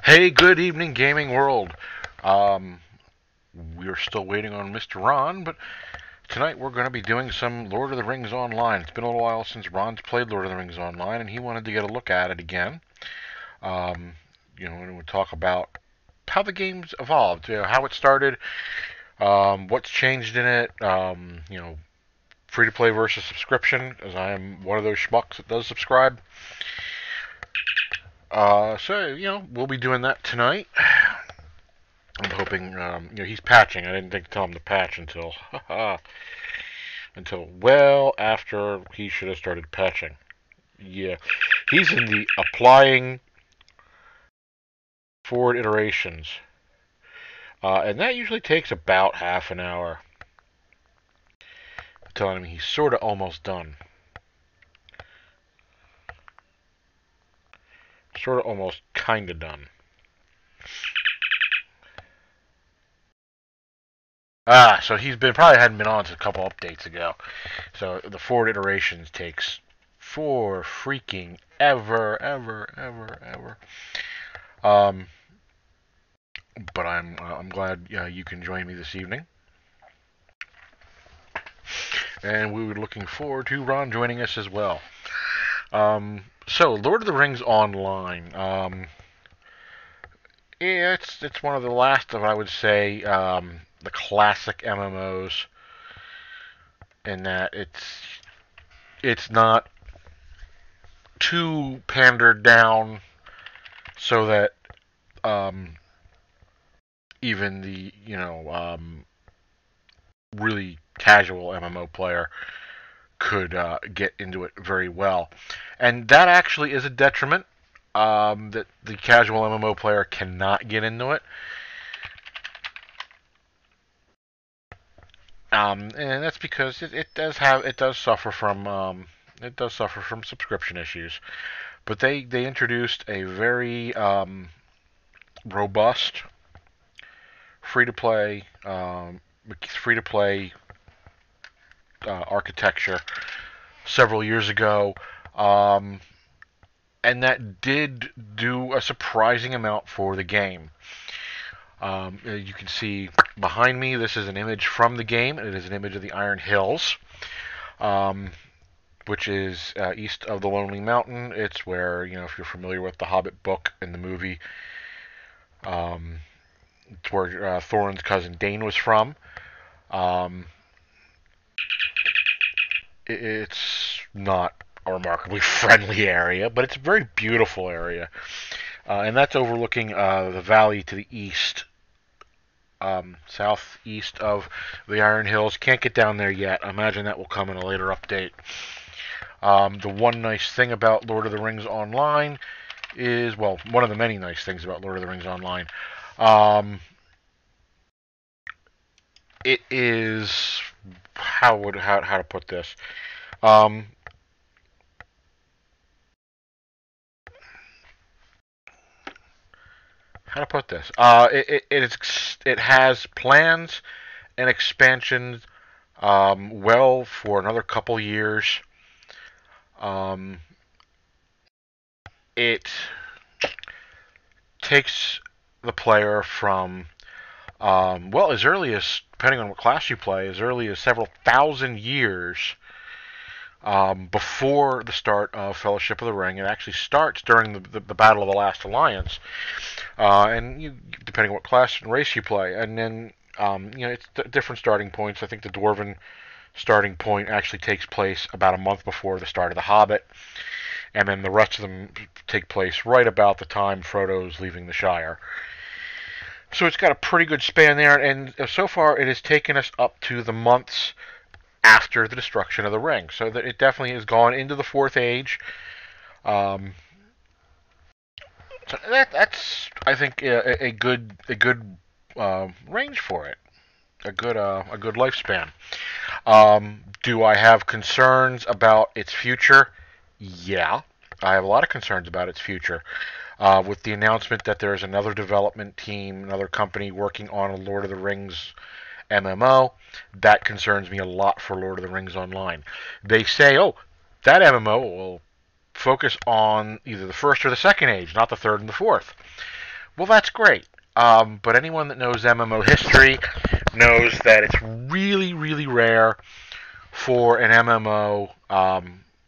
Hey, good evening, gaming world. Um, we're still waiting on Mr. Ron, but tonight we're going to be doing some Lord of the Rings Online. It's been a little while since Ron's played Lord of the Rings Online, and he wanted to get a look at it again. Um, and we'll talk about how the game's evolved, how it started, what's changed in it, free to play versus subscription, as I am one of those schmucks that does subscribe. We'll be doing that tonight. I'm hoping, he's patching. I didn't think to tell him to patch until well after he should have started patching. Yeah, he's in the applying forward iterations, and that usually takes about half an hour. I'm telling him he's sort of almost done. Sort of almost kind of done. So he's been probably hadn't been on since a couple updates ago. So the forward iterations takes for freaking ever. Um, but I'm glad you can join me this evening, and we were looking forward to Ron joining us as well. So Lord of the Rings Online. Yeah, it's one of the last of, I would say, the classic MMOs, in that it's not too pandered down so that even the really casual MMO player could get into it very well, and that actually is a detriment, that the casual MMO player cannot get into it. And that's because it does suffer from subscription issues. But they introduced a very robust free to play architecture several years ago, and that did do a surprising amount for the game. You can see behind me, this is an image from the game, and it is an image of the Iron Hills, which is east of the Lonely Mountain. It's where, if you're familiar with the Hobbit book and the movie, it's where Thorin's cousin Dane was from. Um, it's not a remarkably friendly area, but it's a very beautiful area. And that's overlooking the valley to the east, southeast of the Iron Hills. Can't get down there yet. I imagine that will come in a later update. The one nice thing about Lord of the Rings Online is, well, one of the many nice things about Lord of the Rings Online, it is, how to put this? How to put this? It has plans and expansions, well, for another couple years. It takes the player from, well, as early as, depending on what class you play, as early as several thousand years before the start of Fellowship of the Ring. It actually starts during the Battle of the Last Alliance, and depending on what class and race you play, and then it's different starting points. I think the Dwarven starting point actually takes place about a month before the start of The Hobbit, and then the rest of them take place right about the time Frodo's leaving the Shire. So it's got a pretty good span there, and so far it has taken us up to the months after the destruction of the ring. So that it definitely has gone into the Fourth Age. So that's, I think, a good range for it, a good lifespan. Do I have concerns about its future? Yeah, I have a lot of concerns about its future. With the announcement that there's another development team, another company working on a Lord of the Rings MMO, that concerns me a lot for Lord of the Rings Online. They say, oh, that MMO will focus on either the first or the second age, not the third and the fourth. Well, that's great. But anyone that knows MMO history knows that it's really, really rare for an MMO,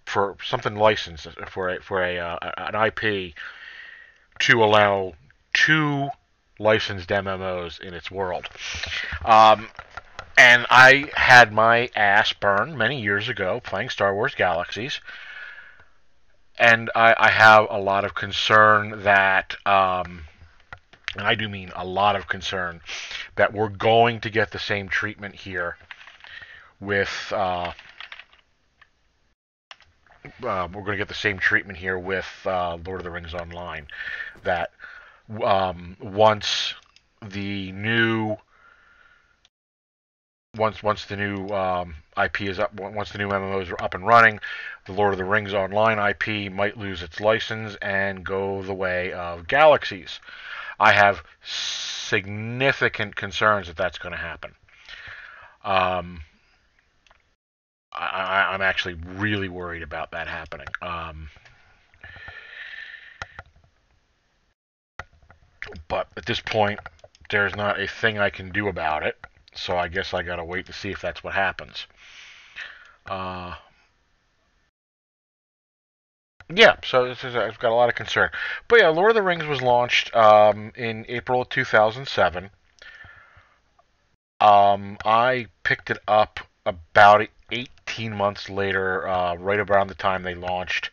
for something licensed, for a an IP, to allow two licensed MMOs in its world. Um, and I had my ass burned many years ago playing Star Wars Galaxies, and I have a lot of concern that, and I do mean a lot of concern, that we're going to get the same treatment here with Lord of the Rings Online. That once the new once the new IP is up, once the new MMOs are up and running, the Lord of the Rings Online IP might lose its license and go the way of Galaxies. I have significant concerns that that's going to happen. Um, I'm actually really worried about that happening. But at this point, there's not a thing I can do about it. So I guess I gotta wait to see if that's what happens. Uh, yeah, so I've got a lot of concern. But yeah, Lord of the Rings was launched in April of 2007. I picked it up about 18 months later, right around the time they launched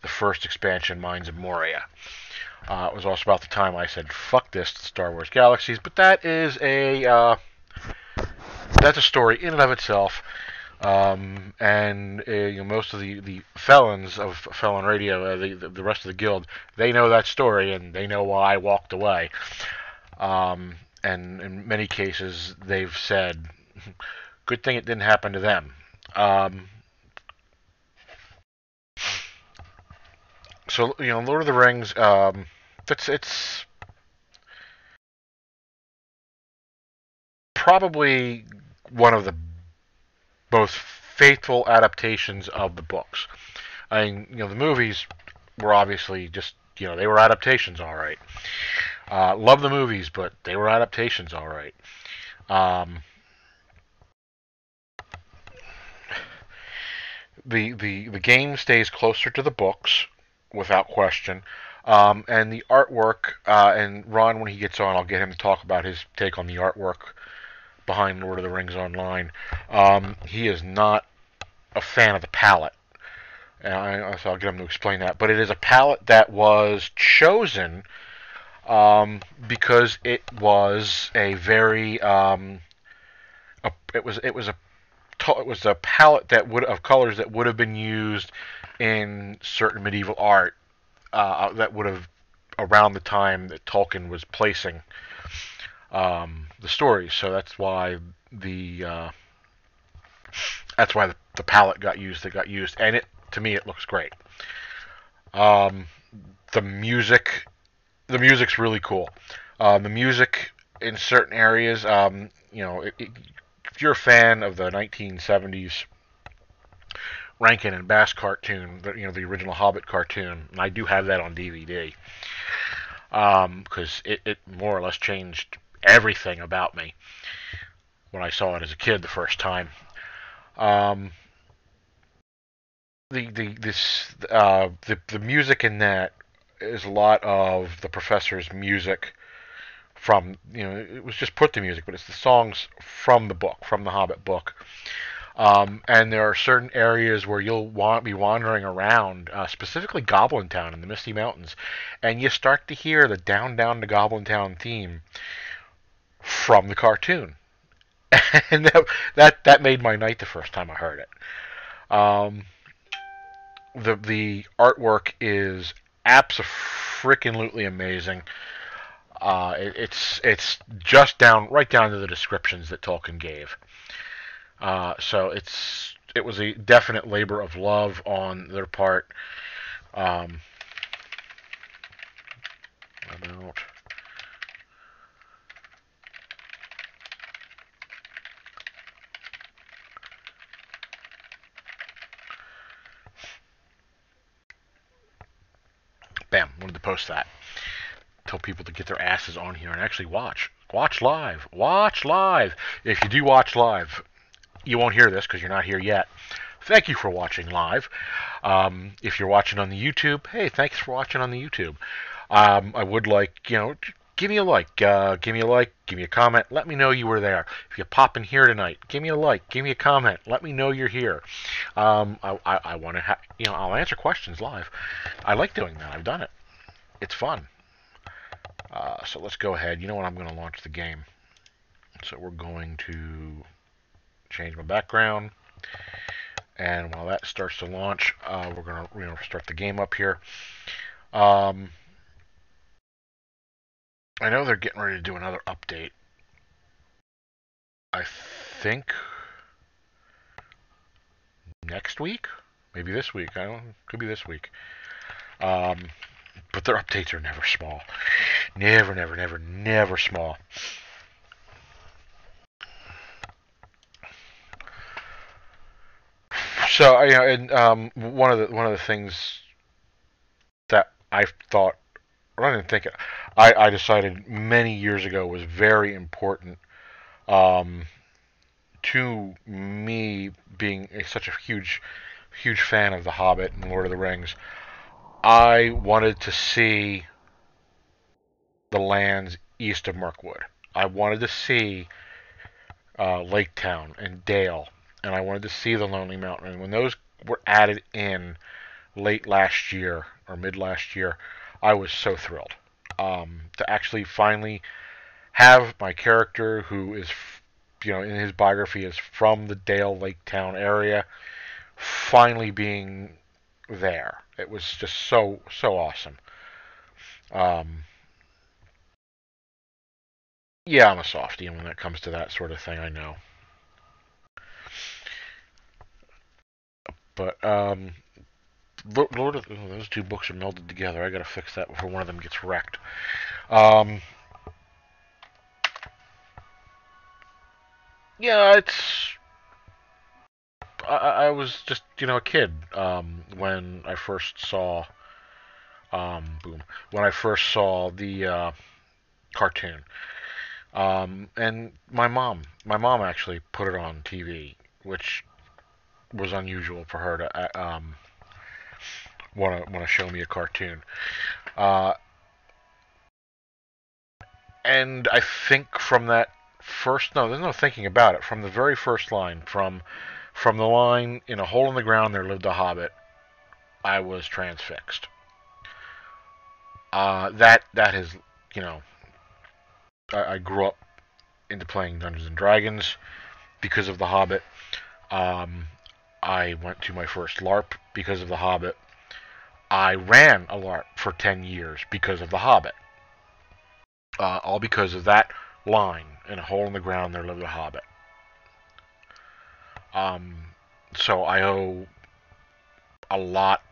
the first expansion, Mines of Moria. It was also about the time I said, "Fuck this, Star Wars Galaxies," but that's a story in and of itself. And most of the felons of Felon Radio, the rest of the guild, they know that story and they know why I walked away. And in many cases, they've said, "Good thing it didn't happen to them." Um, so Lord of the Rings, it's probably one of the most faithful adaptations of the books. I mean, the movies were obviously just, they were adaptations, all right. Love the movies, but they were adaptations, all right. Um, the game stays closer to the books, without question. And the artwork, and Ron, when he gets on, I'll get him to talk about his take on the artwork behind Lord of the Rings Online. He is not a fan of the palette. So I'll get him to explain that. But it is a palette that was chosen because it was a palette of colors that would have been used in certain medieval art that would have around the time that Tolkien was placing the stories. So that's why the palette got used. That got used, and to me it looks great. Um, the music the music's really cool. The music in certain areas, if you're a fan of the 1970s Rankin and Bass cartoon, the original Hobbit cartoon, and I do have that on DVD, because it more or less changed everything about me when I saw it as a kid the first time. Um, the music in that is a lot of the professor's music from, it was just put to music, but it's the songs from the book, from the Hobbit book. And there are certain areas where you'll be wandering around, specifically Goblin Town in the Misty Mountains, and you start to hear the Down Down to Goblin Town theme from the cartoon. And that made my night the first time I heard it. Um, the artwork is absolutely amazing. It's just right down to the descriptions that Tolkien gave. So it was a definite labor of love on their part. Um, about Bam, wanted to post that. tell people to get their asses on here and actually watch. Watch live. Watch live. If you do watch live, you won't hear this because you're not here yet. Thank you for watching live. If you're watching on the YouTube, hey, thanks for watching on the YouTube. I would like, give me a like, give me a comment, let me know you were there. If you pop in here tonight, give me a like, give me a comment, let me know you're here. I want to I'll answer questions live. I like doing that. I've done it. It's fun. So let's go ahead. You know what? I'm going to launch the game. So we're going to change my background. And while that starts to launch, we're going to start the game up here. I know they're getting ready to do another update. I think next week, maybe this week. I don't know. Could be this week. But their updates are never small. Never small. So and one of the things that I thought, or I didn't think, I decided many years ago was very important to me, being such a huge fan of The Hobbit and Lord of the Rings. I wanted to see the lands east of Mirkwood. I wanted to see Lake Town and Dale, and I wanted to see the Lonely Mountain. And when those were added in late last year or mid last year, I was so thrilled to actually finally have my character, who is, in his biography is from the Dale Lake Town area, finally being there. It was just so awesome. Yeah, I'm a softie when it comes to that sort of thing, I know. But Lord of those two books are melded together. I gotta fix that before one of them gets wrecked. Yeah, I was just a kid when I first saw when I first saw the cartoon. And my mom actually put it on TV, which was unusual for her to want to show me a cartoon. Uh, and I think from that first, no, there's no thinking about it. From the very first line, from the line, "In a hole in the ground there lived a hobbit," I was transfixed. That has, you know, I grew up into playing Dungeons and Dragons because of The Hobbit. Um, I went to my first LARP because of The Hobbit. I ran a LARP for 10 years because of The Hobbit. All because of that line, "In a hole in the ground there lived a hobbit." Um, so I owe a lot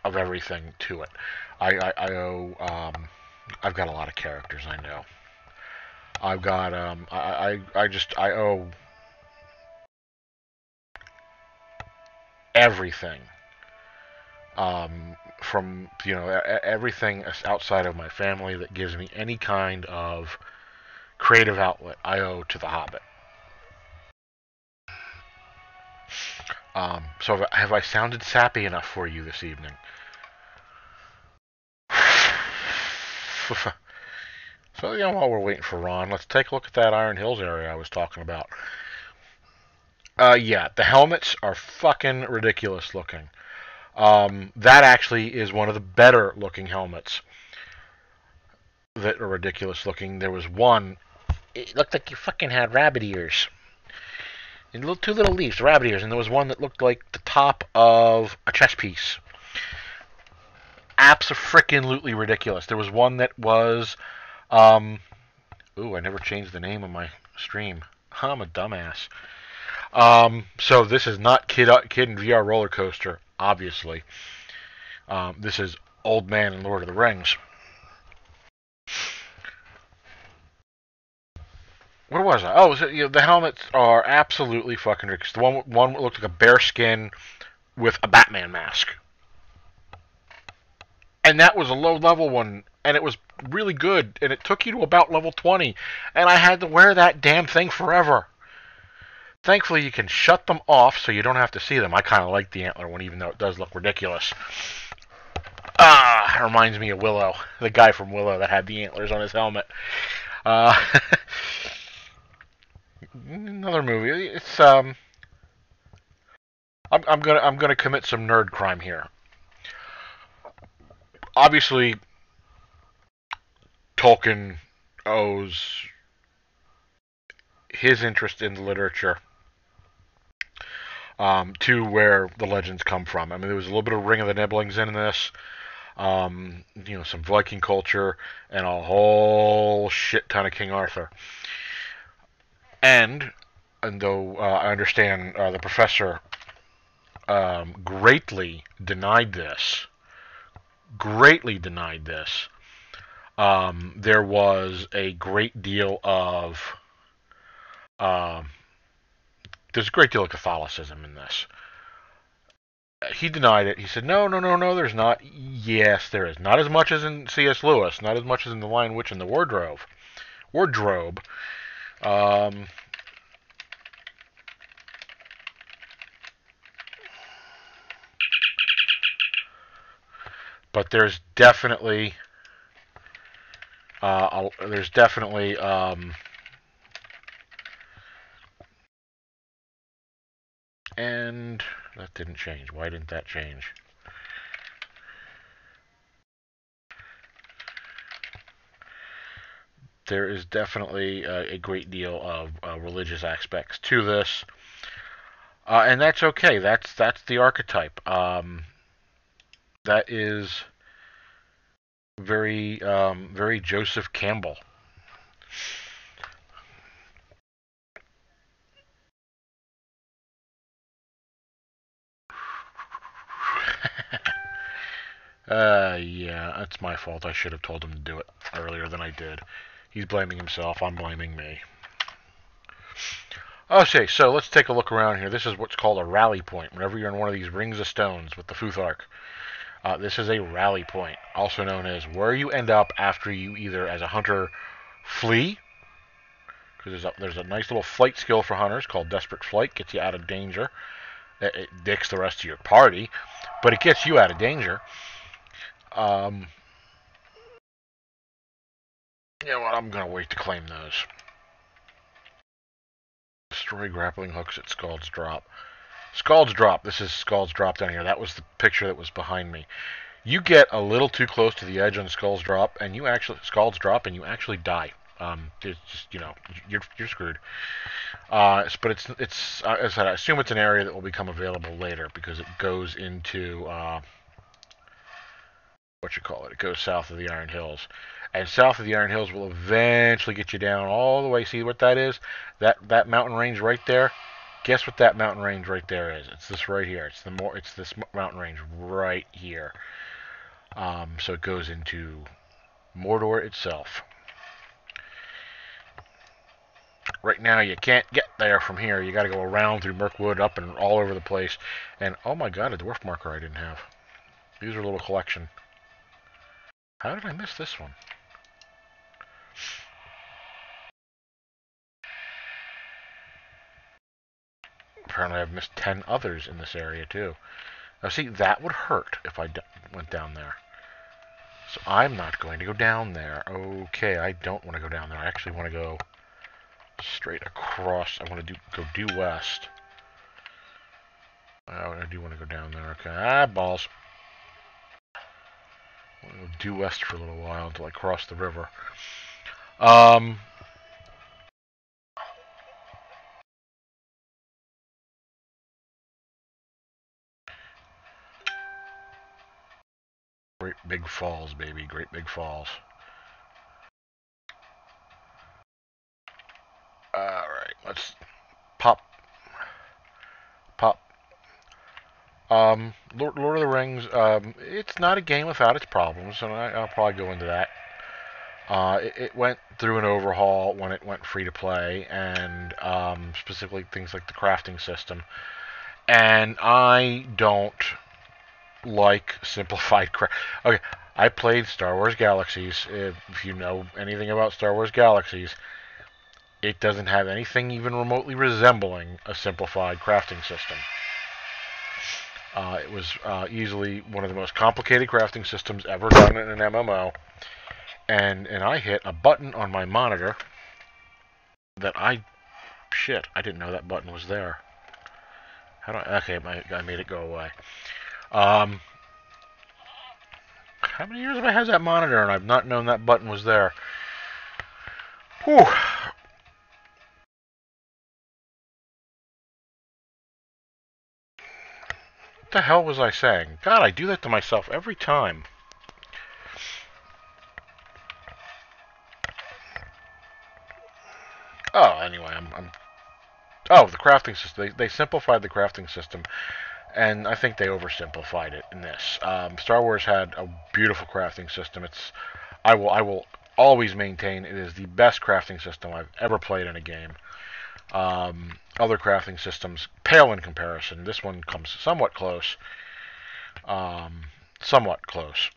of everything to it. I owe. I've got a lot of characters. I know. I've got. I owe everything. From everything outside of my family that gives me any kind of creative outlet, I owe to The Hobbit. So have I sounded sappy enough for you this evening? So while we're waiting for Ron, let's take a look at that Iron Hills area I was talking about. Yeah, the helmets are fucking ridiculous looking. That actually is one of the better looking helmets that are ridiculous looking. There was one, it looked like you fucking had rabbit ears. And two little leaves, rabbit ears, and there was one that looked like the top of a chess piece. Abso-frickin-lutely ridiculous. There was one that was, ooh, I never changed the name of my stream. I'm a dumbass. So this is not Kid in VR Roller Coaster, obviously. This is Old Man in Lord of the Rings. Where was I? Oh, the helmets are absolutely fucking ridiculous. The one looked like a bear skin with a Batman mask. And that was a low level one, and it was really good, and it took you to about level 20, and I had to wear that damn thing forever. Thankfully, you can shut them off so you don't have to see them. I kind of like the antler one, even though it does look ridiculous. Ah, it reminds me of Willow, the guy from Willow that had the antlers on his helmet. Uh, another movie. I'm gonna commit some nerd crime here. Obviously, Tolkien owes his interest in the literature to where the legends come from. I mean, there was a little bit of Ring of the Nibelungs in this, some Viking culture, and a whole shit ton of King Arthur. And though I understand the professor greatly denied this, there was a great deal of uh, there's a great deal of Catholicism in this. He denied it. He said, no, no, no, no, there's not. Yes, there is. Not as much as in C.S. Lewis, not as much as in The Lion, Witch, and the Wardrobe. Wardrobe. Um, but there's definitely, and that didn't change. Why didn't that change? There is definitely a great deal of religious aspects to this, and that's okay. That's the archetype. That is very Joseph Campbell. Yeah, that's my fault. I should have told him to do it earlier than I did. He's blaming himself. I'm blaming me. Okay, so let's take a look around here. This is what's called a rally point. Whenever you're in one of these rings of stones with the Futhark, this is a rally point, also known as where you end up after you either, as a hunter, flee, because there's a nice little flight skill for hunters called Desperate Flight, gets you out of danger. It dicks the rest of your party, but it gets you out of danger. Um, you know what? I'm gonna wait to claim those. Destroy grappling hooks at Scald's Drop. Scald's Drop. This is Scald's Drop down here. That was the picture that was behind me. You get a little too close to the edge on Scald's Drop, and you actually die. It's just you're screwed. But it's as I said, I assume it's an area that will become available later because it goes into what you call it. It goes south of the Iron Hills, and south of the Iron Hills will eventually get you down all the way. See what that is? That mountain range right there. Guess what that mountain range right there is? It's this right here. It's this mountain range right here. So it goes into Mordor itself. Right now you can't get there from here. You got to go around through Mirkwood, up and all over the place. And oh my god, a dwarf marker I didn't have. These are a little collection. How did I miss this one? Apparently I've missed 10 others in this area too. Now see, that would hurt if I went down there. So I'm not going to go down there. Okay, I don't want to go down there. I actually want to go straight across. I want to go due west. Oh, I do want to go down there. Okay, balls. I want to go due west for a little while until I cross the river. Great Big Falls, baby. Great Big Falls. Alright, let's pop. Lord of the Rings, it's not a game without its problems, and I'll probably go into that. It went through an overhaul when it went free to play, and specifically things like the crafting system. And I don't like simplified craft. Okay, I played Star Wars Galaxies. If you know anything about Star Wars Galaxies, it doesn't have anything even remotely resembling a simplified crafting system. It was easily one of the most complicated crafting systems ever done in an MMO, and I hit a button on my monitor that I didn't know that button was there. Okay, I made it go away. How many years have I had that monitor and I've not known that button was there? Whew. What the hell was I saying? God, I do that to myself every time. Oh, anyway, Oh, the crafting system. They simplified the crafting system, and I think they oversimplified it in this. Star Wars had a beautiful crafting system. I will always maintain it is the best crafting system I've ever played in a game. Other crafting systems pale in comparison. This one comes somewhat close. Somewhat close.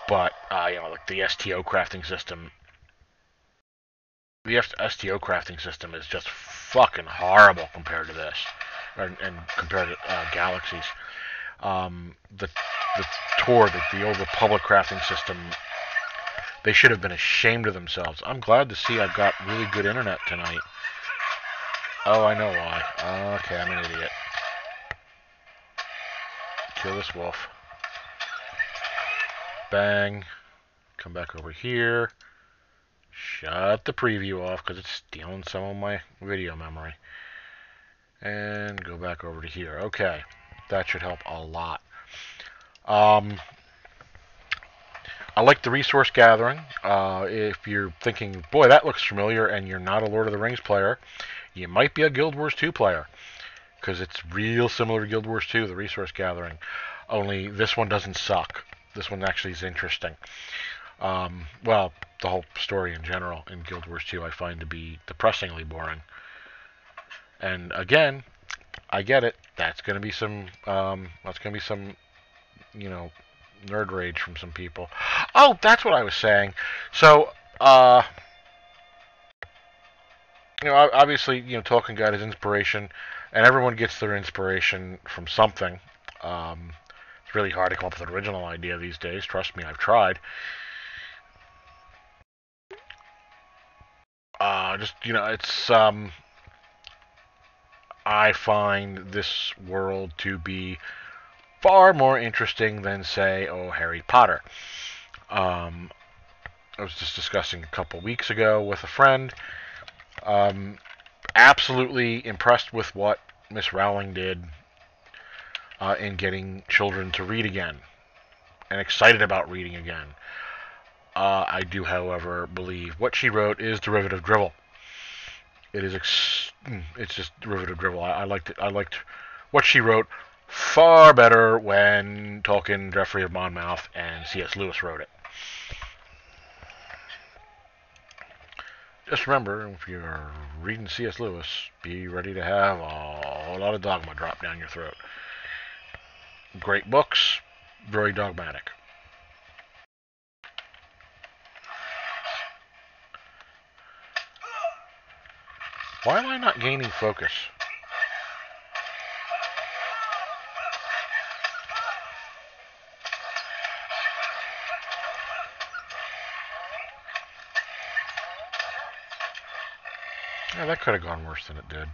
But, like the STO crafting system. The STO crafting system is just fucking horrible compared to this. And compared to Galaxies. The Tor, the Old Republic crafting system, they should have been ashamed of themselves. I'm glad to see I've got really good internet tonight. Oh, I know why. Okay, I'm an idiot. Kill this wolf. Bang. Come back over here. Shut the preview off because it's stealing some of my video memory. And go back over to here. Okay. That should help a lot. I like the resource gathering. If you're thinking, boy, that looks familiar, and you're not a Lord of the Rings player, you might be a Guild Wars 2 player. Because it's real similar to Guild Wars 2, the resource gathering. Only this one doesn't suck. This one actually is interesting. Well, the whole story in general in Guild Wars 2 I find to be depressingly boring. And again, I get it. That's going to be some, nerd rage from some people. Oh, that's what I was saying. So, obviously, Tolkien got his inspiration, and everyone gets their inspiration from something. It's really hard to come up with an original idea these days. Trust me, I've tried. I find this world to be far more interesting than, say, Harry Potter. I was just discussing a couple weeks ago with a friend. Absolutely impressed with what Miss Rowling did in getting children to read again, and excited about reading again. I do, however, believe what she wrote is derivative drivel. It's just derivative drivel. I liked it. I liked what she wrote far better when Tolkien, Geoffrey of Monmouth, and C.S. Lewis wrote it. Just remember, if you're reading C.S. Lewis, be ready to have a whole lot of dogma drop down your throat. Great books, very dogmatic. Why am I not gaining focus? Yeah, that could have gone worse than it did.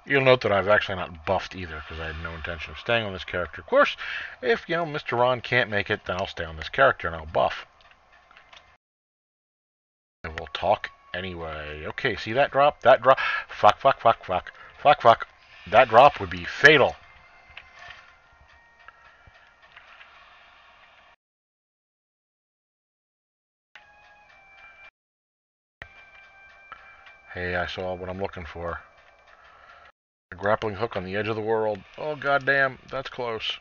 You'll note that I've actually not buffed either, because I had no intention of staying on this character. Of course, if, Mr. Ron can't make it, then I'll stay on this character and I'll buff. And we'll talk anyway. Okay, see that drop? That drop. Fuck. That drop would be fatal. Hey, I saw what I'm looking for. A grappling hook on the edge of the world. Oh, goddamn, that's close.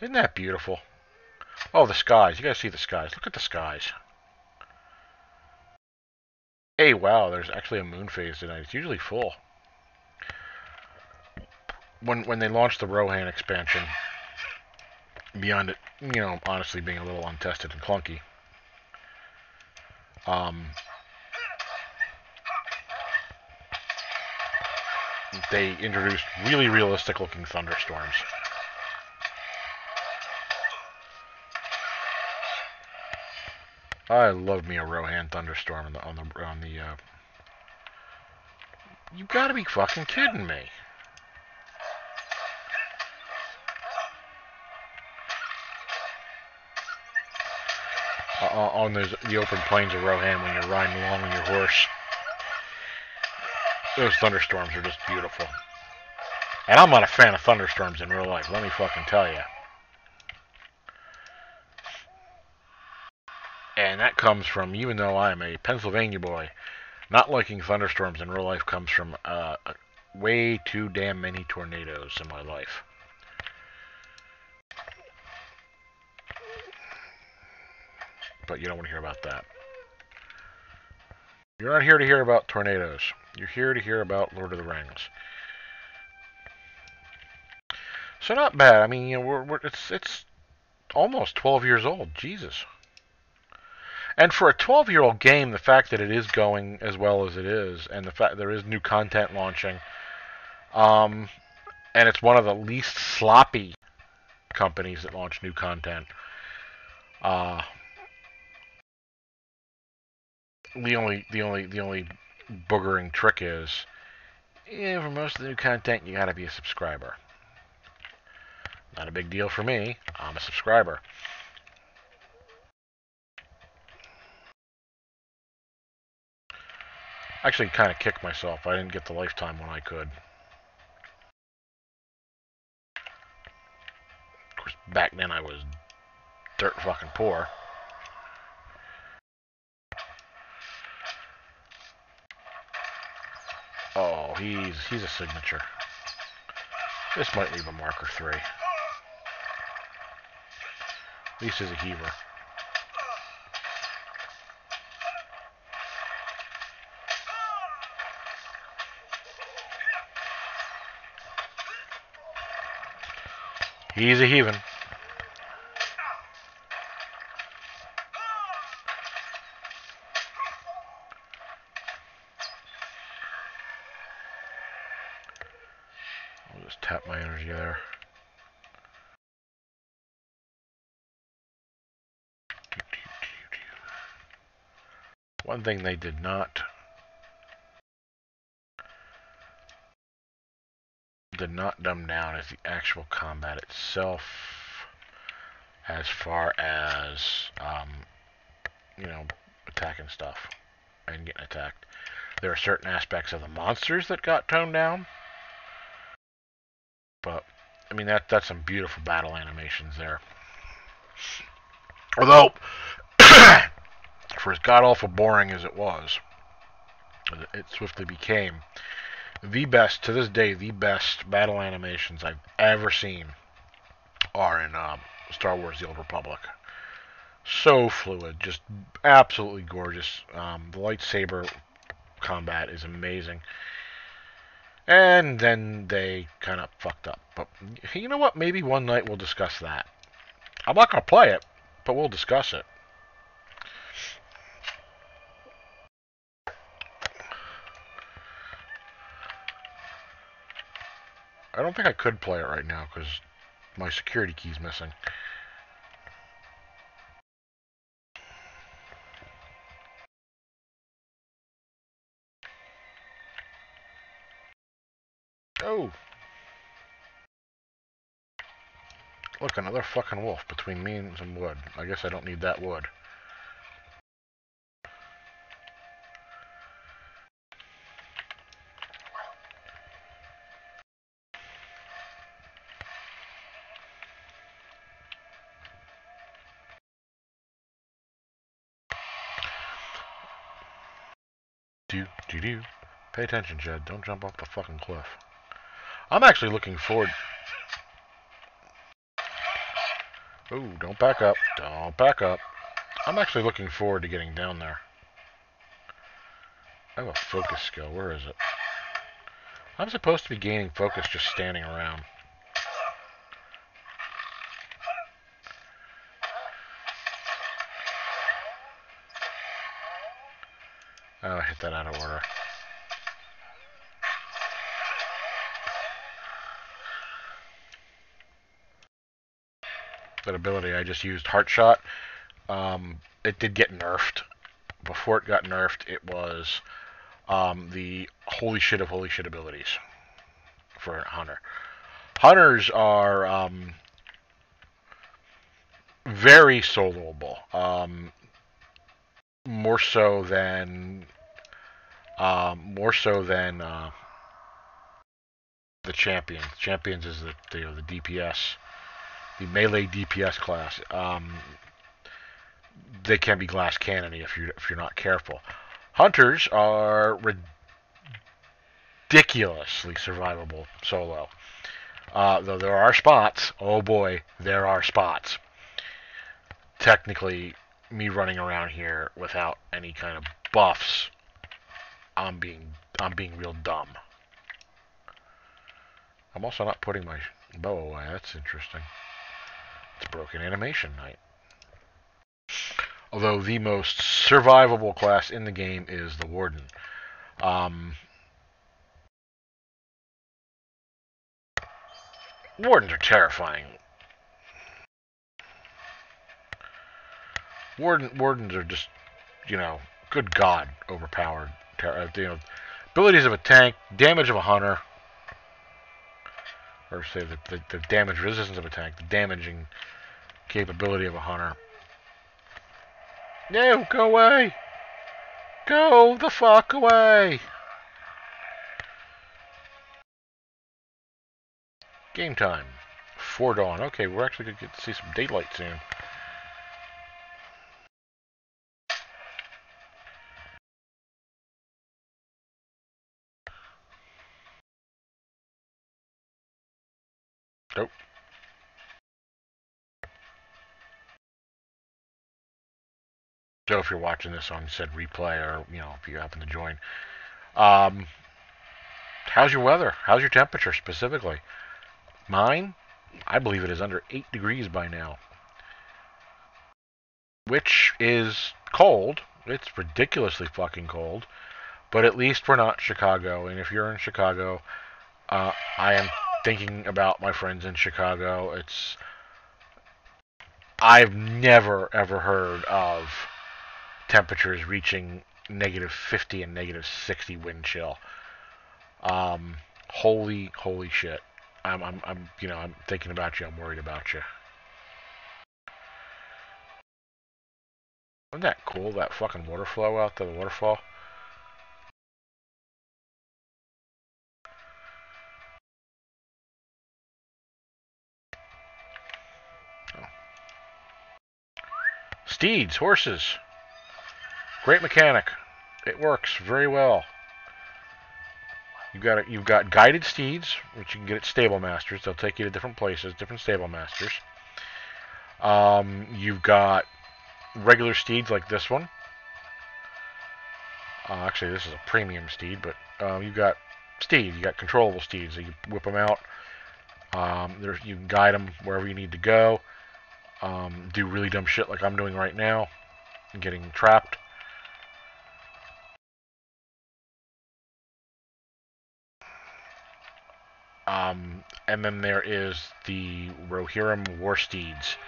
Isn't that beautiful? Oh, the skies. You guys see the skies. Look at the skies. Hey, wow, there's actually a moon phase tonight. It's usually full. When they launched the Rohan expansion, beyond it, honestly being a little untested and clunky. They introduced really realistic looking thunderstorms. I love me a Rohan thunderstorm on the. You gotta be fucking kidding me! On the open plains of Rohan when you're riding along on your horse, those thunderstorms are just beautiful. And I'm not a fan of thunderstorms in real life. Let me fucking tell you. And that comes from, even though I am a Pennsylvania boy, not liking thunderstorms in real life comes from way too damn many tornadoes in my life. But you don't want to hear about that. You're not here to hear about tornadoes. You're here to hear about Lord of the Rings. So not bad. I mean, it's almost 12 years old. Jesus. And for a 12-year-old game, the fact that it is going as well as it is, and the fact there is new content launching, and it's one of the least sloppy companies that launch new content. The only boogering trick is, for most of the new content, you gotta be a subscriber. Not a big deal for me. I'm a subscriber. I actually kind of kicked myself. I didn't get the lifetime when I could. Of course, back then I was dirt fucking poor. Oh, he's a signature. This might leave a marker 3. At least he's a heaver. He's a heaving. I'll just tap my energy there. One thing they did not dumb down is the actual combat itself, as far as attacking stuff and getting attacked. There are certain aspects of the monsters that got toned down, but I mean that's some beautiful battle animations there. Although, for as god awful boring as it was, it swiftly became the best, to this day, the best battle animations I've ever seen are in Star Wars: The Old Republic. So fluid, just absolutely gorgeous. The lightsaber combat is amazing. And then they kind of fucked up. But you know what? Maybe one night we'll discuss that. I'm not going to play it, but we'll discuss it. I don't think I could play it right now because my security key's missing. Oh! Look, another fucking wolf between me and some wood. I guess I don't need that wood. Do. Pay attention, Jed. Don't jump off the fucking cliff. I'm actually looking forward... Ooh, don't back up. Don't back up. I'm actually looking forward to getting down there. I have a focus skill. Where is it? I'm supposed to be gaining focus just standing around. Oh, I hit that out of order. That ability I just used, Heart Shot, it did get nerfed. Before it got nerfed, it was the holy shit of holy shit abilities for a hunter. Hunters are very soloable, more so than the champions. Champions is the DPS, the melee DPS class. They can be glass cannony if you're not careful. Hunters are ridiculously survivable solo. Though there are spots, oh boy, there are spots. Technically, me running around here without any kind of buffs, I'm being real dumb. I'm also not putting my bow away. That's interesting. It's broken animation night. Although the most survivable class in the game is the Warden. Wardens are terrifying. Wardens are just, good God, overpowered. Abilities of a tank, damage of a hunter, or say the damage resistance of a tank, the damaging capability of a hunter. No, go away! Go the fuck away! Game time. 4 dawn. Okay, we're actually going to get to see some daylight soon. Nope. So if you're watching this on said replay, or if you happen to join, how's your weather? How's your temperature specifically? Mine, I believe it is under 8 degrees by now, which is cold. It's ridiculously fucking cold, but at least we're not Chicago. And if you're in Chicago, I am thinking about my friends in Chicago. I've never ever heard of temperatures reaching -50 and -60 wind chill. Holy shit. I'm thinking about you. I'm worried about you. Isn't that cool? That fucking water flow out to the waterfall. Oh. Steeds, horses. Great mechanic. It works very well. You've got guided steeds, which you can get at stable masters. They'll take you to different places, different stable masters. You've got regular steeds like this one. Actually, this is a premium steed, but you've got steeds. You got controllable steeds. So you whip them out. You can guide them wherever you need to go. Do really dumb shit like I'm doing right now, getting trapped. And then there is the Rohirrim War Steeds,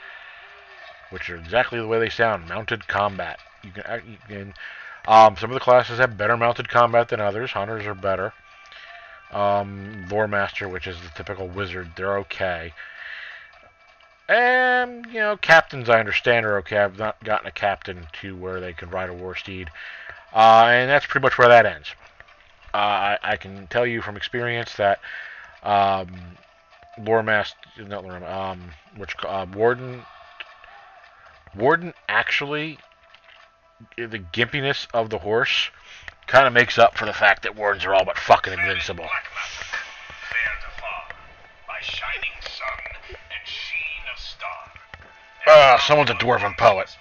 which are exactly the way they sound, mounted combat. Some of the classes have better mounted combat than others. Hunters are better. Lore Master, which is the typical wizard, they're okay. And, captains I understand are okay. I've not gotten a captain to where they can ride a war steed. And that's pretty much where that ends. I can tell you from experience that Warden actually, the gimpiness of the horse kind of makes up for the fact that Wardens are all but fucking invincible. Someone's a dwarven poet.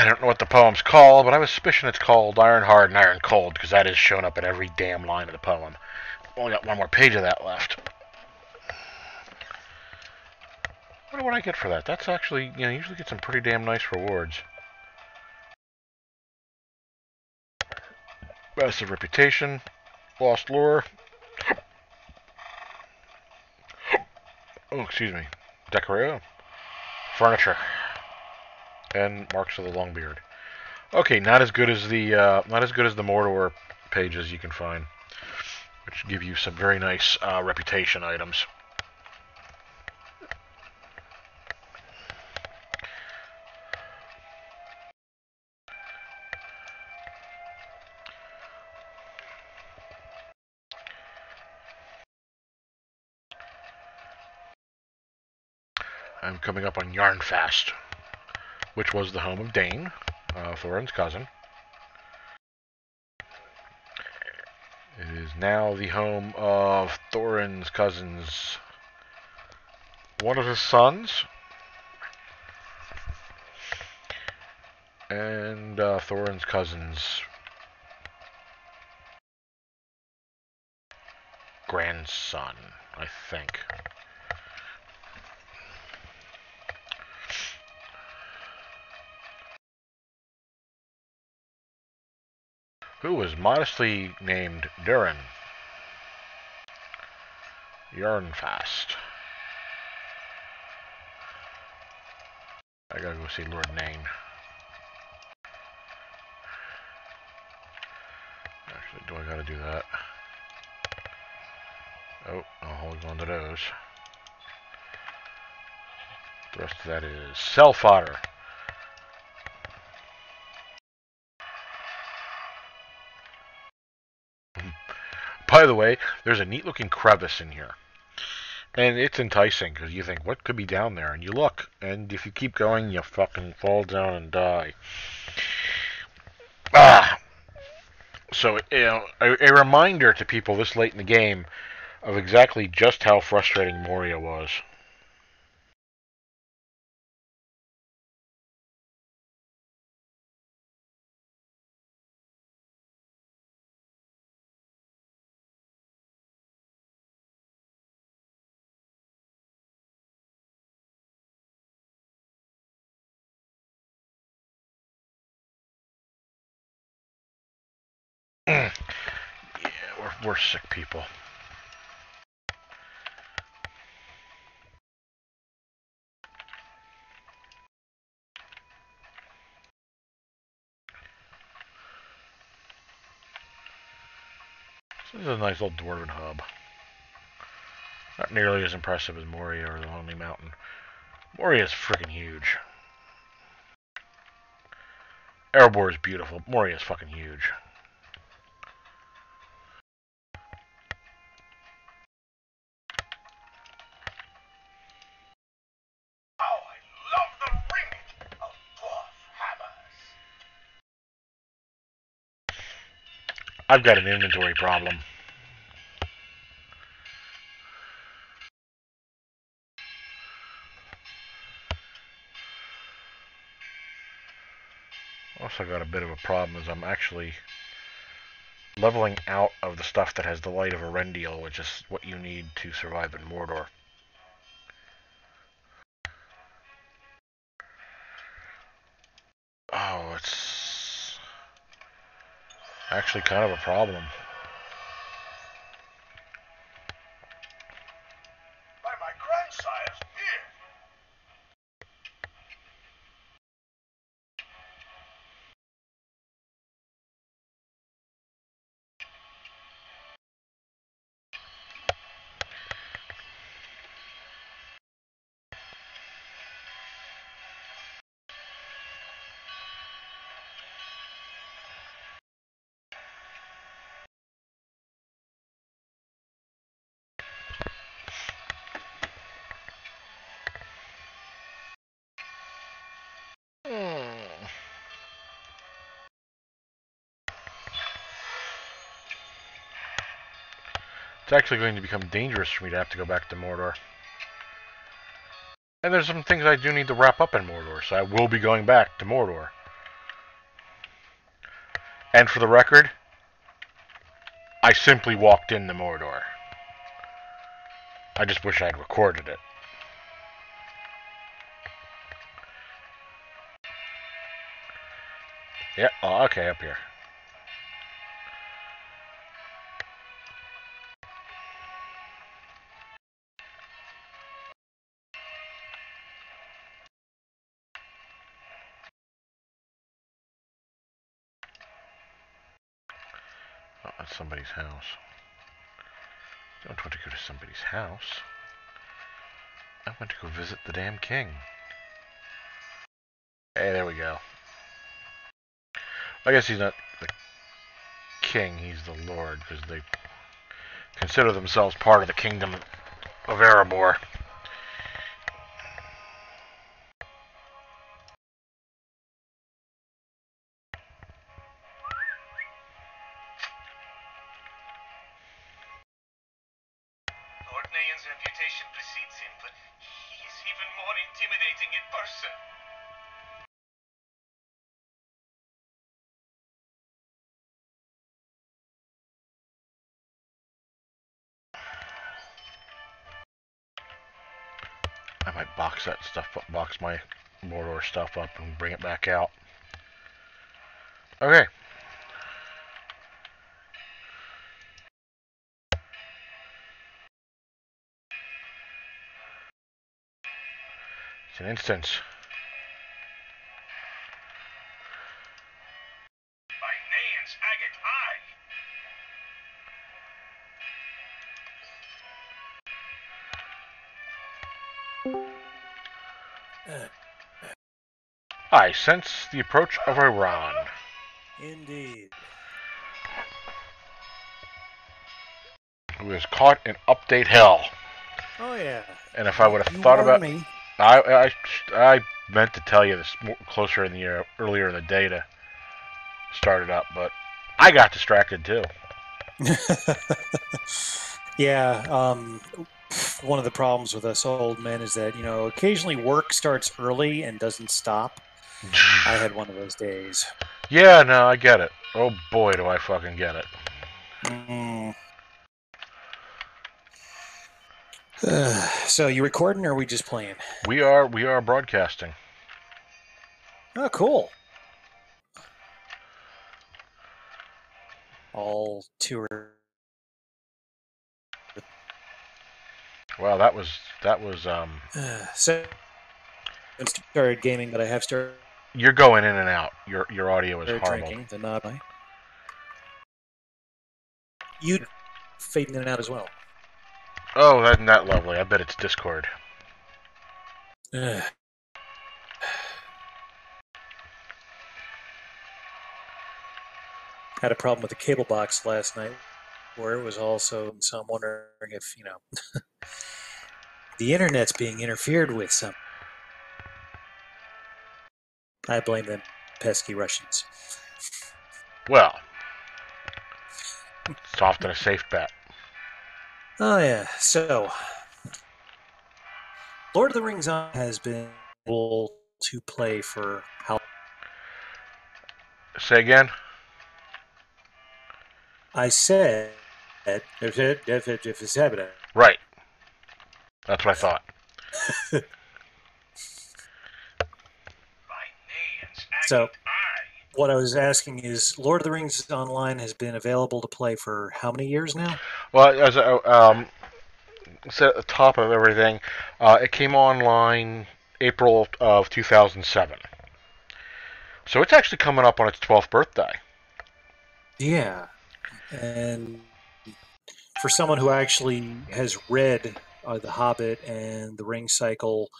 I don't know what the poem's called, but I was suspicion it's called Iron Hard and Iron Cold, because that is shown up in every damn line of the poem. Only got one more page of that left. I wonder what I get for that. That's actually, you usually get some pretty damn nice rewards. Massive reputation, lost lore. Oh, excuse me. Decoration, furniture, and marks of the Longbeard. Okay, not as good as the Mordor pages you can find, which give you some very nice reputation items. I'm coming up on Yarnfast, which was the home of Dane, Thorin's cousin. It is now the home of Thorin's cousin's one of his sons, and Thorin's cousin's grandson, I think. Who was modestly named Durin. Yarnfast. I gotta go see Lord Nain. Actually, do I gotta do that? Oh, I'll hold on to those. The rest of that is cell fodder. By the way, there's a neat looking crevice in here. And it's enticing, because you think, what could be down there? And you look, and if you keep going, you fucking fall down and die. So, a reminder to people this late in the game of exactly just how frustrating Moria was. Yeah, we're sick people. This is a nice little dwarven hub. Not nearly as impressive as Moria or the Lonely Mountain. Moria is freaking huge. Erebor is beautiful. Moria is fucking huge. I've got an inventory problem. Also got a bit of a problem as I'm actually leveling out of the stuff that has the light of Erendiel, which is what you need to survive in Mordor. Oh, it's actually kind of a problem. By my grandsire's beard. It's actually going to become dangerous for me to have to go back to Mordor. And there's some things I do need to wrap up in Mordor, so I will be going back to Mordor. And for the record, I simply walked into Mordor. I just wish I'd recorded it. Yeah, oh, okay, up here. Oh, that's somebody's house. I don't want to go to somebody's house. I want to go visit the damn king. Hey, there we go. I guess he's not the king, he's the lord, because they consider themselves part of the kingdom of Erebor. Lord Nayan's reputation precedes him, but he is even more intimidating in person. I might box that stuff up, box my Mordor stuff up and bring it back out. Okay. It's an instance. By Nayan's agate eye. I sense the approach of Iran. Indeed. Who is caught in update hell. Oh yeah. And if I would have You thought warned about, me. I meant to tell you this closer in the year, earlier in the day to start it up, but I got distracted too. Yeah. One of the problems with us old men is that occasionally work starts early and doesn't stop. I had one of those days. Yeah, no, I get it. Oh boy, do I fucking get it. So you recording or are we just playing? We are broadcasting. Oh, cool. All two. Well, that was So I started gaming, but I have started You're going in and out. Your audio is horrible. drinking. The not I. You fading in and out as well. Oh, isn't that lovely? I bet it's Discord. Had a problem with the cable box last night where it was also, so I'm wondering if, the internet's being interfered with some. I blame them pesky Russians. Well, it's often a safe bet. Oh, yeah. So, Lord of the Rings has been able to play for how? Say again? I said, if it's happening. Right. That's what I thought. By Nayan's So, agate eye. what I was asking is, Lord of the Rings Online has been available to play for how many years now? Well, as said at the top of everything, it came online April of 2007. So it's actually coming up on its 12th birthday. Yeah. And for someone who actually has read The Hobbit and The Ring Cycle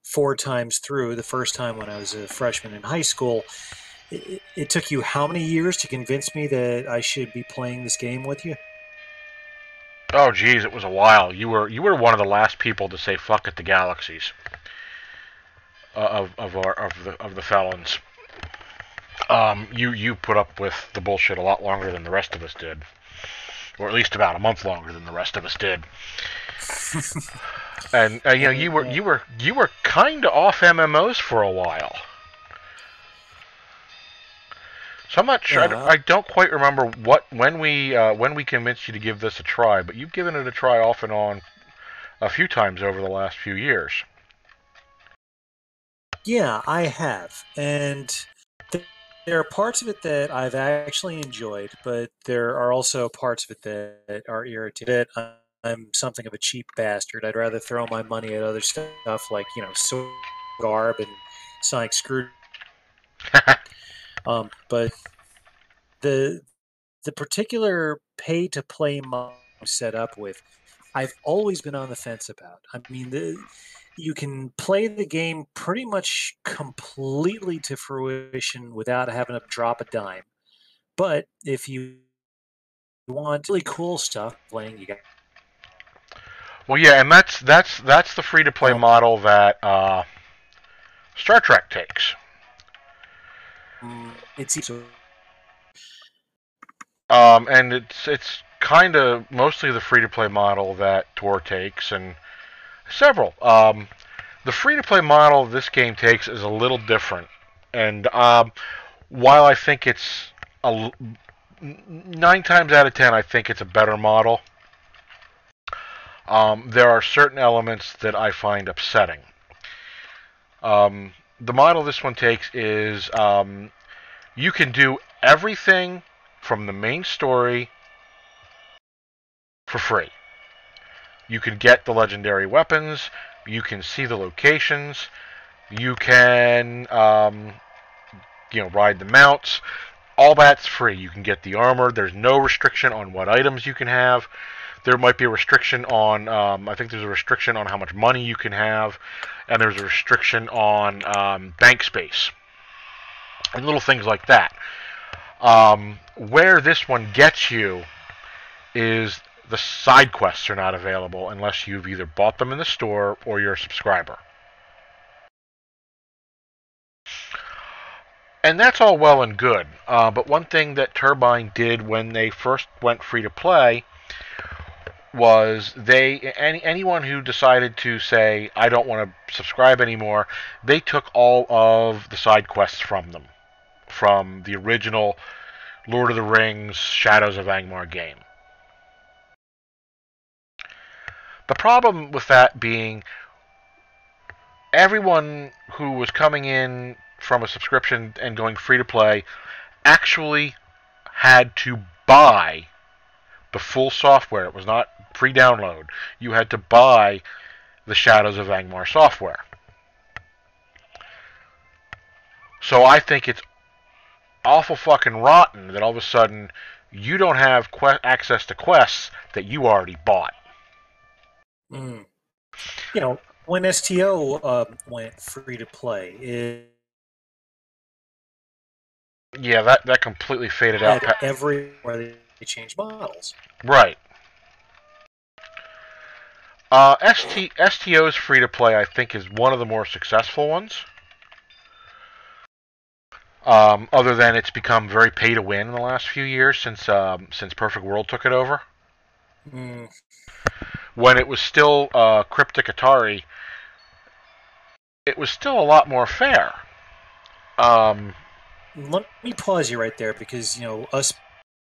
4 times through, the first time when I was a freshman in high school, it took you how many years to convince me that I should be playing this game with you? Oh, geez, it was a while. You were one of the last people to say "fuck it" to galaxies of the felons. You put up with the bullshit a lot longer than the rest of us did, or at least about a month longer than the rest of us did. And you were kind of off MMOs for a while. So I'm not sure. Yeah, I don't quite remember when we convinced you to give this a try, but you've given it a try off and on a few times over the last few years. yeah, I have, and th- there are parts of it that I've actually enjoyed, but there are also parts of it that are irritating. I'm something of a cheap bastard. I'd rather throw my money at other stuff like Garb and Sonic Screw. But the the particular pay to play model I'm set up with, I've always been on the fence about. I mean, you can play the game pretty much completely to fruition without having to drop a dime. But if you want really cool stuff playing, you got Well, yeah, and that's the free to play um, model that Star Trek takes. it's easy. And it's kind of mostly the free to play model that Tor takes, and several. The free to play model this game takes is a little different, and while I think it's 9 times out of 10, I think it's a better model. There are certain elements that I find upsetting. The model this one takes is you can do everything from the main story for free. You can get the legendary weapons. You can see the locations. You can, ride the mounts. All that's free. You can get the armor. There's no restriction on what items you can have. There might be a restriction on, I think there's a restriction on how much money you can have, and there's a restriction on bank space and little things like that. Where this one gets you is the side quests are not available unless you've either bought them in the store or you're a subscriber. And that's all well and good. But one thing that Turbine did when they first went free to play was anyone who decided to say I don't want to subscribe anymore, they took all of the side quests from them, from the original Lord of the Rings Shadows of Angmar game. The problem with that being everyone who was coming in from a subscription and going free to play actually had to buy the full software. It was not free download. You had to buy the Shadows of Angmar software. So I think it's awful fucking rotten that all of a sudden you don't have access to quests that you already bought. Mm. When STO went free to play, it Yeah, that completely faded out. had everywhere they changed models. Right. STO's free to play, I think, is one of the more successful ones. Other than it's become very pay to win in the last few years since Perfect World took it over. Mm. When it was still Cryptic Atari, it was still a lot more fair. Um, Let me pause you right there because us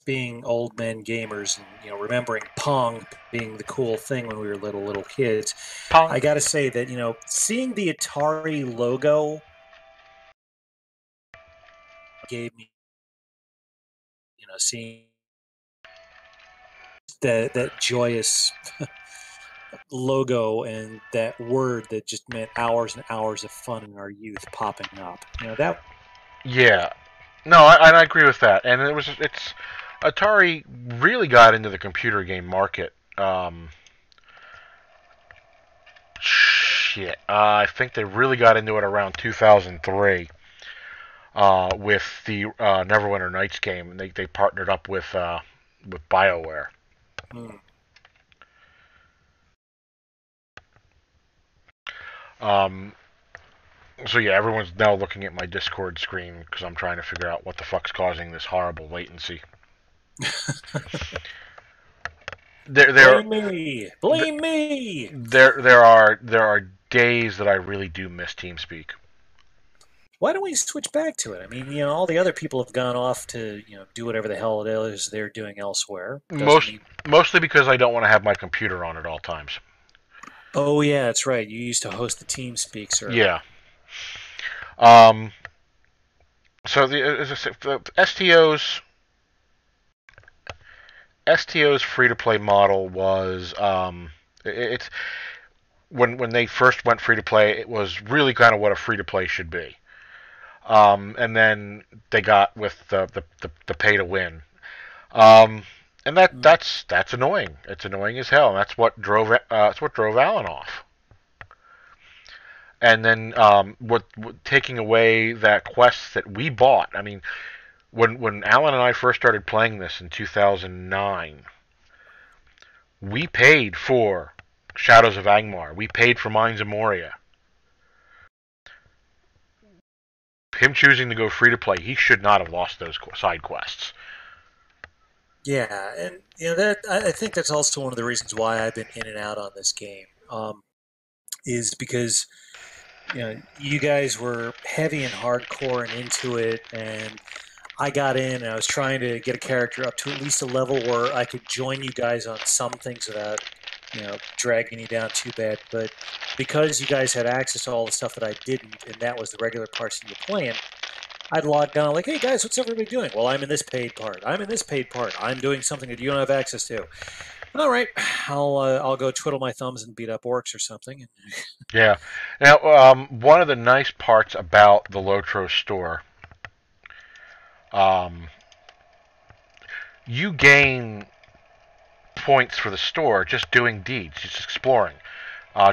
being old men gamers and remembering Pong being the cool thing when we were little kids, Pong. I got to say that seeing the Atari logo gave me seeing that joyous logo and that word that just meant hours and hours of fun in our youth popping up. That Yeah. No, I agree with that. And it's Atari really got into the computer game market. I think they really got into it around 2003 with the Neverwinter Nights game. They partnered up with BioWare. mm, Um, so yeah, everyone's now looking at my Discord screen because I'm trying to figure out what the fuck's causing this horrible latency. There, blame me, blame me. there are days that I really do miss TeamSpeak. Why don't we switch back to it? I mean, all the other people have gone off to, do whatever the hell it is they're doing elsewhere. Doesn't Most mean. mostly because I don't want to have my computer on at all times. Oh yeah, that's right. You used to host the TeamSpeak server. Yeah. Um, so the STO's free to play model was it's when they first went free to play, it was really kind of what a free to play should be. And then they got with the pay to win. Um, and Hmm. that's annoying. It's annoying as hell. And that's what drove Alan off. And then what taking away that quest that we bought. I mean, when Alan and I first started playing this in 2009, we paid for Shadows of Angmar. We paid for Mines of Moria. Him choosing to go free to play, he should not have lost those side quests. Yeah, and that I think that's also one of the reasons why I've been in and out on this game. Is because you guys were heavy and hardcore and into it, and I got in and I was trying to get a character up to at least a level where I could join you guys on some things without, dragging you down too bad. But because you guys had access to all the stuff that I didn't, and that was the regular parts that you're playing, I'd log on like, hey guys, what's everybody doing? Well, I'm in this paid part. I'm in this paid part. I'm doing something that you don't have access to. All right, I'll go twiddle my thumbs and beat up orcs or something. Yeah. Now, one of the nice parts about the Lotro store, um, you gain points for the store just doing deeds, just exploring,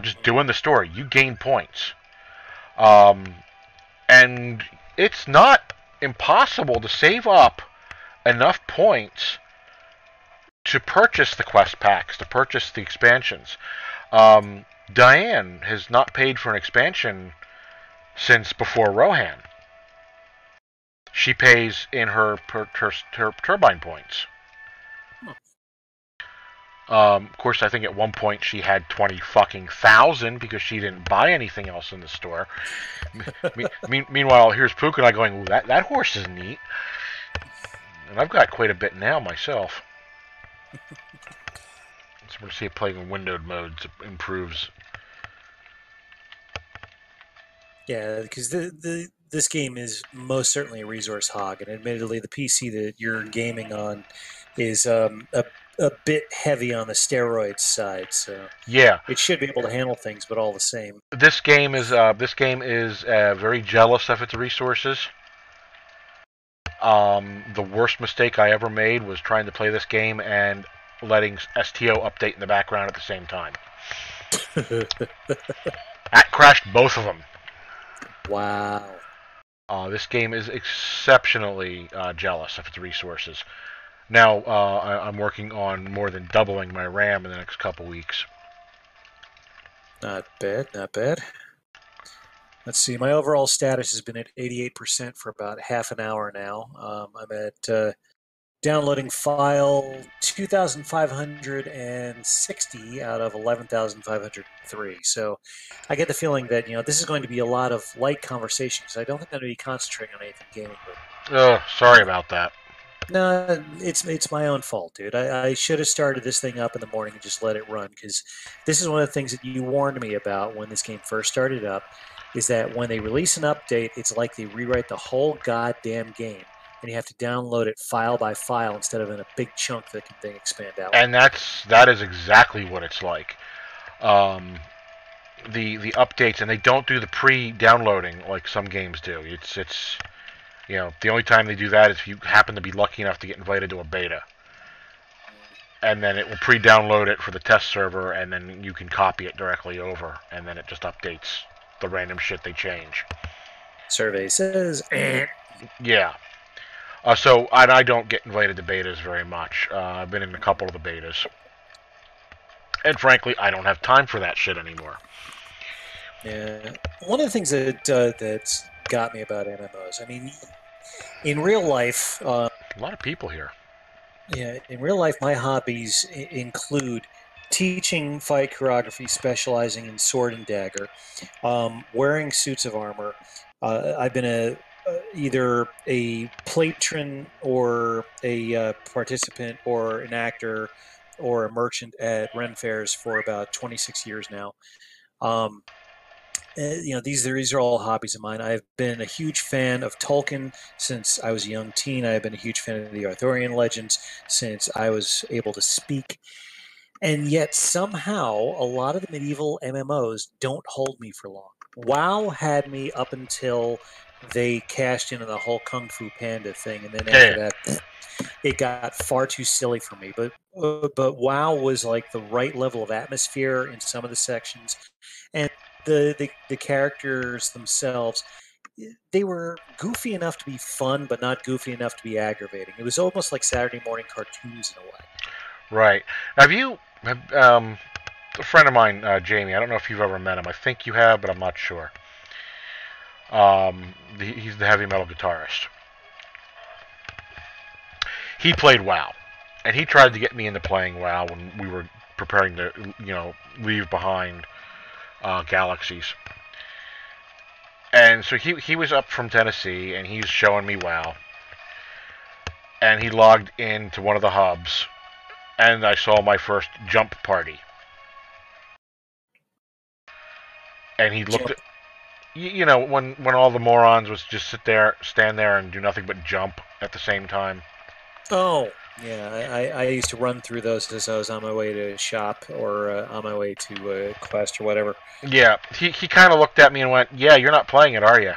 just doing the story. You gain points, um, and it's not impossible to save up enough points to purchase the quest packs, to purchase the expansions. Diane has not paid for an expansion since before Rohan. She pays in her turbine points. Of course, I think at one point she had 20 fucking thousand because she didn't buy anything else in the store. Meanwhile, here's Pook and I going, "Ooh, that horse is neat," and I've got quite a bit now myself. So we'll see if playing in windowed modes improves. Yeah, because this game is most certainly a resource hog, and admittedly, the PC that you're gaming on is a bit heavy on the steroids side, so Yeah, it should be able to handle things, but all the same. this game is very jealous of its resources. The worst mistake I ever made was trying to play this game and letting STO update in the background at the same time. That crashed both of them. Wow. This game is exceptionally jealous of its resources. Now I'm working on more than doubling my RAM in the next couple weeks. Not bad, not bad. Let's see. My overall status has been at 88% for about half an hour now. I'm at downloading file 2,560 out of 11,503. So I get the feeling that this is going to be a lot of light conversation because I don't think I'm going to be concentrating on anything gaming. Oh, sorry about that. No, it's my own fault, dude. I should have started this thing up in the morning and just let it run because this is one of the things that you warned me about when this game first started up. Is that when they release an update, it's like they rewrite the whole goddamn game, and you have to download it file by file instead of in a big chunk that can then expand out. And that is exactly what it's like. Um, the updates, and they don't do the pre-downloading like some games do. It's the only time they do that is if you happen to be lucky enough to get invited to a beta, and then it will pre-download it for the test server, and then you can copy it directly over, and then it just updates the random shit they change. Survey says, eh. Yeah. So I don't get invited to betas very much. I've been in a couple of the betas, and frankly, I don't have time for that shit anymore. Yeah. One of the things that's got me about MMOs, I mean, in real life, A lot of people here. yeah, in real life, my hobbies include teaching fight choreography, specializing in sword and dagger, wearing suits of armor, I've been either a patron or a participant or an actor or a merchant at Ren fairs for about 26 years now. Um, these are all hobbies of mine. I've been a huge fan of Tolkien since I was a young teen. I've been a huge fan of the Arthurian legends since I was able to speak. And yet somehow a lot of the medieval MMOs don't hold me for long. WoW had me up until they cashed in on the whole Kung Fu Panda thing, and then after Yeah. that, it got far too silly for me. But WoW was like the right level of atmosphere in some of the sections, and the characters themselves, they were goofy enough to be fun, but not goofy enough to be aggravating. It was almost like Saturday morning cartoons in a way. Right. Have you? A friend of mine, Jamie. I don't know if you've ever met him. I think you have, but I'm not sure. He's the heavy metal guitarist. He played WoW, and he tried to get me into playing WoW when we were preparing to, leave behind Galaxies. And so he was up from Tennessee, and he's showing me WoW. And he logged into one of the hubs, and I saw my first jump party. And he looked at, when all the morons was just stand there, and do nothing but jump at the same time. Oh, yeah. I used to run through those as I was on my way to shop or on my way to quest or whatever. Yeah, he kind of looked at me and went, "Yeah, you're not playing it, are you?"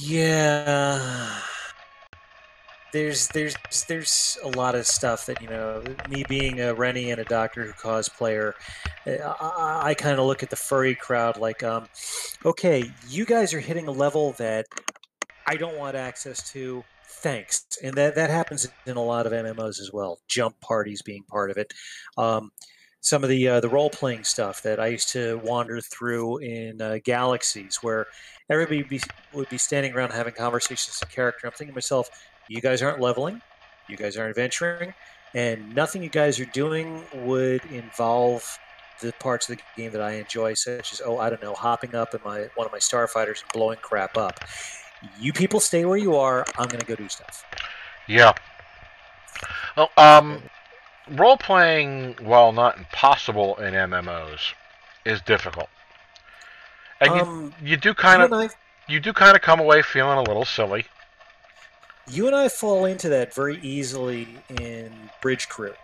Yeah. There's a lot of stuff that me being a Rennie and a Doctor Who cosplayer, I kind of look at the furry crowd like, okay, you guys are hitting a level that I don't want access to. Thanks, and that happens in a lot of MMOs as well. Jump parties being part of it. Um, some of the role playing stuff that I used to wander through in Galaxies, where would be standing around having conversations as a character. I'm thinking to myself, you guys aren't leveling, you guys aren't adventuring, and nothing you guys are doing would involve the parts of the game that I enjoy, such as, I don't know, hopping up in one of my starfighters and blowing crap up. You people stay where you are. I'm going to go do stuff. Yeah. Well, role playing, while not impossible in MMOs, is difficult, and you do kind you of and I, come away feeling a little silly. you and I fall into that very easily in Bridge Crew.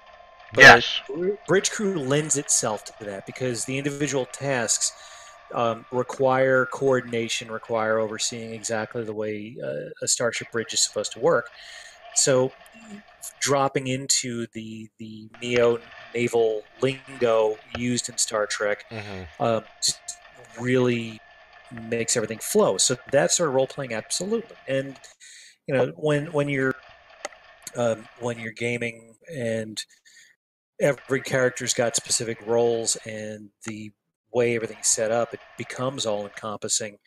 But Yes. Bridge Crew lends itself to that because the individual tasks require coordination, require overseeing exactly the way a starship bridge is supposed to work. So, dropping into the neo naval lingo used in Star Trek Mm-hmm. just really makes everything flow. So that's sort of role playing, absolutely. And when you're gaming and every character's got specific roles and the way everything's set up, it becomes all encompassing.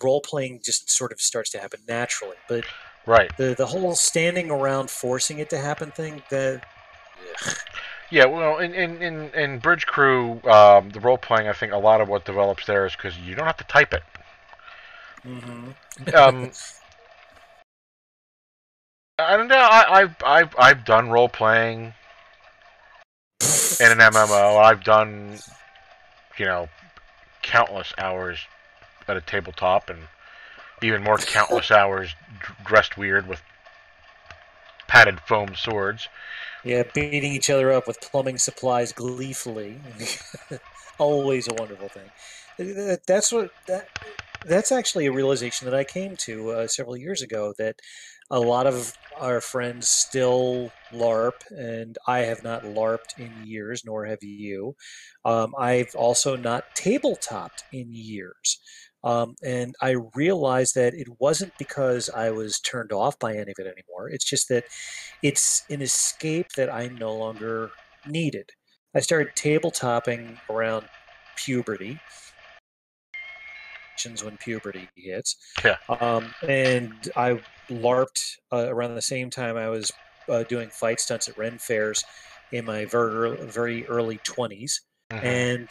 Role playing just sort of starts to happen naturally. But Right. the whole standing around forcing it to happen thing, Yeah, well, in Bridge Crew, the role playing, I think a lot of what develops there is because you don't have to type it. mm-hmm. Um, I don't know. I've done role playing in an MMO. I've done, you know, countless hours at a tabletop, and even more countless hours dressed weird with padded foam swords. Yeah, beating each other up with plumbing supplies gleefully. Always a wonderful thing. That's that's actually a realization that I came to several years ago, that a lot of our friends still LARP, and I have not LARPed in years, nor have you. I've also not tabletopped in years. And I realized that it wasn't because I was turned off by any of it anymore. It's just that it's an escape that I no longer needed. I started tabletopping around puberty, when puberty hits, Yeah. and I LARPed around the same time I was doing fight stunts at Ren fairs in my very early 20s. And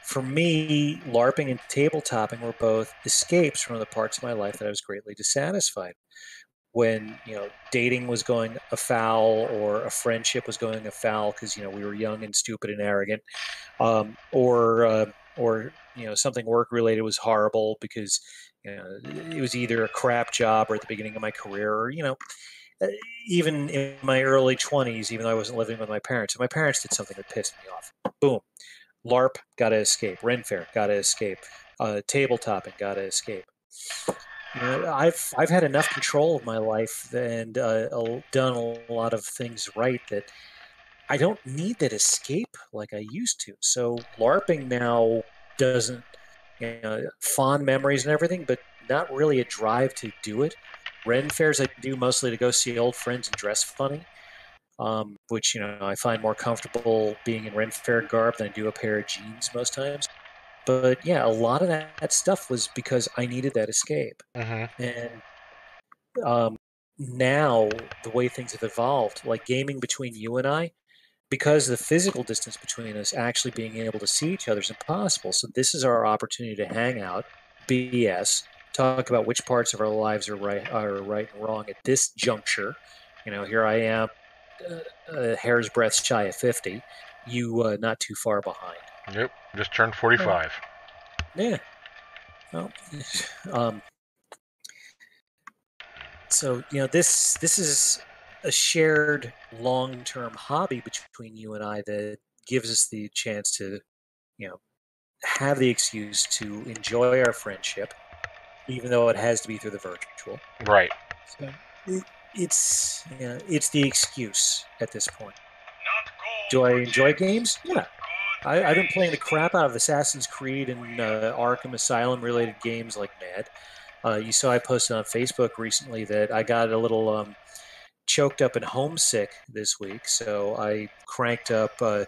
for me, LARPing and tabletopping were both escapes from the parts of my life that I was greatly dissatisfied. When dating was going afoul, or a friendship was going afoul because we were young and stupid and arrogant, or something work related was horrible because it was either a crap job or at the beginning of my career, or uh, even in my early 20s, even though I wasn't living with my parents, if my parents did something that pissed me off, boom, LARP, gotta escape. Ren Fair, gotta escape. Tabletopping, gotta escape. I've had enough control of my life and done a lot of things right that I don't need that escape like I used to. So LARPing now doesn't, fond memories and everything, but not really a drive to do it. Ren fairs I do mostly to go see old friends and dress funny, which I find more comfortable being in Ren fair garb than I do a pair of jeans most times. But yeah, a lot of that stuff was because I needed that escape. And now the way things have evolved, like gaming between you and I, because the physical distance between us, actually being able to see each other is impossible. So this is our opportunity to hang out, BS, talk about which parts of our lives are right and wrong at this juncture. Here I am, a hair's breadth shy of 50. You not too far behind. Yep, just turned 45. Yeah. Well, um, so this is a shared long-term hobby between you and I that gives us the chance to have the excuse to enjoy our friendship, even though it has to be through the virtual. Right. So it's the excuse at this point. Do I enjoy games? Yeah. I've been playing the crap out of Assassin's Creed and Arkham Asylum related games like mad. You saw I posted on Facebook recently that I got a little choked up and homesick this week, so I cranked up my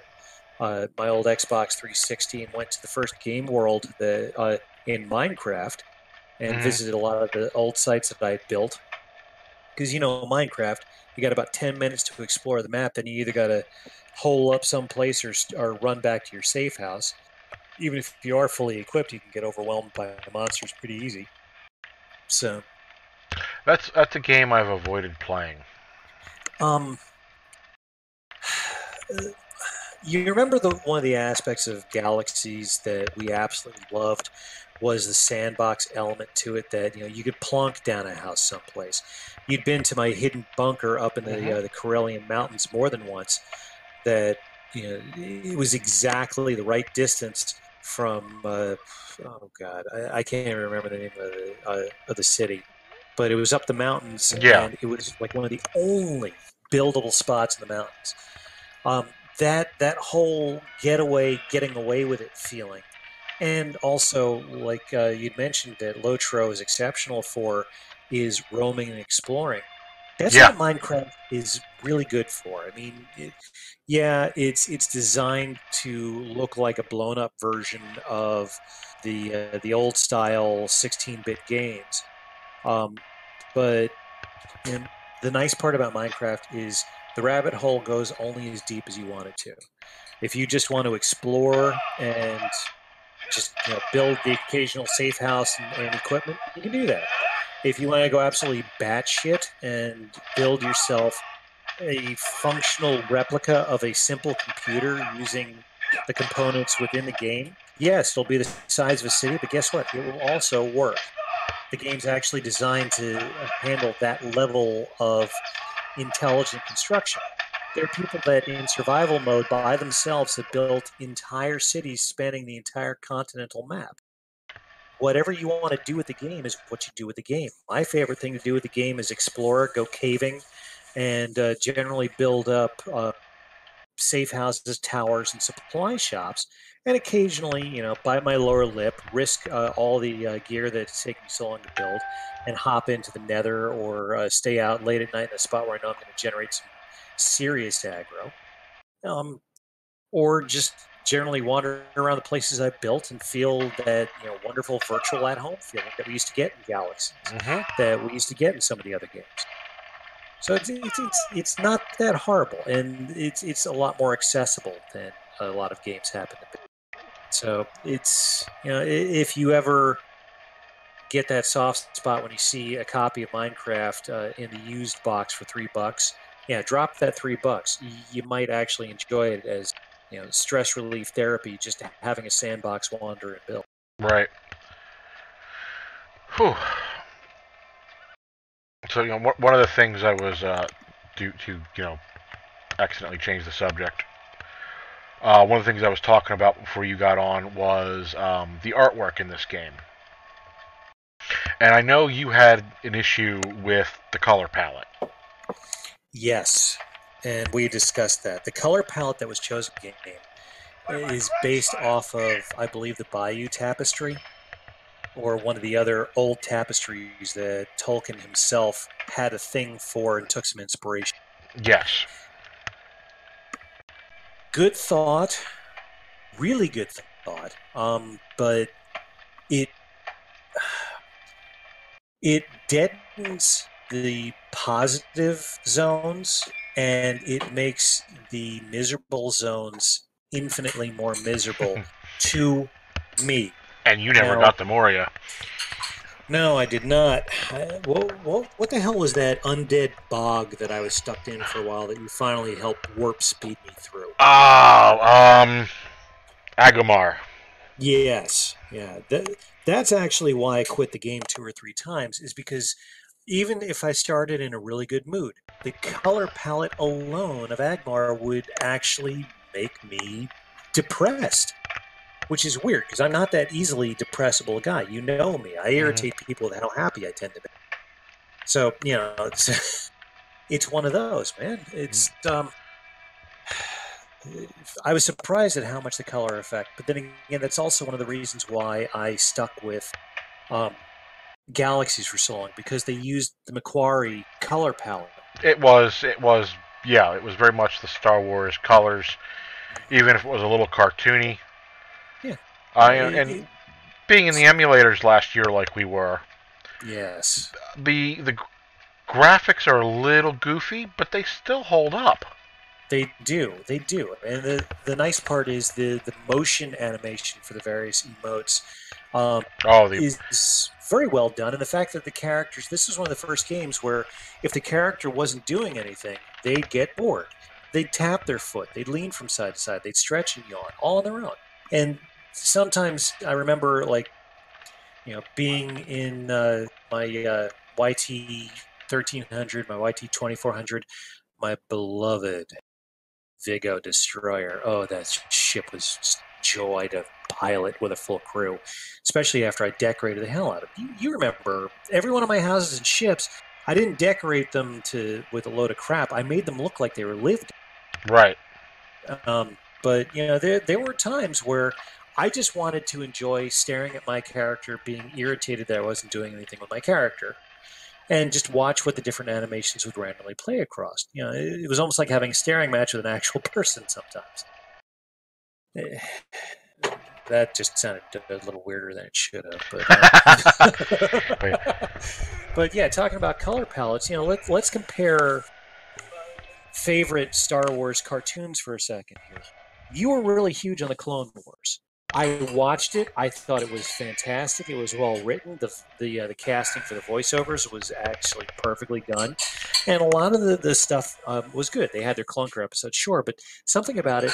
old Xbox 360 and went to the first game world in Minecraft and visited a lot of the old sites that I had built. Because Minecraft, you got about 10 minutes to explore the map, then you either got to hole up someplace or run back to your safe house. Even if you are fully equipped, you can get overwhelmed by monsters pretty easy. So That's a game I've avoided playing. You remember one of the aspects of Galaxies that we absolutely loved was the sandbox element to it, that you could plonk down a house someplace. You'd been to my hidden bunker up in the Karelian Mountains more than once. That it was exactly the right distance from oh god, I can't even remember the name of the city, but it was up the mountains, and it was like one of the only buildable spots in the mountains. That whole getting away with it feeling, and also like you'd mentioned that LOTRO is exceptional for, is roaming and exploring. That's what Minecraft is really good for. I mean, it's designed to look like a blown up version of the old style 16-bit games, but the nice part about Minecraft is the rabbit hole goes only as deep as you want it to. If you just want to explore and just build the occasional safe house and equipment, you can do that. If you want to go absolutely batshit and build yourself a functional replica of a simple computer using the components within the game, yes, it'll be the size of a city, but guess what? It will also work. The game's actually designed to handle that level of intelligent construction. There are people that in survival mode by themselves have built entire cities spanning the entire continental map. Whatever you want to do with the game is what you do with the game. My favorite thing to do with the game is explore, go caving, and generally build up safe houses, towers, and supply shops. And occasionally, bite my lower lip, risk all the gear that's taking so long to build, and hop into the nether, or stay out late at night in a spot where I know I'm going to generate some serious aggro. Or just generally wander around the places I've built and feel that wonderful virtual at-home feeling that we used to get in Galaxies, that we used to get in some of the other games. So it's not that horrible, and it's a lot more accessible than a lot of games happen to be. So it's, if you ever get that soft spot when you see a copy of Minecraft in the used box for $3, yeah, drop that $3. You might actually enjoy it as stress relief therapy, just having a sandbox wander and build. Right. Whew. So one of the things I was to accidentally change the subject. One of the things I was talking about before you got on was the artwork in this game. And I know you had an issue with the color palette. Yes, and we discussed that. The color palette that was chosen in the game is based off of, I believe, the Bayeux Tapestry, or one of the other old tapestries that Tolkien himself had a thing for and took some inspiration. Yes. Good thought, really good thought, but it deadens the positive zones, and it makes the miserable zones infinitely more miserable to me. And you never got the Moria. No, I did not. What the hell was that undead bog that I was stuck in for a while that you finally helped warp speed me through? Oh, Agomar. Yes, yeah. That's actually why I quit the game 2 or 3 times, is because even if I started in a really good mood, the color palette alone of Agmar would actually make me depressed. Which is weird, because I'm not that easily depressible a guy. You know me. I irritate people with how happy I tend to be. So, it's one of those, man. It's, I was surprised at how much the color effect, but then again, that's also one of the reasons why I stuck with Galaxies for so long, because they used the Macquarie color palette. It was very much the Star Wars colors, even if it was a little cartoony. Yeah. And being in the emulators last year like we were, yes, the graphics are a little goofy, but they still hold up. They do. And the nice part is the motion animation for the various emotes is very well done. And the fact that the characters, this is one of the first games where if the character wasn't doing anything, they'd get bored. They'd tap their foot. They'd lean from side to side. They'd stretch and yawn all on their own. And sometimes I remember, being in my YT 1300, my YT 2400, my beloved Vigo destroyer. Oh, that ship was just joy to pilot with a full crew, especially after I decorated the hell out of it. You remember, every one of my houses and ships, I didn't decorate them with a load of crap. I made them look like they were lived. Right. But there were times where I just wanted to enjoy staring at my character, being irritated that I wasn't doing anything with my character, and just watch what the different animations would randomly play across. It was almost like having a staring match with an actual person sometimes. That just sounded a little weirder than it should have. But yeah, talking about color palettes, let's compare favorite Star Wars cartoons for a second here. You were really huge on the Clone Wars. I watched it. I thought it was fantastic. It was well written. The casting for the voiceovers was actually perfectly done, and a lot of the stuff was good. They had their clunker episodes, sure, but something about it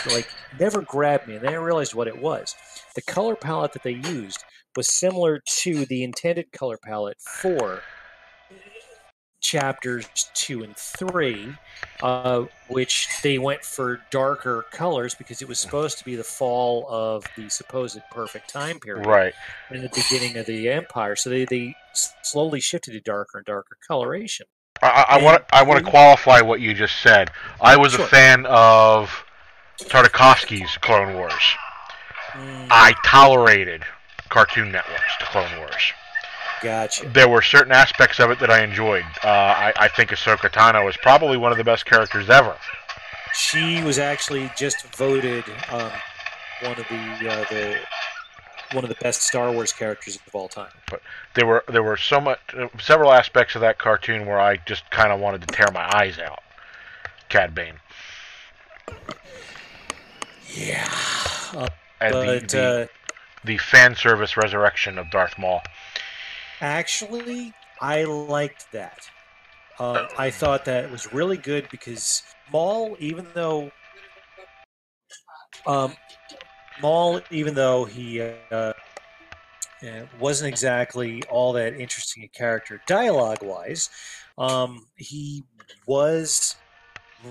never grabbed me. And then I realized what it was. The color palette that they used was similar to the intended color palette for chapters 2 and 3, which they went for darker colors because it was supposed to be the fall of the supposed perfect time period, right, in the beginning of the Empire. So they slowly shifted to darker and darker coloration. I want to qualify what you just said. I was a fan of Tartakovsky's Clone Wars. I tolerated Cartoon Network's Clone Wars. Gotcha. There were certain aspects of it that I enjoyed. I think Ahsoka Tano is probably one of the best characters ever. She was actually just voted one of the best Star Wars characters of all time. But there were several aspects of that cartoon where I just kind of wanted to tear my eyes out. Cad Bane. Yeah. And But the fan service resurrection of Darth Maul. actually, I liked that. I thought that was really good because Maul, even though um, he wasn't exactly all that interesting a character dialogue-wise, he was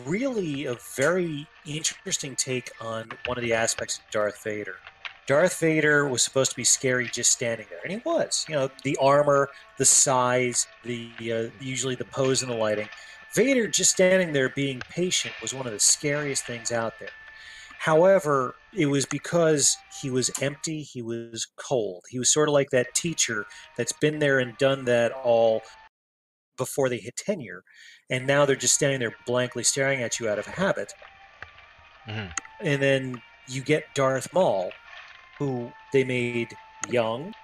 really a very interesting take on one of the aspects of Darth Vader. Darth Vader was supposed to be scary just standing there, and he was. You know, the armor, the size, the usually the pose and the lighting. Vader just standing there being patient was one of the scariest things out there. However, it was because he was empty, he was cold. He was sort of like that teacher that's been there and done that all before they hit tenure, and now they're just standing there blankly staring at you out of habit. Mm-hmm. And then you get Darth Maul, who they made young,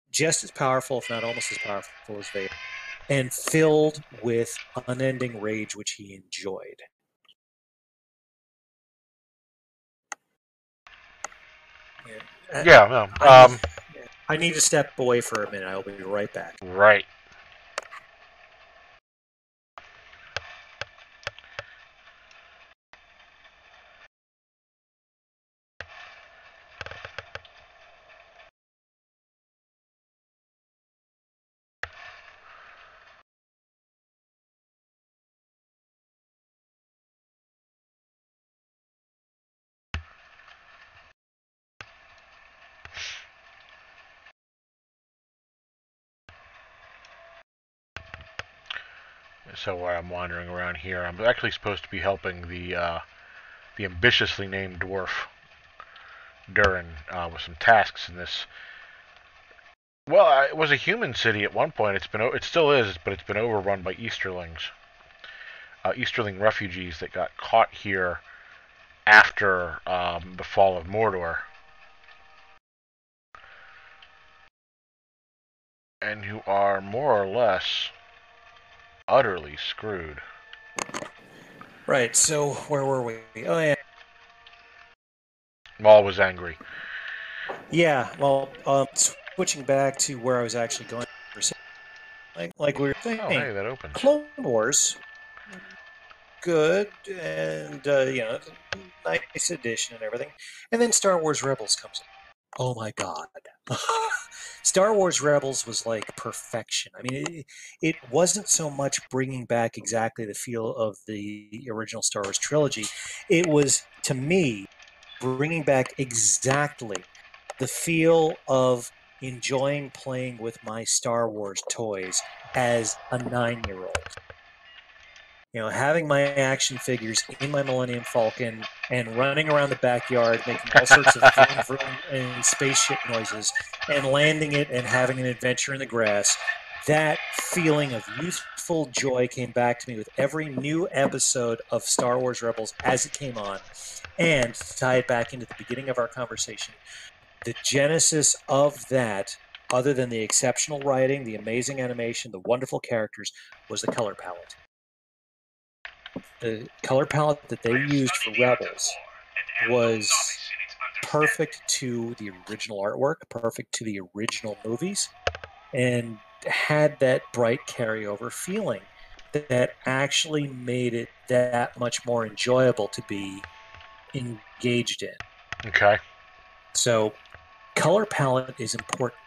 just as powerful, if not almost as powerful as Vader, and filled with unending rage, which he enjoyed. Yeah, no. I need to step away for a minute. I'll be right back. Right. So while I'm wandering around here, I'm actually supposed to be helping the ambitiously named dwarf Durin with some tasks in this. Well, it was a human city at one point. It still is, but it's been overrun by Easterlings, Easterling refugees that got caught here after the fall of Mordor, and who are more or less utterly screwed. Right. So where were we? Oh yeah. Maul was angry. Yeah. Well, switching back to where I was actually going. Like we were Oh, hey, saying, that opens. Clone Wars, good, and nice addition and everything, and then Star Wars Rebels comes. Oh my God. Star Wars Rebels was like perfection. I mean, it wasn't so much bringing back exactly the feel of the original Star Wars trilogy. It was, to me, bringing back exactly the feel of enjoying playing with my Star Wars toys as a 9-year-old. You know, having my action figures in my Millennium Falcon and running around the backyard making all sorts of vroom vroom and spaceship noises and landing it and having an adventure in the grass. That feeling of youthful joy came back to me with every new episode of Star Wars Rebels as it came on. And to tie it back into the beginning of our conversation, the genesis of that, other than the exceptional writing, the amazing animation, the wonderful characters, was the color palette. The color palette that they used for Rebels was perfect to the original artwork, perfect to the original movies, and had that bright carryover feeling that actually made it that much more enjoyable to be engaged in. Okay. So, color palette is important,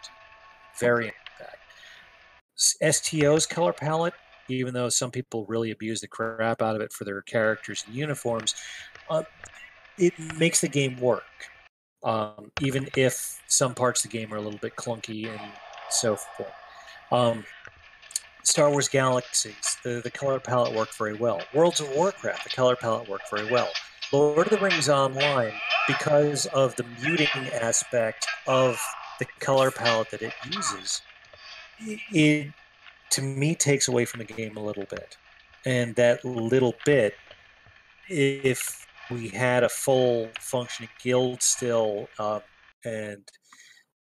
very important. STO's color palette, even though some people really abuse the crap out of it for their characters and uniforms, it makes the game work. Even if some parts of the game are a little bit clunky and so forth. Star Wars Galaxies, the color palette worked very well. Worlds of Warcraft, the color palette worked very well. Lord of the Rings Online, because of the muting aspect of the color palette that it uses, it to me takes away from the game a little bit. And that little bit, if we had a full functioning guild still, and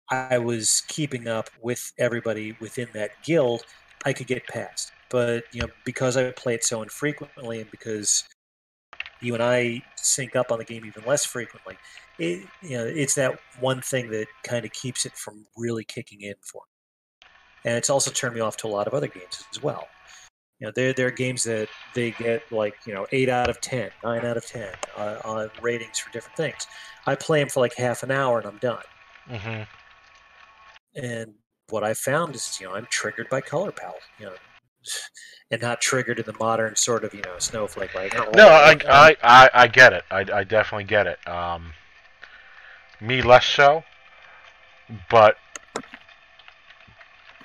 I was keeping up with everybody within that guild, I could get past. But because I play it so infrequently, and because you and I sync up on the game even less frequently. It's that one thing that kind of keeps it from really kicking in for me. And it's also turned me off to a lot of other games as well. There are games that they get like 8 out of 10, 9 out of 10 on ratings for different things. I play them for like half an hour and I'm done. Mm-hmm. And what I found is, I'm triggered by color palette, and not triggered in the modern sort of, snowflake like. No, I get it. I definitely get it. Me less so, but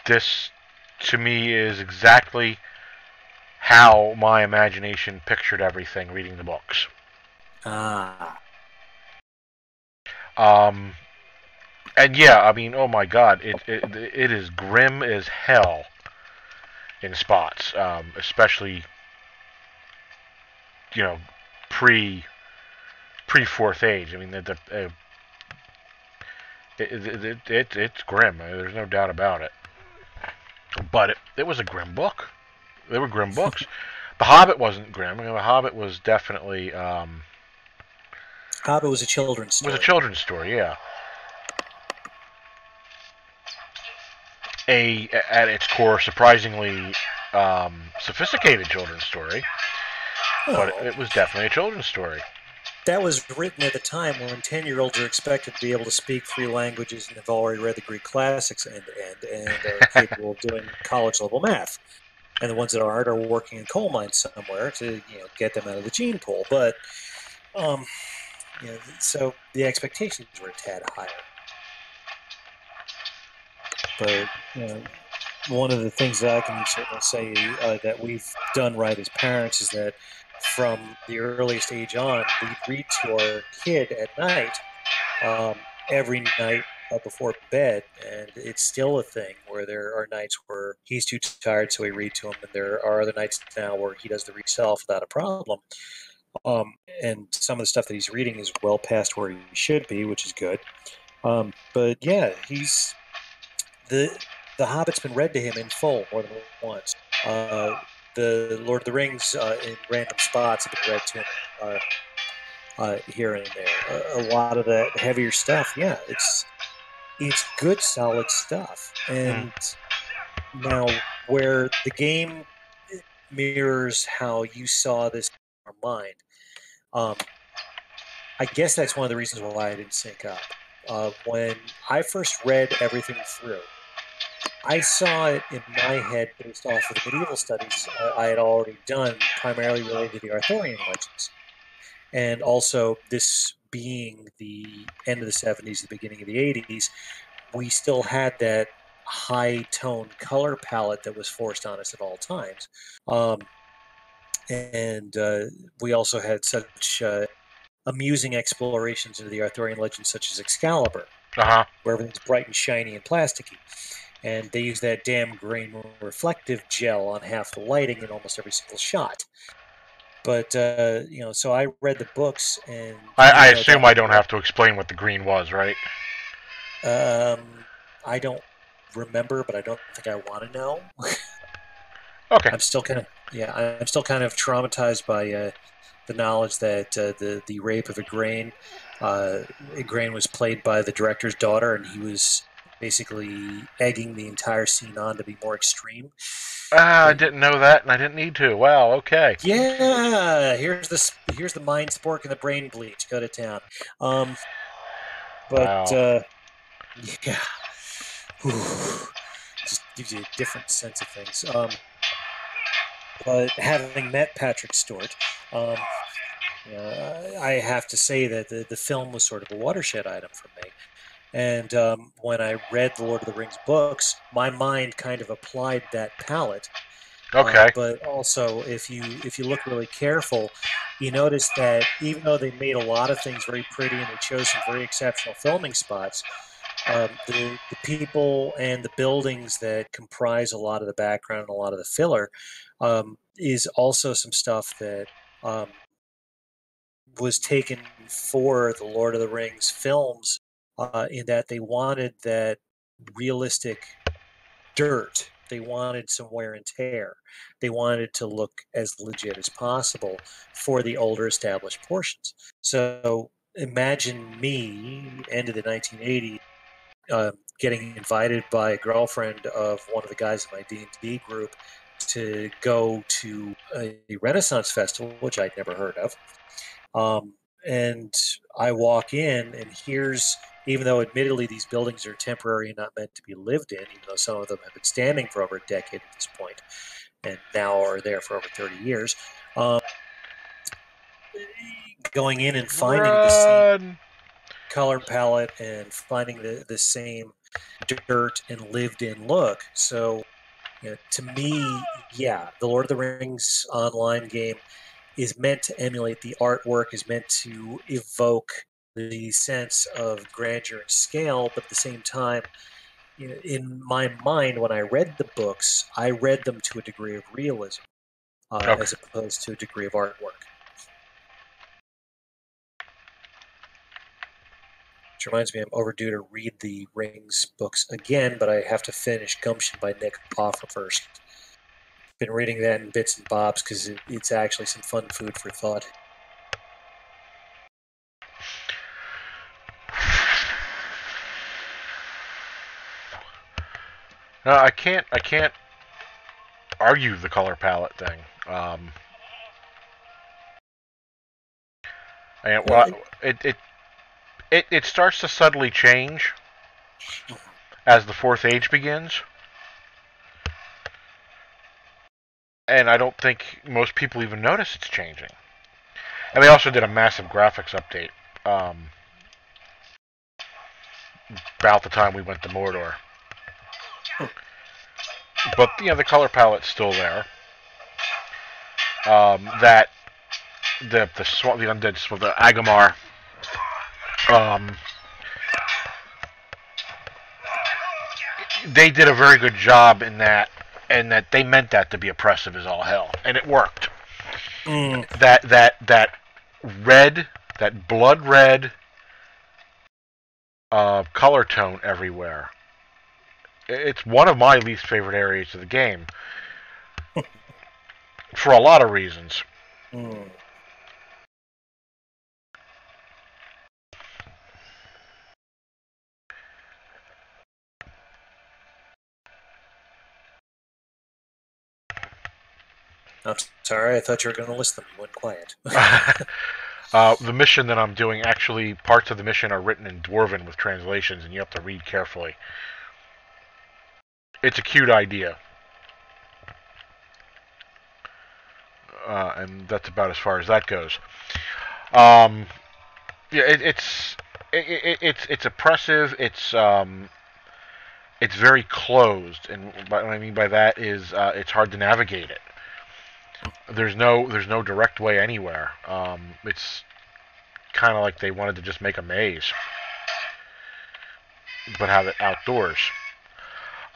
this to me is exactly how my imagination pictured everything reading the books. Ah, Um, and yeah, I mean, oh my God, it is grim as hell in spots, especially you know pre fourth age. I mean, it's grim. There's no doubt about it. But it was a grim book. They were grim books. The Hobbit wasn't grim. The Hobbit was definitely Hobbit was a children's was a story. children's story. Yeah, at its core surprisingly sophisticated children's story, but Oh, it was definitely a children's story. that was written at the time when 10-year-olds are expected to be able to speak 3 languages and have already read the Greek classics end to end and are capable of doing college level math. And the ones that aren't are working in coal mines somewhere to get them out of the gene pool. But um, so the expectations were a tad higher. But one of the things that I can certainly say that we've done right as parents is that from the earliest age on, we'd read to our kid at night, every night before bed, and it's still a thing where there are nights where he's too tired, so we read to him, and there are other nights now where he does the read himself without a problem. And some of the stuff that he's reading is well past where he should be, which is good. But yeah, he's the the Hobbit's been read to him in full more than once. The Lord of the Rings in random spots have been read to him here and there. A lot of that heavier stuff, yeah, it's good, solid stuff. Mm. And now, where the game mirrors how you saw this in your mind, um, I guess that's one of the reasons why I didn't sync up. When I first read everything through, I saw it in my head based off of the medieval studies I had already done, primarily related to the Arthurian legends. And also, this being the end of the 70s, the beginning of the 80s, we still had that high tone color palette that was forced on us at all times. Um, and we also had such amusing explorations into the Arthurian legends, such as Excalibur, Uh huh. where everything's bright and shiny and plasticky. And they use that damn green reflective gel on half the lighting in almost every single shot. But so I read the books, and I even though that assume was I don't have to explain what the green was, right? I don't remember, but I don't think I want to know. Okay. I'm still kind of traumatized by the knowledge that the rape of Igraine was played by the director's daughter, and he was basically egging the entire scene on to be more extreme. Ah, I But didn't know that, and I didn't need to. Wow. Okay. yeah, here's the mind spork and the brain bleach. Go to town. Um, but Wow. yeah, just gives you a different sense of things. But having met Patrick Stewart, I have to say that the film was sort of a watershed item for me. And when I read the Lord of the Rings books, my mind kind of applied that palette. Okay. But also, if you look really careful, you notice that even though they made a lot of things very pretty and they chose some very exceptional filming spots, the people and the buildings that comprise a lot of the background and a lot of the filler is also some stuff that was taken for the Lord of the Rings films, in that they wanted that realistic dirt. They wanted some wear and tear. They wanted to look as legit as possible for the older established portions. So imagine me, end of the 1980s, getting invited by a girlfriend of one of the guys in my D&D group to go to a Renaissance festival, which I'd never heard of. And I walk in, and here's, even though admittedly these buildings are temporary and not meant to be lived in, even though some of them have been standing for over a decade at this point, and now are there for over 30 years, going in and finding the same Run! color palette and finding the same dirt and lived in look. So to me, yeah, the Lord of the Rings online game is meant to emulate the artwork, is meant to evoke the sense of grandeur and scale, but at the same time, in my mind, when I read the books, I read them to a degree of realism Okay. as opposed to a degree of artwork. Which reminds me, I'm overdue to read the Rings books again, but I have to finish Gumption by Nick Offer first. Been reading that in bits and bobs because it's actually some fun food for thought. No, I can't argue the color palette thing. And well, it starts to subtly change as the fourth age begins, and I don't think most people even notice it's changing. And they also did a massive graphics update about the time we went to Mordor. But the color palette's still there. That the undead swamp, the Agamar. They did a very good job in that, and that they meant that to be oppressive as all hell, and it worked. That red, that blood red color tone everywhere. It's one of my least favorite areas of the game for a lot of reasons. I'm sorry, I thought you were going to list them. You went quiet. The mission that I'm doing, actually, parts of the mission are written in Dwarven with translations, and you have to read carefully. It's a cute idea. And that's about as far as that goes. Yeah, it's oppressive. It's very closed, and what I mean by that is it's hard to navigate it. There's no direct way anywhere. It's kind of like they wanted to just make a maze, but have it outdoors.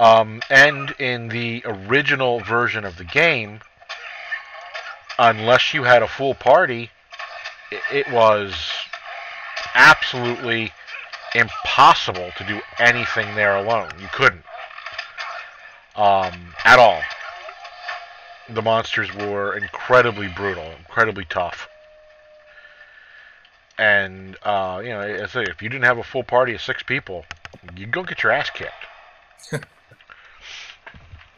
And in the original version of the game, unless you had a full party, it was absolutely impossible to do anything there alone. You couldn't. At all. The monsters were incredibly brutal, incredibly tough. And, I say, if you didn't have a full party of 6 people, you'd go get your ass kicked.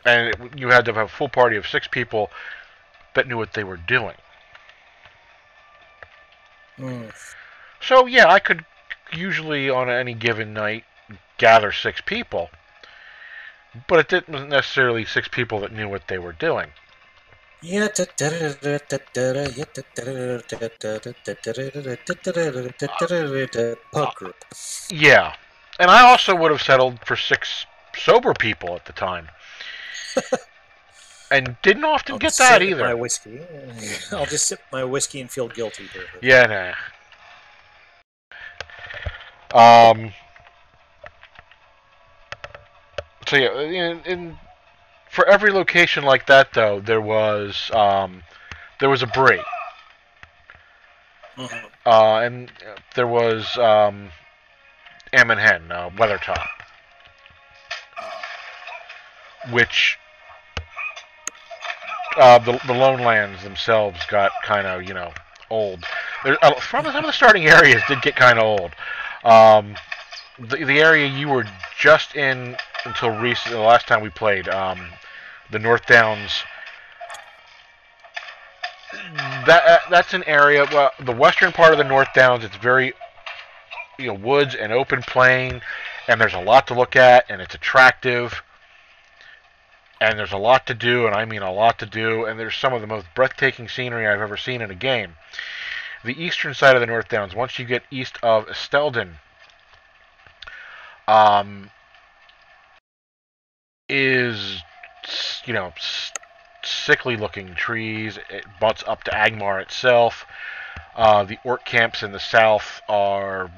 And you had to have a full party of 6 people that knew what they were doing. So, yeah, I could usually, on any given night, gather 6 people. But it didn't necessarily 6 people that knew what they were doing. Pub group. Yeah. And I also would have settled for 6 sober people at the time. And didn't often get that either. My whiskey. I'll just sip my whiskey and feel guilty. Yeah, nah. So yeah, for every location like that, though, there was a brie. And there was Am and Hen, Weathertop, which the lone lands themselves got kind of old. Some of the starting areas did get kind of old. Um, the area you were just in until recent, the last time we played, the North Downs. That's an area. Well, the western part of the North Downs, it's very woods and open plain, and there's a lot to look at, and it's attractive, and there's a lot to do, and I mean a lot to do, and there's some of the most breathtaking scenery I've ever seen in a game. The eastern side of the North Downs, once you get east of Estelden, um, is sickly looking trees. It butts up to Agmar itself. The orc camps in the south are,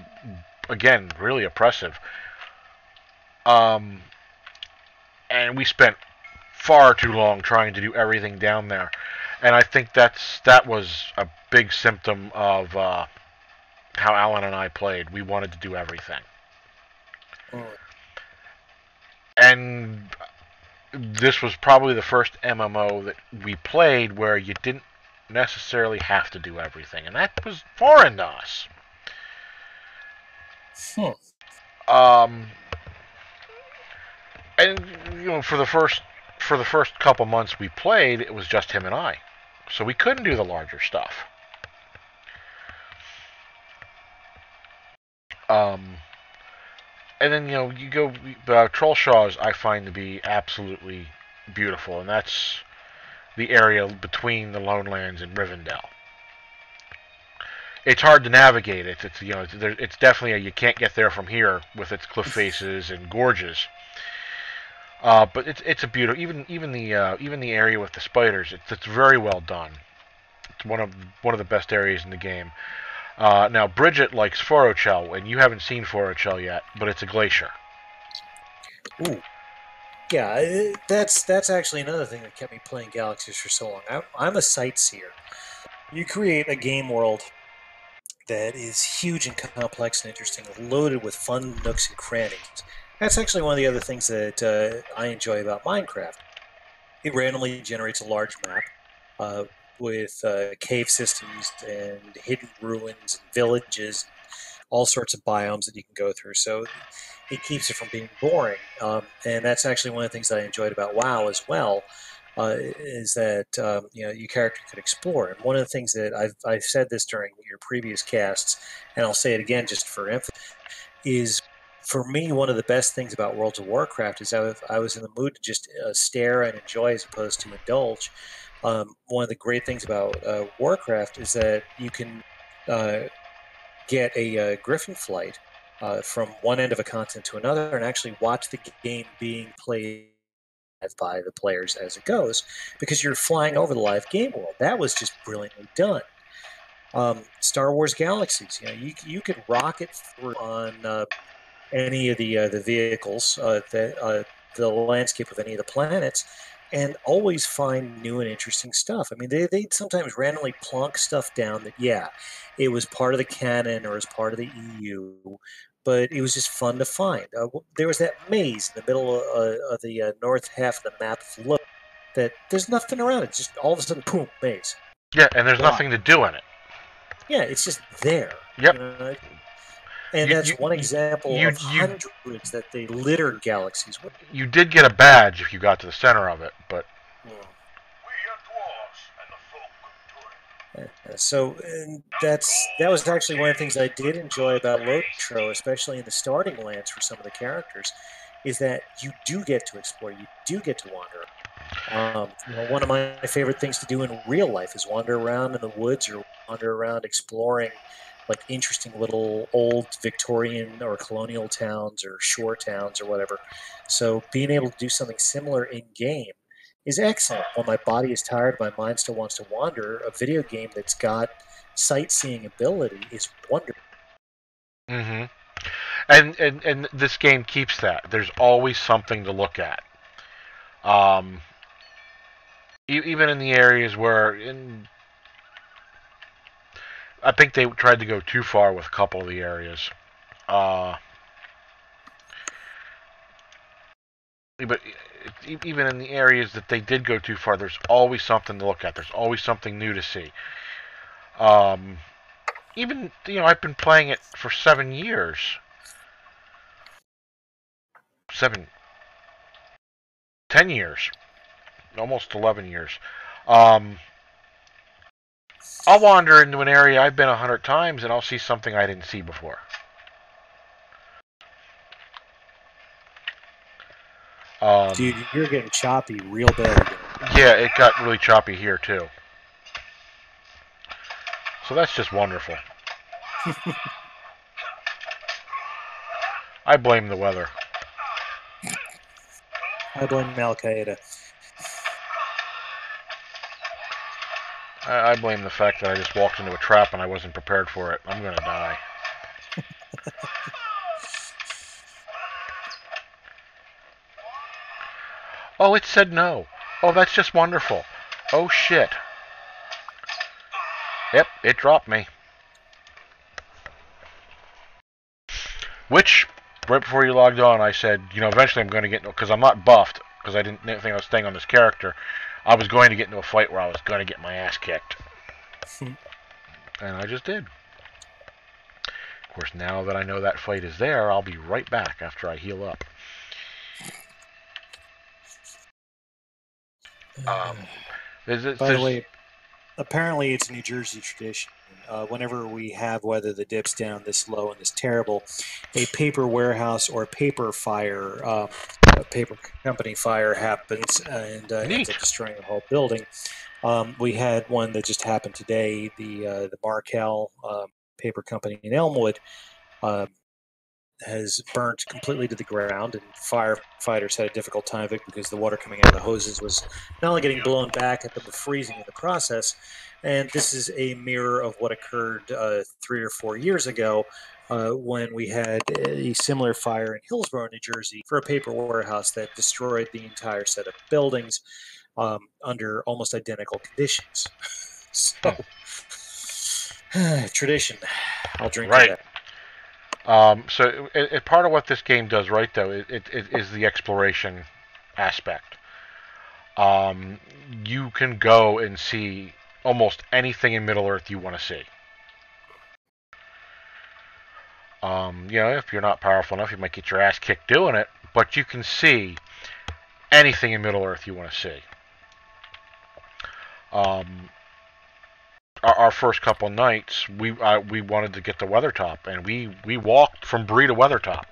again, really oppressive. Um, and we spent far too long trying to do everything down there. And I think that was a big symptom of how Alan and I played. We wanted to do everything. Mm. And this was probably the first MMO that we played where you didn't necessarily have to do everything, and that was foreign to us. Hmm. And for the first couple months we played, it was just him and I, so we couldn't do the larger stuff. And then you go Trollshaws. I find to be absolutely beautiful, and that's the area between the Lone Lands and Rivendell. It's hard to navigate. It's definitely you can't get there from here with its cliff faces and gorges. But it's a beautiful even the area with the spiders. It's very well done. It's one of the best areas in the game. Now Bridget likes Forochel, and you haven't seen Forochel yet, but it's a glacier. Ooh. Yeah, that's actually another thing that kept me playing Galaxies for so long. I'm a sightseer. You create a game world that is huge and complex and interesting, loaded with fun nooks and crannies. That's actually one of the other things that I enjoy about Minecraft. It randomly generates a large map with cave systems and hidden ruins and villages, and all sorts of biomes that you can go through. So it keeps it from being boring. And that's actually one of the things that I enjoyed about WoW as well. Is that your character could explore, and one of the things that I've said this during your previous casts, and I'll say it again just for emphasis, is for me one of the best things about World of Warcraft is I was in the mood to just stare and enjoy as opposed to indulge. One of the great things about Warcraft is that you can get a Griffin flight from one end of a continent to another and actually watch the game being played by the players as it goes, because you're flying over the live game world. That was just brilliantly done. Star Wars Galaxies, you could rocket through on any of the vehicles, the landscape of any of the planets, and always find new and interesting stuff. I mean, they'd sometimes randomly plonk stuff down that, yeah, it was part of the canon or as part of the EU, but it was just fun to find. There was that maze in the middle of the north half of the map of Look that there's nothing around it. Just all of a sudden, boom, maze. Yeah, and there's Wow. nothing to do in it. Yeah, it's just there. Yep. And You that's one example you of you hundreds that they littered Galaxies with. you did get a badge if you got to the center of it, but Hmm. We are dwarves, and the folk come to it. So that was actually one of the things I did enjoy about LOTRO, especially in the starting lands for some of the characters, is that you do get to explore, you do get to wander. One of my favorite things to do in real life is wander around in the woods or wander around exploring like interesting little old Victorian or colonial towns or shore towns or whatever. So being able to do something similar in game is excellent. When my body is tired, my mind still wants to wander. A video game that's got sightseeing ability is wonderful. mm-hmm. And this game keeps that. There's always something to look at. Um, Even in the areas where I think they tried to go too far with a couple of the areas. But even in the areas that they did go too far, there's always something to look at. There's always something new to see. Um, even I've been playing it for 7 years. 7, 10 years, almost 11 years. Um, I'll wander into an area I've been 100 times, and I'll see something I didn't see before. Dude, you're getting choppy real bad again. Yeah, it got really choppy here too. So that's just wonderful. I blame the weather. I blame Al Qaeda. I blame the fact that I just walked into a trap and I wasn't prepared for it. I'm gonna die. Oh, it said no. Oh, that's just wonderful. Oh, shit. Yep, it dropped me. Which, right before you logged on, I said, eventually I'm going to get into, because I'm not buffed, because I didn't think I was staying on this character. I was going to get into a fight where I was going to get my ass kicked. And I just did. Of course, now that I know that fight is there, I'll be right back after I heal up. By the way, apparently it's a New Jersey tradition. Whenever we have weather that dips down this low and this terrible, a paper warehouse or paper fire, a paper company fire happens and ends up destroying the whole building. We had one that just happened today. The Markel paper company in Elmwood has burnt completely to the ground, and firefighters had a difficult time of it because the water coming out of the hoses was not only getting blown back but freezing in the process. And this is a mirror of what occurred 3 or 4 years ago when we had a similar fire in Hillsborough, New Jersey, for a paper warehouse that destroyed the entire set of buildings under almost identical conditions. So, tradition. I'll drink to that. So part of what this game does right, though, it is the exploration aspect. You can go and see almost anything in Middle-earth you want to see. If you're not powerful enough, you might get your ass kicked doing it, but you can see anything in Middle-earth you want to see. Our first couple nights, we wanted to get to Weathertop, and we walked from Bree to Weathertop.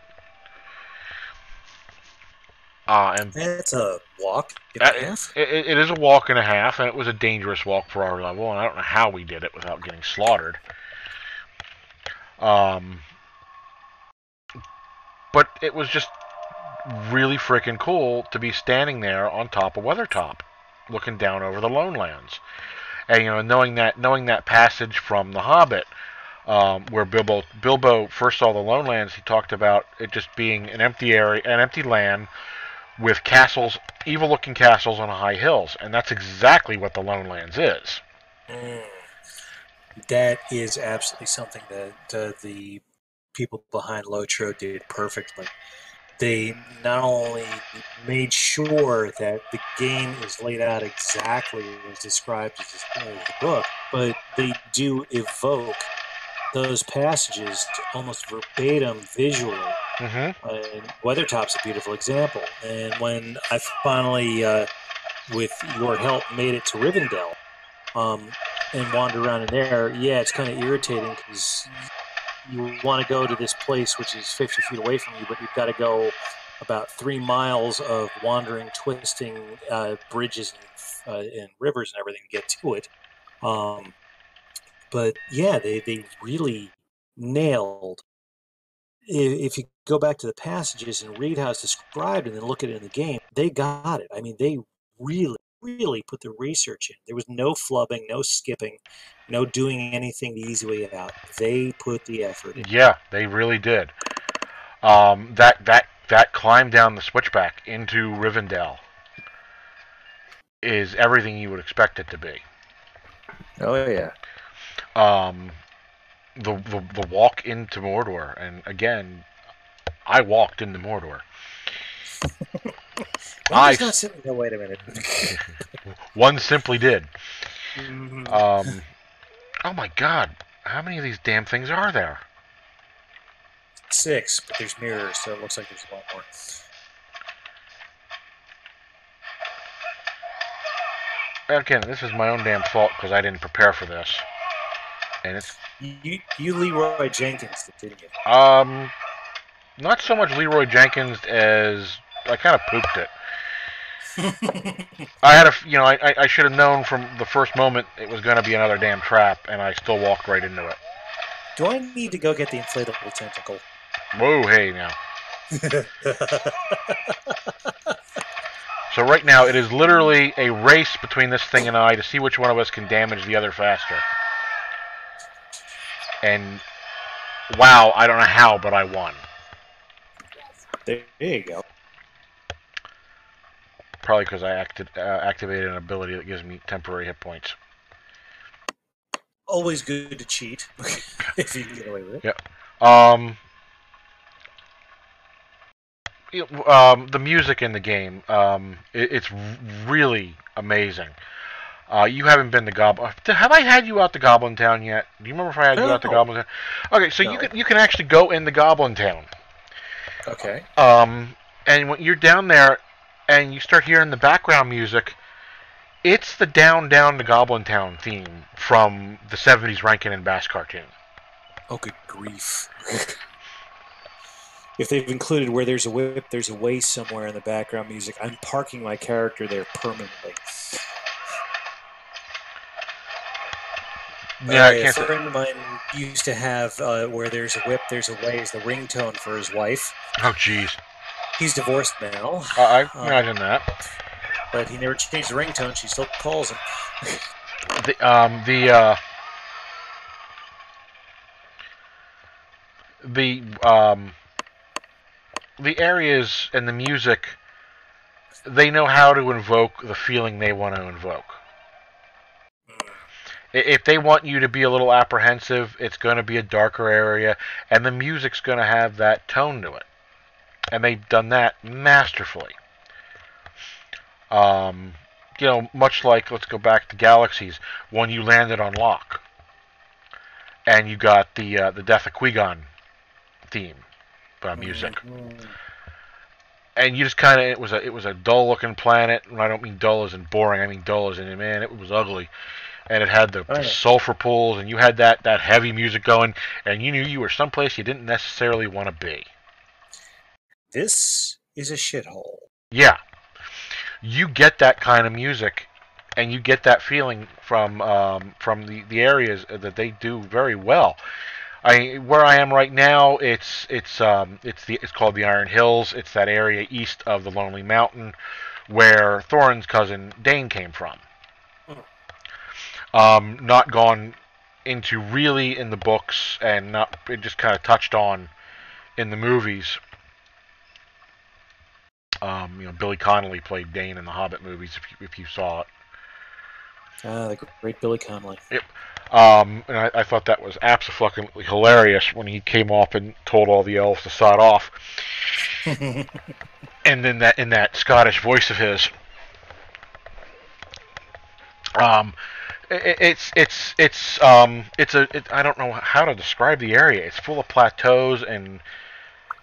And that's a walk and a half? It is a walk and a half, and it was a dangerous walk for our level, and I don't know how we did it without getting slaughtered. But it was just really freaking cool to be standing there on top of Weathertop, looking down over the Lone Lands. And knowing that passage from The Hobbit, where Bilbo first saw the Lone Lands, he talked about it just being an empty area, an empty land with castles, evil-looking castles on high hills, and that's exactly what the Lone Lands is. That is absolutely something that the people behind LOTRO did perfectly. They not only made sure that the game is laid out exactly as described as the book, but they do evoke those passages almost verbatim visually. And Weathertop's a beautiful example. And when I finally, with your help, made it to Rivendell and wander around in there, it's kind of irritating because you want to go to this place which is 50 feet away from you, but you've got to go about 3 miles of wandering, twisting bridges and rivers and everything to get to it. But yeah, they really nailed. If you go back to the passages and read how it's described and then look at it in the game, they got it. I mean, they really put the research in. There was no flubbing, no skipping, no doing anything the easy way out. They put the effort in. Yeah, they really did. That climb down the switchback into Rivendell is everything you would expect it to be. Oh yeah. The walk into Mordor, and again, I walked into Mordor. One I does not sit. No, wait a minute. one simply did. Mhm. Oh my God, how many of these damn things are there? 6, but there's mirrors, so it looks like there's a lot more. Again, this is my own damn fault because I didn't prepare for this. And it's You Leroy Jenkins, didn't you? not so much Leroy Jenkins as I kind of pooped it. I had I should have known from the first moment it was going to be another damn trap, and I still walked right into it. Do I need to go get the inflatable tentacle? Whoa, hey now. So right now it is literally a race between this thing and I to see which one of us can damage the other faster. And wow, I don't know how, but I won. There you go. Probably because I activated an ability that gives me temporary hit points. Always good to cheat if you can get away with it. Yeah. The music in the game, it's really amazing. You haven't been to Goblin. Have I had you out to Goblin Town yet? Do you remember if I had you out to No. Goblin Town? Okay, so No. you can actually go into Goblin Town. Okay. And when you're down there, and you start hearing the background music, it's the Down Down to Goblin Town theme from the '70s Rankin and Bass cartoon. Oh, good grief. If they've included where there's a whip, there's a way somewhere in the background music, I'm parking my character there permanently. Yeah, I A can't. friend of mine used to have where there's a whip, there's a way as the ringtone for his wife. Oh, jeez. He's divorced now. I imagine that. But he never changed the ringtone. She still calls him. The areas and the music, they know how to invoke the feeling they want to invoke. If they want you to be a little apprehensive, it's going to be a darker area, and the music's going to have that tone to it. And they've done that masterfully. Much like, let's go back to Galaxies, when you landed on Locke, and you got the Death of Qui-Gon theme music. And you just kind of, it was a dull looking planet, and I don't mean dull as in boring, I mean dull as in, man, it was ugly. And it had the sulfur pools, and you had that heavy music going, and you knew you were someplace you didn't necessarily want to be. This is a shithole. Yeah. You get that kind of music, and you get that feeling from the areas that they do very well. Where I am right now, it's called the Iron Hills. It's that area east of the Lonely Mountain, where Thorin's cousin Dane came from. Not gone into really in the books, and it just kind of touched on in the movies. Billy Connolly played Dane in the Hobbit movies, if you saw it. The great Billy Connolly. Yep. And I thought that was absolutely hilarious when he came off and told all the elves to sod off. And then in that Scottish voice of his. I don't know how to describe the area. It's full of plateaus, and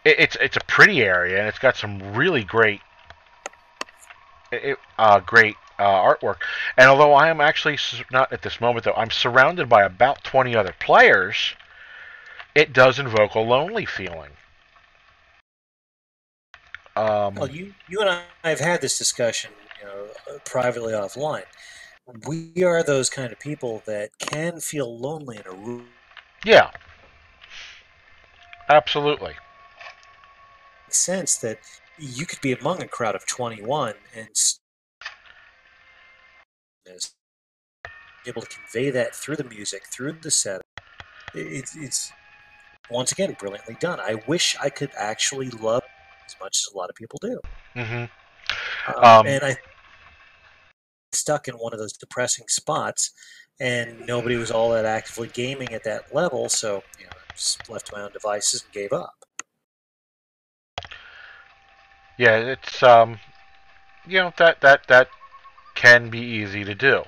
it's a pretty area, and it's got some really great artwork. And although I am actually not at this moment, though, I'm surrounded by about 20 other players, it does invoke a lonely feeling. Well, you and I have had this discussion, privately offline. We are those kind of people that can feel lonely in a room. Yeah, absolutely. Makes sense that you could be among a crowd of 21 and able to convey that through the music, through the set. It's once again brilliantly done. I wish I could actually love it as much as a lot of people do. Mm-hmm. And I stuck in one of those depressing spots, and nobody was all that actively gaming at that level, so I just left to my own devices and gave up. Yeah, it's that can be easy to do.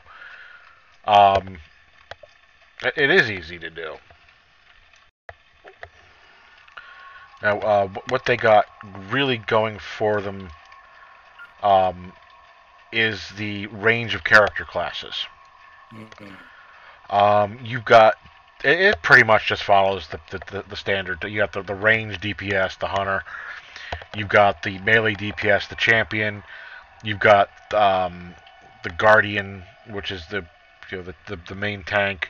Um, it is easy to do. Now, what they got really going for them is the range of character classes. You've got it pretty much just follows the standard. You got the range DPS, the hunter. You've got the melee DPS, the champion. You've got the guardian, which is the main tank.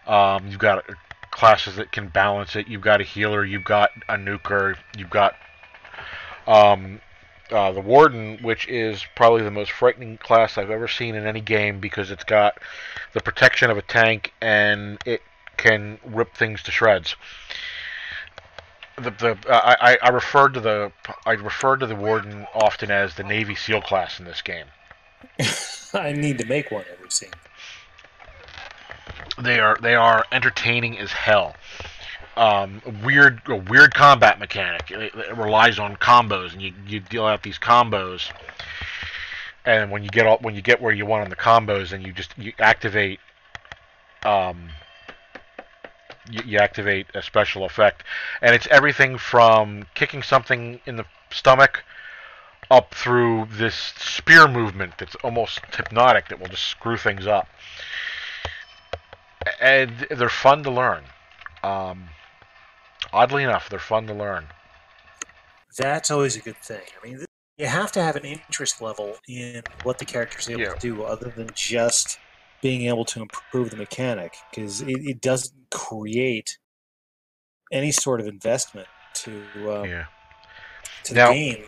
You've got classes that can balance it. You've got a healer. You've got a nuker. You've got the warden, which is probably the most frightening class I've ever seen in any game because it's got the protection of a tank and it can rip things to shreds. I referred to the warden often as the Navy SEAL class in this game. I need to make one every scene. They are entertaining as hell. A weird combat mechanic. It relies on combos, and you deal out these combos. And when you get where you want on the combos, and you activate you activate a special effect, and it's everything from kicking something in the stomach up through this spear movement that's almost hypnotic that will just screw things up. And they're fun to learn. Oddly enough, they're fun to learn. That's always a good thing. I mean, you have to have an interest level in what the character's able to do, other than just being able to improve the mechanic, because it doesn't create any sort of investment to the game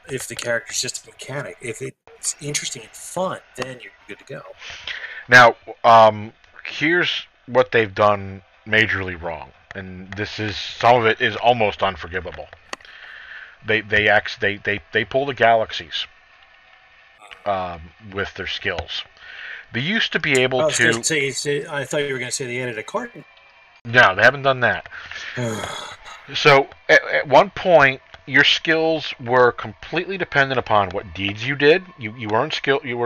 if the character's just a mechanic. If it's interesting and fun, then you're good to go. Now, here's what they've done majorly wrong, and some of it is almost unforgivable. They pull the galaxies with their skills. They used to be able to. I thought you were going to say they added a card. No, they haven't done that. So at one point, your skills were completely dependent upon what deeds you did. You earned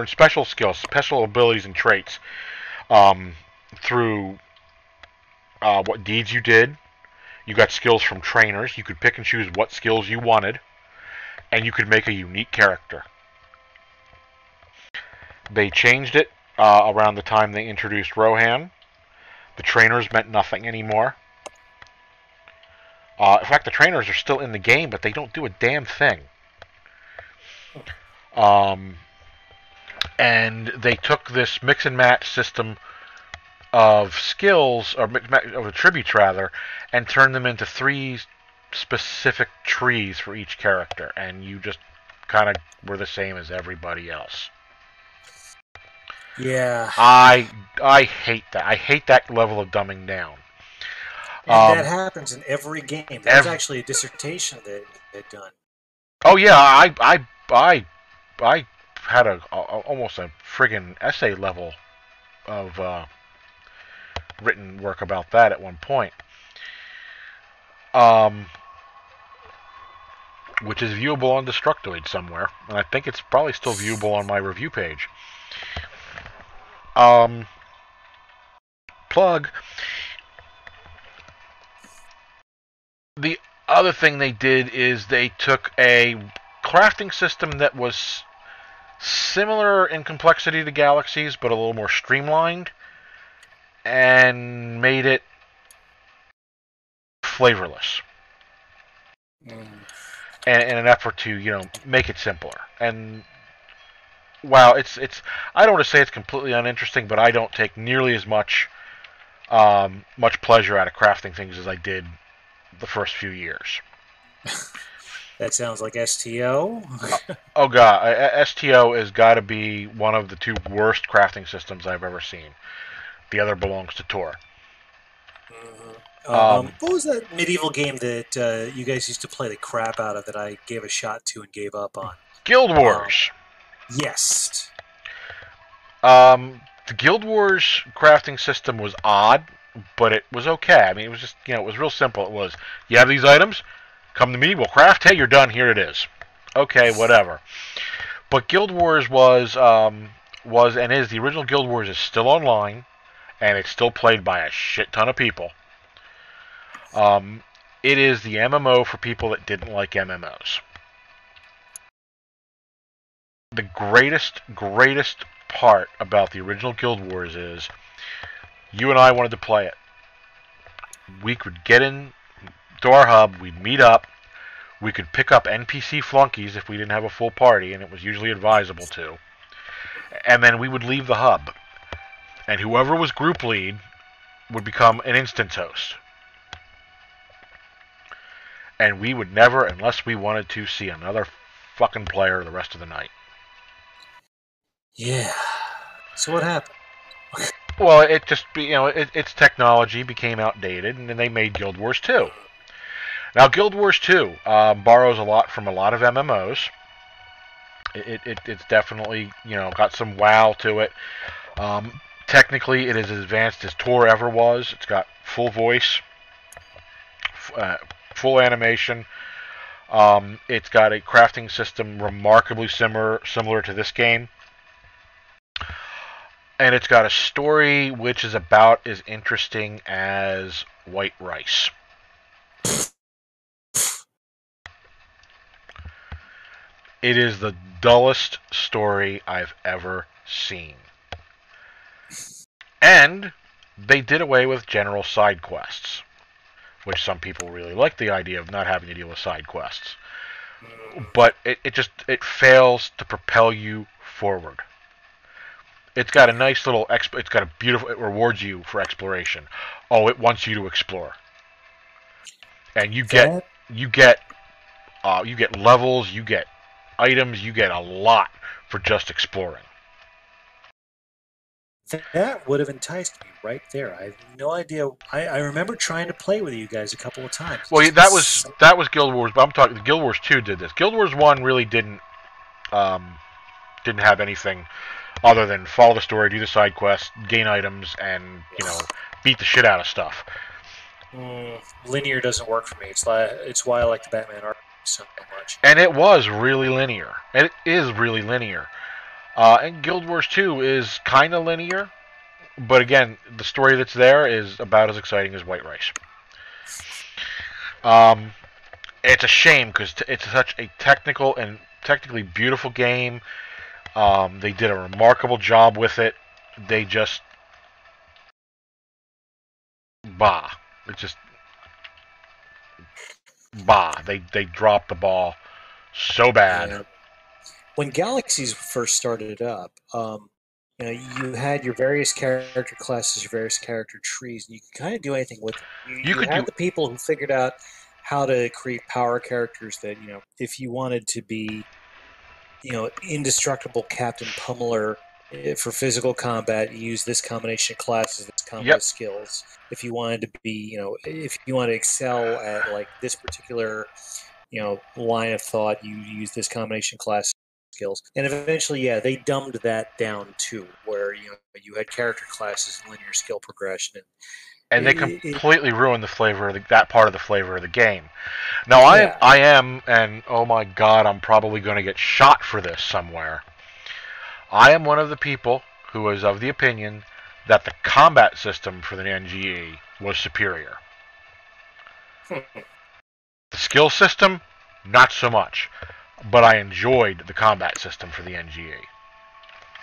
special skills, special abilities, and traits through what deeds you did. You got skills from trainers. You could pick and choose what skills you wanted, and you could make a unique character. They changed it around the time they introduced Rohan. The trainers meant nothing anymore. In fact, the trainers are still in the game, but they don't do a damn thing. And they took this mix and match system of skills, or of attributes rather, and turned them into 3 specific trees for each character, and you just kind of were the same as everybody else. Yeah. I hate that. I hate that level of dumbing down. And that happens in every game. There's actually a dissertation that they've done. Oh yeah, I had almost a friggin' essay level of written work about that at one point, which is viewable on Destructoid somewhere, and I think it's probably still viewable on my review page. Plug. The other thing they did is they took a crafting system that was similar in complexity to Galaxies, but a little more streamlined, and made it flavorless. In an effort to, make it simpler. And while it's I don't want to say it's completely uninteresting, but I don't take nearly as much pleasure out of crafting things as I did the first few years. That sounds like STO. Oh god, STO has got to be one of the 2 worst crafting systems I've ever seen. The other belongs to Tor. What was that medieval game that you guys used to play the crap out of that I gave a shot to and gave up on? Guild Wars. Yes. The Guild Wars crafting system was odd, but it was okay. I mean, it was just, it was real simple. It was, you have these items, come to me, we'll craft, hey, you're done, here it is. Okay, whatever. But Guild Wars was and is the original Guild Wars is still online, and it's still played by a shit ton of people. It is the MMO for people that didn't like MMOs. The greatest part about the original Guild Wars is you and I wanted to play it. We could get in to our hub, we'd meet up, we could pick up NPC flunkies if we didn't have a full party, and it was usually advisable to. And then we would leave the hub. And whoever was group lead would become an instance host. And we would never, unless we wanted to, see another fucking player the rest of the night. Yeah. So what happened? Well, it just, its technology became outdated, and then they made Guild Wars 2. Now, Guild Wars 2 borrows a lot from a lot of MMOs. It's definitely, got some WoW to it. Technically, it is as advanced as Tor ever was. It's got full voice, full animation. It's got a crafting system remarkably similar to this game. And it's got a story which is about as interesting as White Rice. It is the dullest story I've ever seen. And they did away with general side quests, which some people really like the idea of not having to deal with side quests. But it fails to propel you forward. It's got a nice little it's got a beautiful, it rewards you for exploration. Oh, it wants you to explore. And you get levels, you get items, you get a lot for just exploring. That would have enticed me right there. I have no idea. I remember trying to play with you guys a couple of times. Well, that was Guild Wars, but I'm talking Guild Wars 2 did this. Guild Wars 1 really didn't have anything other than follow the story, do the side quests, gain items, and beat the shit out of stuff. Linear doesn't work for me. It's why I like the Batman art so much. And it was really linear. And it is really linear. And Guild Wars 2 is kind of linear, but again, the story that's there is about as exciting as White Rice. It's a shame because it's such a technically beautiful game. They did a remarkable job with it. They just They dropped the ball so bad. Yeah. When Galaxies first started up, you had your various character classes, your various character trees, and you could kind of do anything with them. You had the people who figured out how to create power characters that, if you wanted to be, indestructible Captain Pummeler for physical combat, you use this combination of classes, this combat skills. If you wanted to be, if you want to excel at like this particular, line of thought, you use this combination class skills. And eventually, they dumbed that down too, where you had character classes and linear skill progression, and they completely ruined the flavor of that part of the flavor of the game. Now I am, and oh my god, I'm probably going to get shot for this somewhere. I am one of the people who is of the opinion that the combat system for the NGE was superior. The skill system, not so much. But I enjoyed the combat system for the NGE.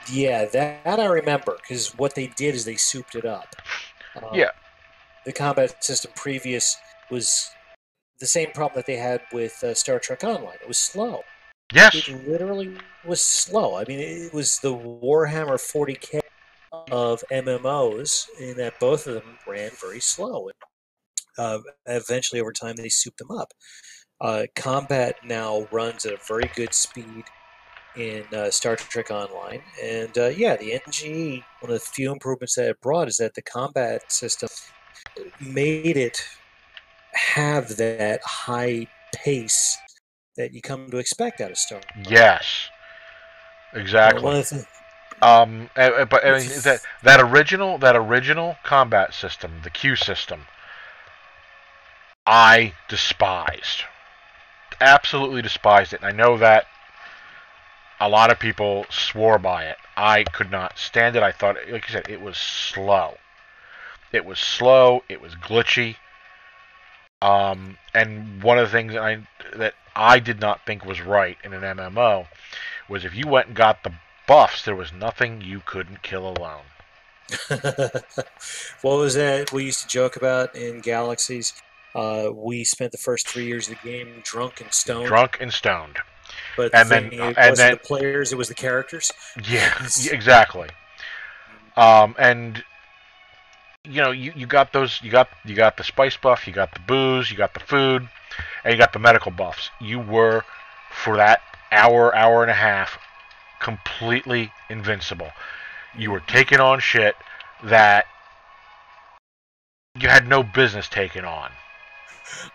Yeah, that I remember, because what they did is they souped it up. The combat system previous was the same problem that they had with Star Trek Online. It was slow. Yes. It literally was slow. I mean, it was the Warhammer 40K of MMOs, in that both of them ran very slow. Eventually, over time, they souped them up. Combat now runs at a very good speed in Star Trek Online. And the NGE, one of the few improvements that it brought is that the combat system made it have that high pace that you come to expect out of Star Trek. Yes, exactly. But that original combat system, the Q system, I despised. Absolutely despised it. And I know that A lot of people swore by it. I could not stand it. I thought, like you said, it was slow. It was slow. It was glitchy. And one of the things that I did not think was right in an MMO was if you went and got the buffs, there was nothing you couldn't kill alone. What was that we used to joke about in Galaxies? We spent the first 3 years of the game drunk and stoned, Drunk and stoned. but the And thing, then, it and wasn't the then, players, it was the characters. yeah, exactly. And you got those, you got the spice buff, you got the booze, you got the food, and you got the medical buffs. You were, for that hour and a half, completely invincible. You were taking on shit that you had no business taking on.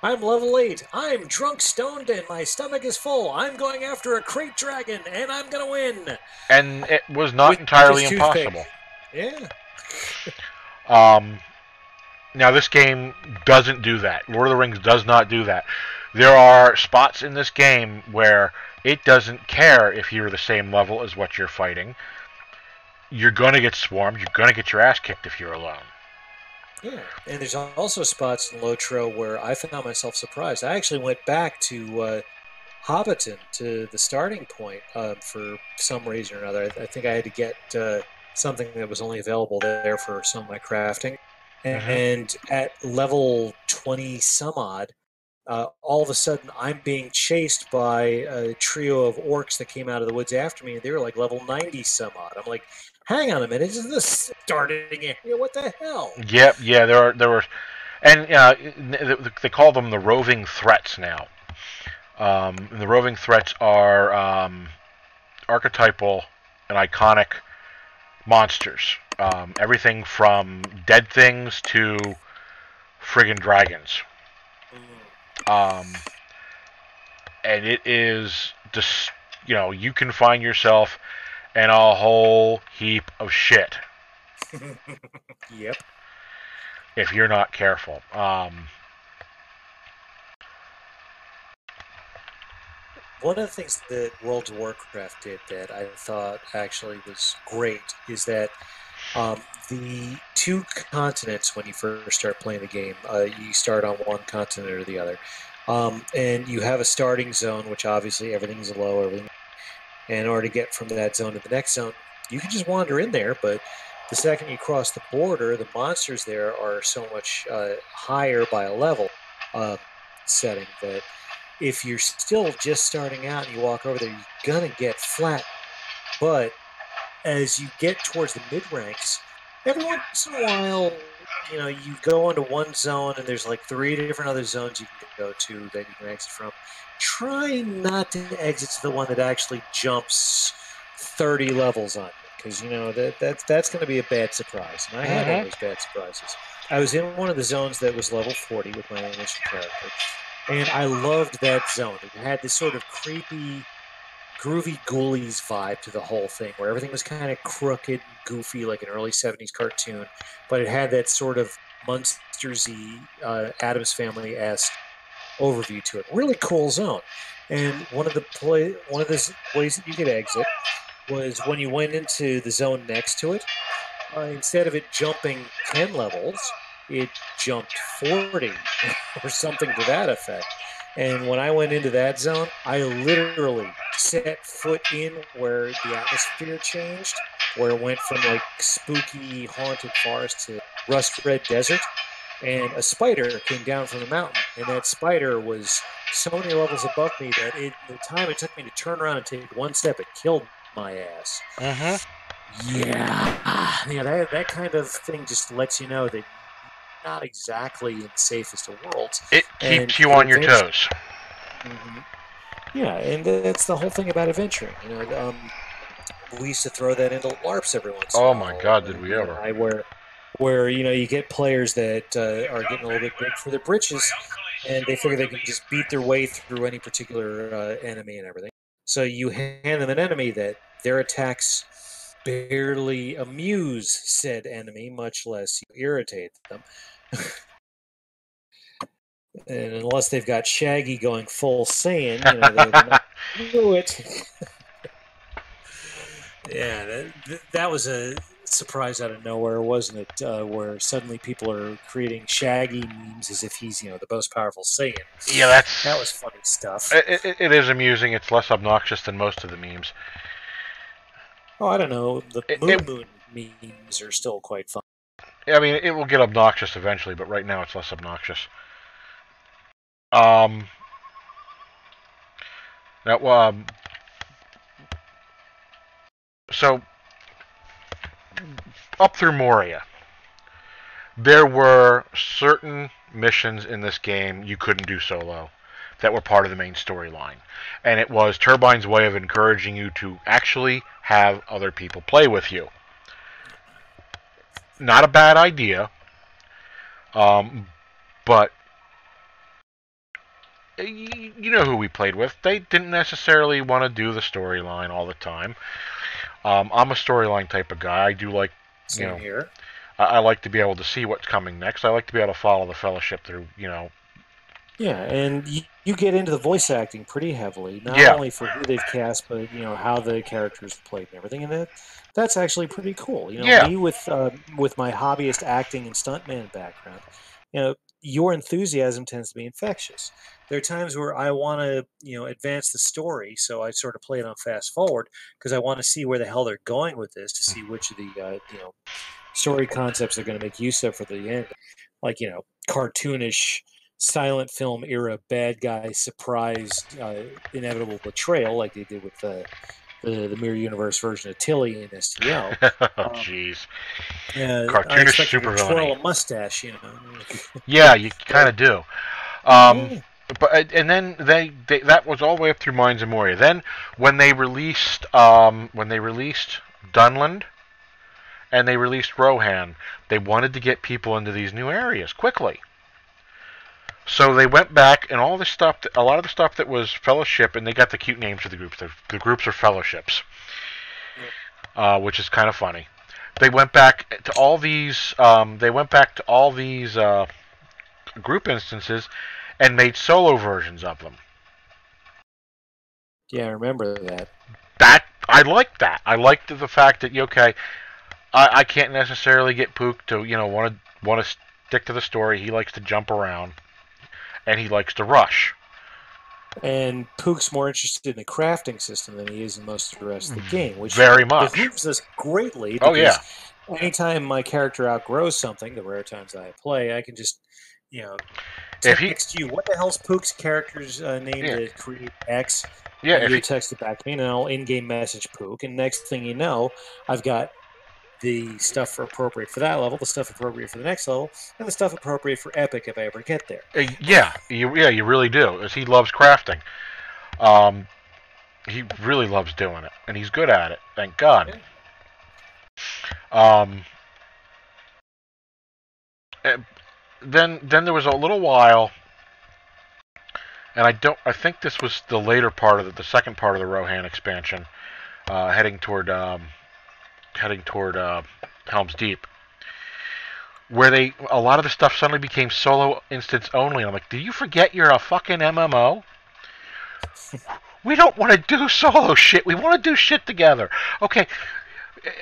I'm level 8. I'm drunk, stoned, and my stomach is full. I'm going after a crate dragon, and I'm going to win. And it was not With entirely his toothpick. impossible. Yeah. Um, Now, this game doesn't do that. Lord of the Rings does not do that. There are spots in this game where it doesn't care if you're the same level as what you're fighting. You're going to get swarmed. You're going to get your ass kicked if you're alone. Yeah, and there's also spots in LOTRO where I found myself surprised. I actually went back to Hobbiton, to the starting point, for some reason or another. I think I had to get something that was only available there for some of my crafting. Mm-hmm. And at level 20 some odd, all of a sudden I'm being chased by a trio of orcs that came out of the woods after me, and they were like level 90 some odd. I'm like, hang on a minute, is this starting area? What the hell? Yep, yeah, there were, and they call them the roving threats now. And the roving threats are archetypal and iconic monsters. Everything from dead things to friggin' dragons. Um, and it is just, you can find yourself in a whole heap of shit Yep. if you're not careful. One of the things that World of Warcraft did that I thought actually was great is that the two continents, when you first start playing the game, you start on one continent or the other. And you have a starting zone, which obviously everything's low, everything. And in order to get from that zone to the next zone, you can just wander in there, but the second you cross the border, the monsters there are so much higher by a level setting that if you're still just starting out and you walk over there, you're going to get flat. But as you get towards the mid ranks, every once in a while, you go into one zone and there's like 3 different other zones you can go to that you can exit from. Try not to exit to the one that actually jumps 30 levels on you, because that's going to be a bad surprise. And I had one of those bad surprises. I was in one of the zones that was level 40 with my initial character, and I loved that zone. It had this sort of creepy, groovy ghoulies vibe to the whole thing, where everything was kind of crooked, goofy, like an early 70s cartoon, but it had that sort of Munsters-y, Addams Family-esque overview to it. Really cool zone. And one of the ways that you could exit was when you went into the zone next to it. Instead of it jumping 10 levels, it jumped 40 or something to that effect. And when I went into that zone, I literally set foot in where the atmosphere changed, where it went from like spooky haunted forest to rust red desert. And a spider came down from the mountain, and that spider was so many levels above me that the time it took me to turn around and take one step, it killed my ass. Yeah, that kind of thing just lets you know that you're not exactly in the safest of worlds. It keeps you on your toes. Mm-hmm. Yeah, and that's the whole thing about adventuring. We used to throw that into LARPs every once in a while. Oh my god, did we ever? Where you get players that are getting a little bit big for their britches, and they figure they can just beat their way through any particular enemy and everything. So you hand them an enemy that their attacks barely amuse said enemy, much less irritate them. And unless they've got Shaggy going full Saiyan, they're not do it. Yeah, that was a surprise out of nowhere, wasn't it? Where suddenly people are creating Shaggy memes as if he's, the most powerful Saiyan. Yeah, That was that's funny stuff. it is amusing. It's less obnoxious than most of the memes. Oh, I don't know. The It, Moo it Moon memes are still quite fun. I mean, it will get obnoxious eventually, but right now it's less obnoxious. Um, now, so up through Moria, there were certain missions in this game you couldn't do solo that were part of the main storyline. And it was Turbine's way of encouraging you to actually have other people play with you. Not a bad idea, but you know who we played with. They didn't necessarily want to do the storyline all the time. I'm a storyline type of guy. I do like, you Same know, here. I like to be able to see what's coming next. I like to be able to follow the Fellowship through, Yeah, and you get into the voice acting pretty heavily, not Yeah. only for who they've cast, but how the characters played and everything, and that's actually pretty cool. Yeah. Me with my hobbyist acting and stuntman background, your enthusiasm tends to be infectious. There are times where I want to advance the story, so I sort of play it on fast forward because I want to see where the hell they're going with this, to see which of the story concepts they're going to make use of for the end, like cartoonish silent film era bad guy surprise inevitable betrayal like they did with the mirror universe version of Tilly in STL. Oh, Um, jeez. I Cartoonish expect him to twirl supervillainy. a mustache, Yeah, you kind but of do. Um, yeah, but and then they that was all the way up through Mines of Moria. Then when they released Dunland and they released Rohan, they wanted to get people into these new areas quickly. So they went back and all the stuff, a lot of the stuff that was Fellowship, and they got the cute names for the groups. The groups are Fellowships, which is kind of funny. They went back to all these. They went back to all these group instances and made solo versions of them. yeah, I remember that. That I liked that. I liked the fact that okay, I can't necessarily get Pook to want to stick to the story. He likes to jump around and he likes to rush. And Pook's more interested in the crafting system than he is in most of the rest of the game, which Very much. behooves us greatly Oh because yeah. anytime my character outgrows something, the rare times I play, I can just, you know, If he text you, what the hell's Pook's character's name yeah to create X? yeah And if you he text it back to me, and I'll in-game message Pook. And next thing you know, I've got the stuff appropriate for that level, the stuff appropriate for the next level, and the stuff appropriate for Epic if I ever get there. you really do. As he loves crafting. Um, he really loves doing it, and he's good at it. Thank God. Yeah. Um, eh, then there was a little while, and I think this was the later part of the second part of the Rohan expansion, heading toward Helm's Deep, where a lot of the stuff suddenly became solo instance only. And I'm like, do you forget you're a fucking MMO? We don't want to do solo shit. We want to do shit together. Okay.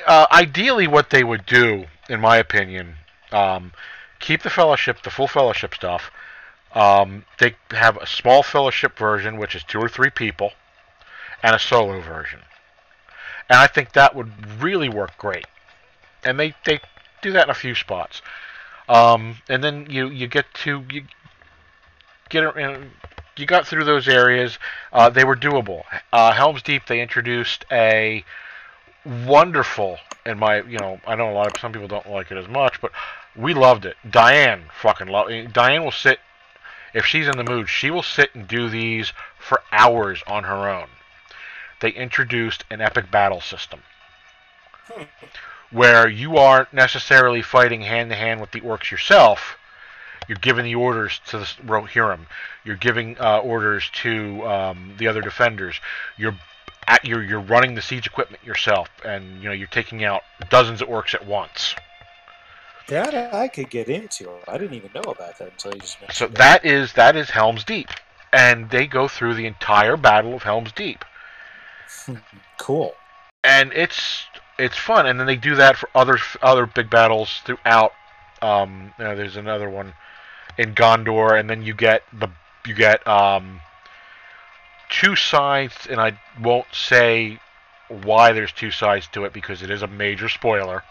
Ideally, what they would do, in my opinion, keep the fellowship, the full fellowship stuff. They have a small fellowship version, which is 2 or 3 people, and a solo version. And I think that would really work great. And they do that in a few spots. And then you get you got through those areas. They were doable. Helm's Deep, they introduced a wonderful, in my I know some people don't like it as much, but we loved it. Diane fucking Diane will sit, if she's in the mood, she will sit and do these for hours on her own. They introduced an epic battle system where you aren't necessarily fighting hand to hand with the orcs yourself. You're giving the orders to the Rohirrim. You're giving orders to the other defenders. You're running the siege equipment yourself, and you're taking out dozens of orcs at once. That I could get into. I didn't even know about that until you just So mentioned that. that is Helm's Deep, and they go through the entire battle of Helm's Deep. Cool. and it's fun. And then they do that for other big battles throughout. There's another one in Gondor, and then you get two sides, and I won't say why there's two sides to it because it is a major spoiler.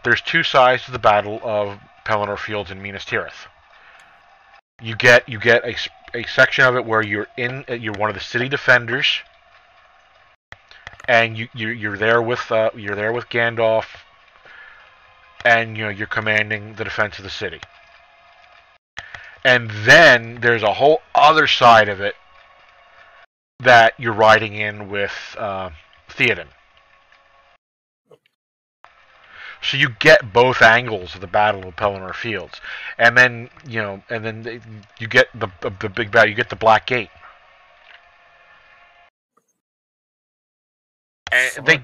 There's two sides to the Battle of Pelennor Fields in Minas Tirith. You get a section of it where you're one of the city defenders, and you're there with Gandalf, and you're commanding the defense of the city. And then there's a whole other side of it that you're riding in with Theoden. So you get both angles of the Battle of Pelennor Fields, and then you get the big battle. You get the Black Gate, and they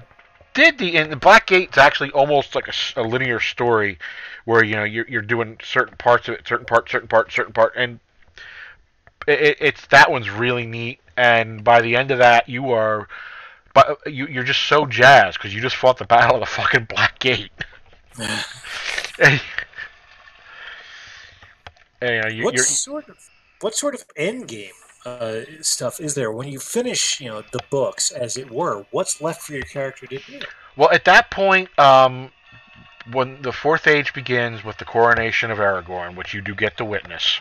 did and the Black Gate's actually almost like a linear story, where you're doing certain parts of it, certain part, and it's that one's really neat. And by the end of that, but you're just so jazzed because you just fought the Battle of the fucking Black Gate. and, what sort of end game stuff is there when you finish, the books, as it were? What's left for your character to do? Well, at that point, when the Fourth Age begins with the coronation of Aragorn, which you do get to witness,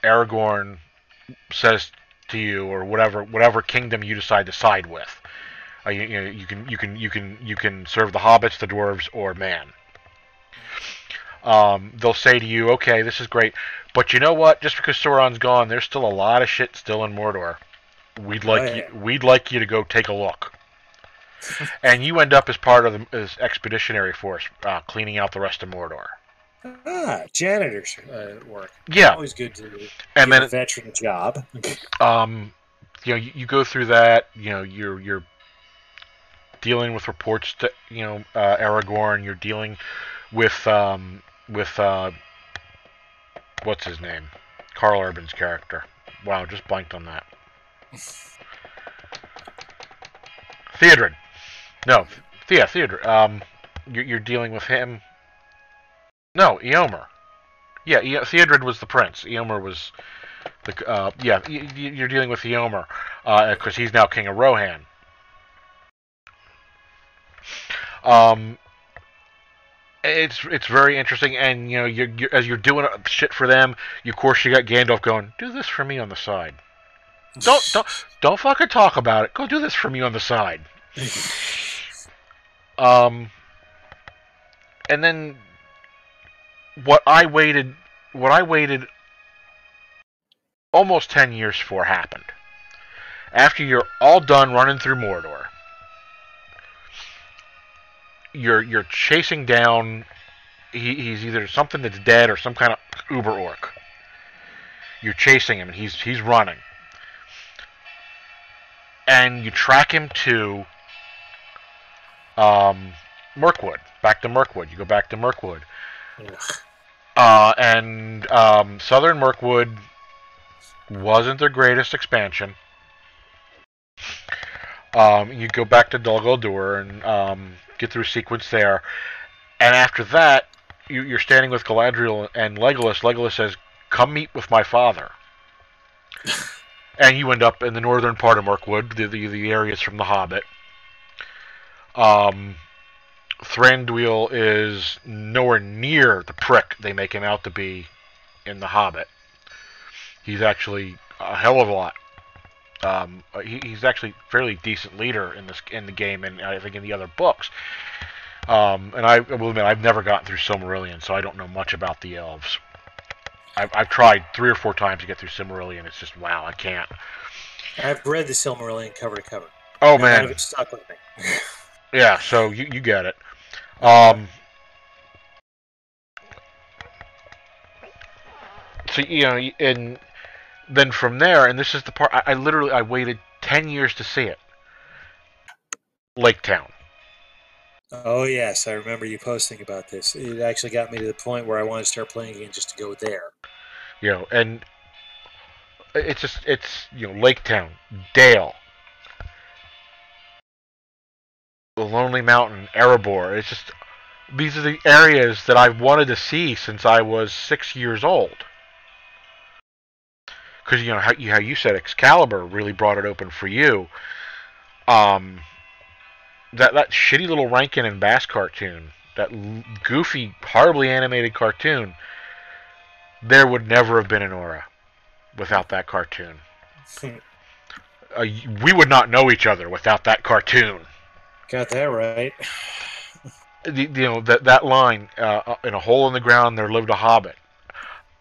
Aragorn says to you, or whatever kingdom you decide to side with, you can serve the hobbits, the dwarves, or man. They'll say to you, okay, this is great, but you know what? Just because Sauron's gone, there's still a lot of shit still in Mordor. We'd like you to go take a look. And you end up as part of this expeditionary force, cleaning out the rest of Mordor. Janitor's work. Yeah, always good to give a veteran a job. You go through that. You're dealing with reports to Aragorn. You're dealing with what's his name, Carl Urban's character. Wow, just blanked on that. Theodred. No, Theodred. You're dealing with him. No, Eomer. Yeah, Theodred was the prince. Eomer was the. You're dealing with Eomer because he's now king of Rohan. It's very interesting, and as you're doing shit for them, of course you got Gandalf going, do this for me on the side. Don't fucking talk about it. Go do this for me on the side. And then what I waited almost 10 years for happened. After you're all done running through Mordor, you're chasing down. He's either something that's dead or some kind of uber orc. You're chasing him, and he's running, and you track him to Mirkwood. Back to Mirkwood. You go back to Mirkwood, and Southern Mirkwood wasn't their greatest expansion. You go back to Dol Guldur and get through sequence there, and after that, you're standing with Galadriel and Legolas. Legolas says, "Come meet with my father," and you end up in the northern part of Mirkwood, the areas from The Hobbit. Thranduil is nowhere near the prick they make him out to be in The Hobbit. He's actually a hell of a lot. He's actually a fairly decent leader in the game, and I think in the other books. And I will admit, I've never gotten through Silmarillion, so I don't know much about the elves. I've tried 3 or 4 times to get through Silmarillion. It's just, wow, I can't. I've read the Silmarillion cover to cover. Oh, man. None of it stuck with me. Yeah, so you get it. So, and then from there, and this is the part, I waited 10 years to see it. Lake Town. Oh, yes, I remember you posting about this. It actually got me to the point where I wanted to start playing again just to go there. And it's Lake Town, Dale, Lonely Mountain, Erebor. It's just these are the areas that I've wanted to see since I was 6 years old. Because how you said Excalibur really brought it open for you. Um, that shitty little Rankin and Bass cartoon, that goofy, horribly animated cartoon, there would never have been an Aura without that cartoon. We would not know each other without that cartoon. Got that right. That line, in a hole in the ground there lived a hobbit.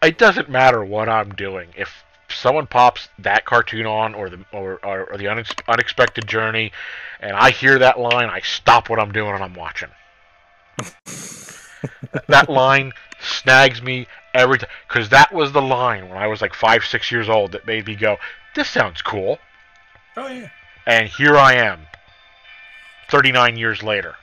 It doesn't matter what I'm doing. If someone pops that cartoon on, or the unexpected journey, and I hear that line, I stop what I'm doing and I'm watching. That line snags me every time, because that was the line when I was like 5, 6 years old that made me go, "This sounds cool." Oh yeah. And here I am, 39 years later.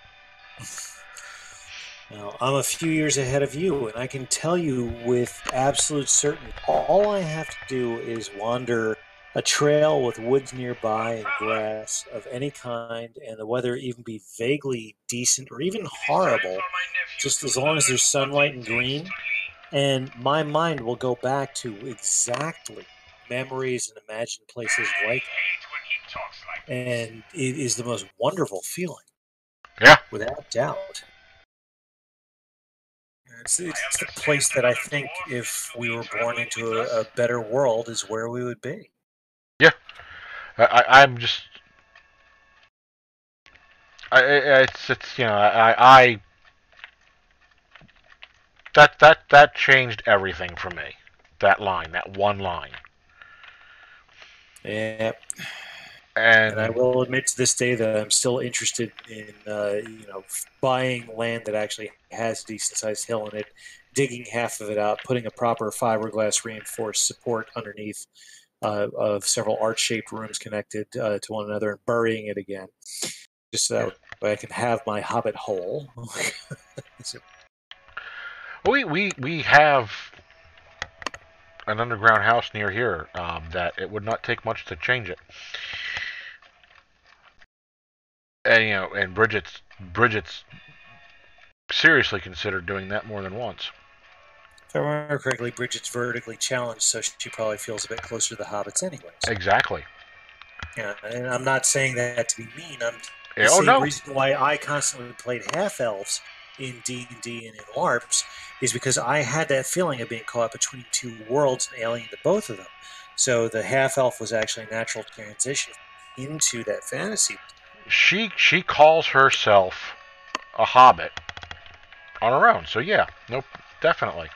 Now, I'm a few years ahead of you, and I can tell you with absolute certainty, all I have to do is wander a trail with woods nearby and grass of any kind, and the weather even be vaguely decent or even horrible, just as long as there's sunlight and green, and my mind will go back to exactly memories and imagined places like that. And it is the most wonderful feeling. Yeah. Without doubt. It's the place that I think if we were born into a better world is where we would be. Yeah. I'm just... That changed everything for me. That line, that one line. Yeah. And I will admit to this day that I'm still interested in, buying land that actually has a decent-sized hill in it, digging half of it out, putting a proper fiberglass reinforced support underneath of several arch-shaped rooms connected to one another, and burying it again, just so that way I can have my hobbit hole. we have an underground house near here that it would not take much to change it. And Bridget's seriously considered doing that more than once. If I remember correctly, Bridget's vertically challenged, so she probably feels a bit closer to the hobbits anyways. Exactly. Yeah, and I'm not saying that to be mean. I'm Yeah, the same no. reason why I constantly played half-elves in D&D and in LARPs is because I had that feeling of being caught between two worlds and alien to both of them. So the half-elf was actually a natural transition into that fantasy. She calls herself a hobbit on her own. So yeah, nope, definitely.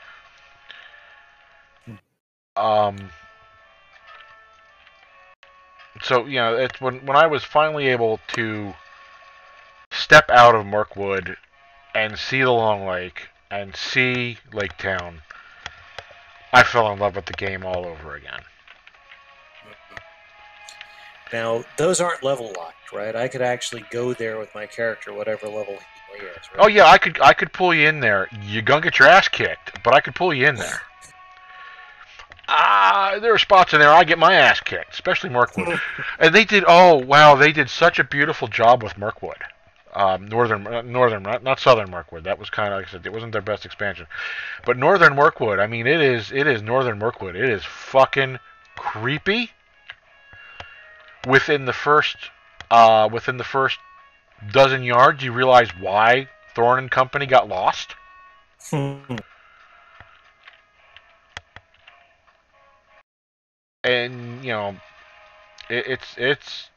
So it's when I was finally able to step out of Mirkwood and see the Long Lake and see Lake Town, I fell in love with the game all over again. Now, those aren't level locked, right? I could actually go there with my character, whatever level he is. Right? Oh yeah, I could pull you in there. You're gonna get your ass kicked, but I could pull you in there. There are spots in there I get my ass kicked, especially Mirkwood. And they did such a beautiful job with Mirkwood. Northern, not Southern Mirkwood. That was kind of, like I said, it wasn't their best expansion. But Northern Mirkwood, I mean, it is Northern Mirkwood. It is fucking creepy. Within the first dozen yards, you realize why Thorn and Company got lost. And it's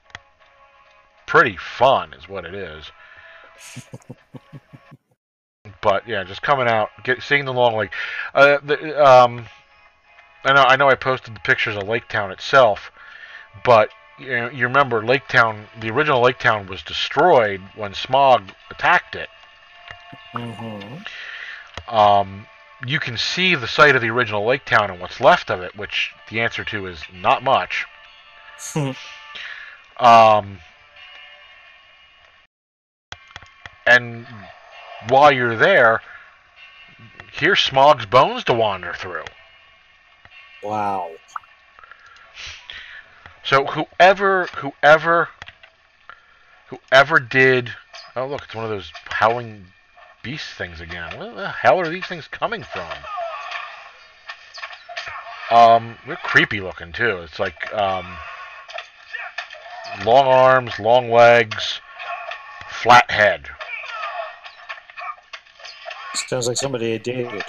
pretty fun, is what it is. But yeah, just coming out, seeing the Long Lake. I know I posted the pictures of Lake Town itself, but you remember Lake Town. The original Lake Town was destroyed when Smog attacked it. Mm-hmm. You can see the site of the original Lake Town and what's left of it, which the answer to is not much. And while you're there, here's Smog's bones to wander through. Wow. So whoever did Oh, look, it's one of those howling beast things again. Where the hell are these things coming from? They're creepy looking too. It's like long arms, long legs, flat head. Sounds like somebody had dated.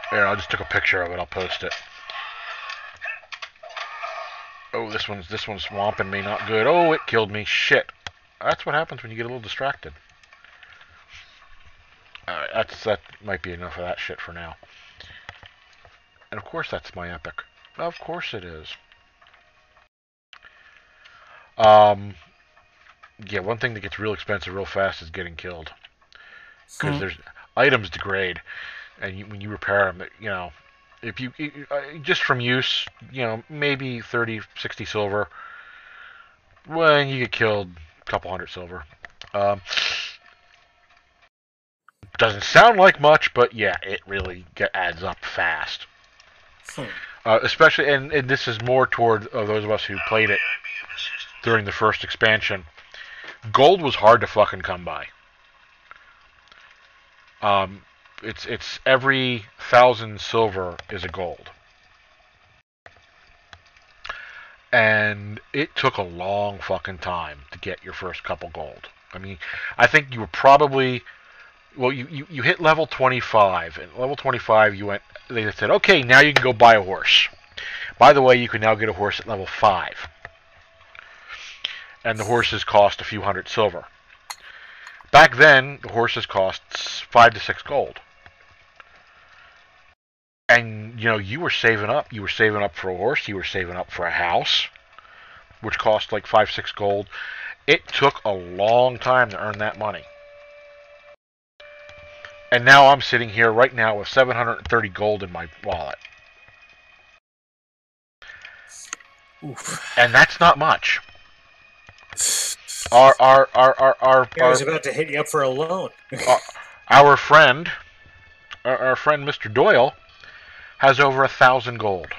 Here, I just took a picture of it. I'll post it. Oh, this one's swamping me. Not good. Oh, it killed me. Shit. That's what happens when you get a little distracted. Alright, that might be enough of that shit for now. And of course that's my epic. Of course it is. Yeah, one thing that gets real expensive real fast is getting killed. Because there's items degrade, and when you repair them, you know, if you just from use, you know, maybe 30, 60 silver. When you get killed, a couple hundred silver. Doesn't sound like much, but yeah, it really adds up fast. Especially, and this is more toward those of us who played it during the first expansion. Gold was hard to fucking come by. It's every 1,000 silver is a gold. And it took a long fucking time to get your first couple gold. I mean, I think you were probably... Well, you hit level 25. And level 25, they said, okay, now you can go buy a horse. By the way, you can now get a horse at level 5. And the horses cost a few hundred silver. Back then, the horses cost 5 to 6 gold. And, you know, you were saving up. You were saving up for a horse. You were saving up for a house, which cost like 5, 6 gold. It took a long time to earn that money. And now I'm sitting here right now with 730 gold in my wallet. Oof. And that's not much. I was about to hit you up for a loan. our friend Mr. Doyle has over 1,000 gold.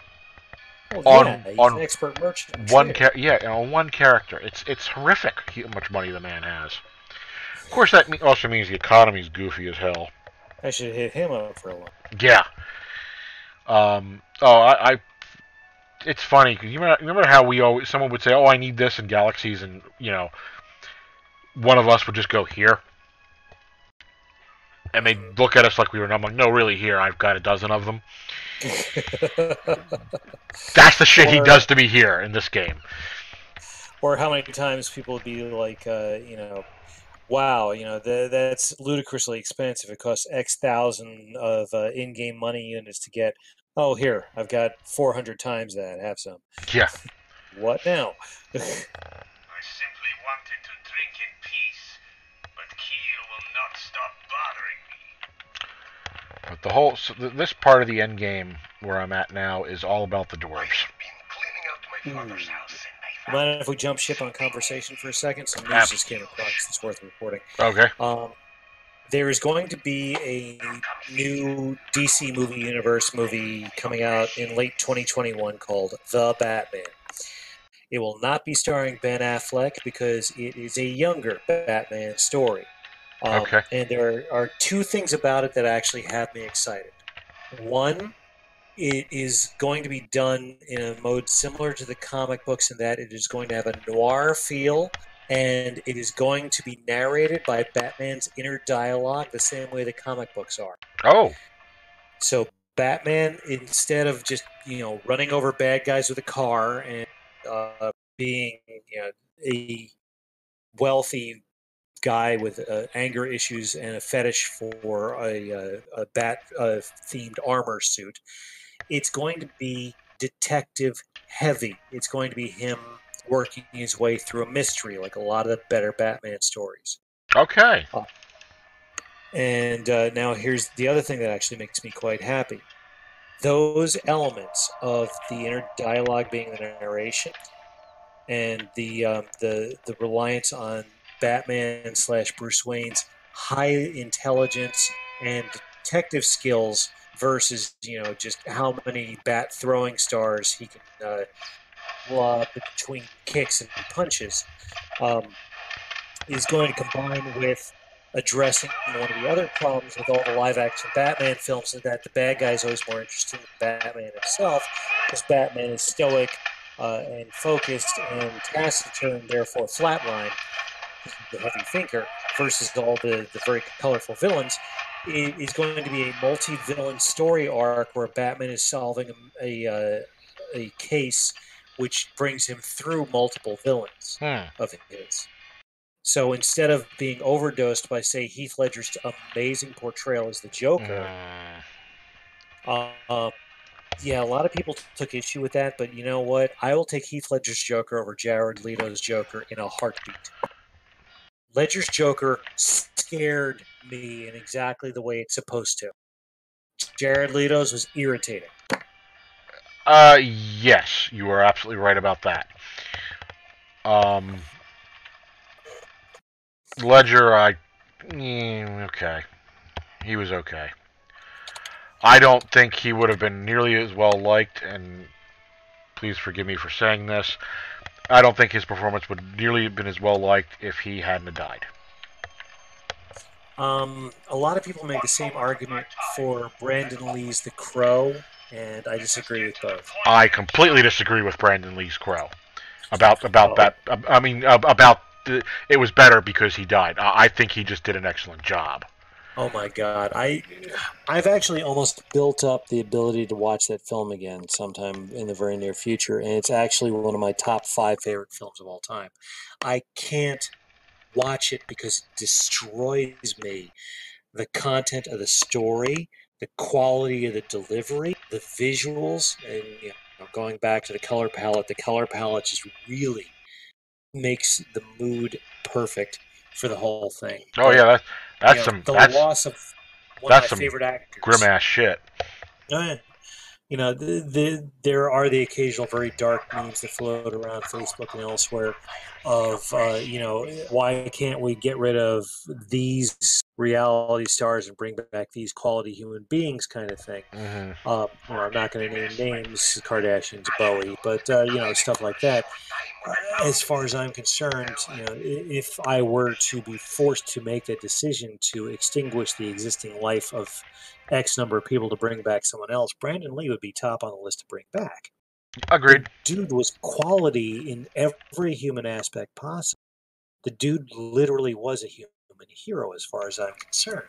Well, he's an expert merchant. On one character. It's horrific how much money the man has. Of course, that also means the economy's goofy as hell. I should hit him up for a loan. Yeah. It's funny because you remember how someone would say, "Oh, I need this in Galaxies," and you know, one of us would just go here, and they'd look at us like we were. I'm like, "No, really, here. I've got a dozen of them." That's the shit he does to me here in this game. Or how many times people would be like, wow, that's ludicrously expensive. It costs X thousand of in-game money units to get. Oh, here, I've got 400 times that. Have some. Yeah. What now? I simply wanted to drink in peace, but Keel will not stop bothering me. But this part of the end game where I'm at now is all about the dwarves. I've been cleaning out my father's house and Mind if we jump ship on conversation for a second? Some news just came across that's worth reporting. Okay. There is going to be a new DC movie universe movie coming out in late 2021 called The Batman. It will not be starring Ben Affleck because it is a younger Batman story. Okay. And there are two things about it that actually have me excited. One, it is going to be done in a mode similar to the comic books in that it is going to have a noir feel, and it is going to be narrated by Batman's inner dialogue the same way the comic books are. Oh. So Batman, instead of just, running over bad guys with a car and being, a wealthy guy with anger issues and a fetish for a bat-themed armor suit, it's going to be detective heavy. It's going to be him working his way through a mystery, like a lot of the better Batman stories. Okay. And now here's the other thing that actually makes me quite happy. Those elements of the inner dialogue being the narration and the reliance on Batman / Bruce Wayne's high intelligence and detective skills versus just how many bat throwing stars he can between kicks and punches, is going to combine with addressing one of the other problems with all the live-action Batman films, is that the bad guy is always more interesting than Batman himself, because Batman is stoic and focused and taciturn, therefore flatline. He's the heavy thinker versus all the very colorful villains. It is going to be a multi-villain story arc where Batman is solving a case which brings him through multiple villains Hmm. of his. So instead of being overdosed by, say, Heath Ledger's amazing portrayal as the Joker, Mm. uh, yeah, a lot of people took issue with that, but you know what? I will take Heath Ledger's Joker over Jared Leto's Joker in a heartbeat. Ledger's Joker scared me in exactly the way it's supposed to. Jared Leto's was irritating. Yes, you are absolutely right about that. Um, Ledger, okay, he was okay. I don't think he would have been nearly as well liked, and please forgive me for saying this. I don't think his performance would nearly have been as well liked if he hadn't died. A lot of people make the same argument for Brandon Lee's The Crow, and I disagree with both. I completely disagree with Brandon Lee's Crow about Oh, that. I mean, about it was better because he died. I think he just did an excellent job. oh my God! I've actually almost built up the ability to watch that film again sometime in the very near future, and it's actually one of my top 5 favorite films of all time. I can't watch it because it destroys me. The content of the story, the quality of the delivery, the visuals, and going back to the color palette just really makes the mood perfect for the whole thing. Oh But yeah, that's some the loss of one of that's my some favorite grim actors. ass shit. Uh, there are the occasional very dark memes that float around Facebook and elsewhere of, why can't we get rid of these reality stars and bring back these quality human beings kind of thing. Hmm. I'm not going to name names, Kardashians, Bowie, but, stuff like that. As far as I'm concerned, if I were to be forced to make that decision to extinguish the existing life of X number of people to bring back someone else, Brandon Lee would be top on the list to bring back. The Agreed. dude was quality in every human aspect possible. The dude literally was a human hero as far as I'm concerned.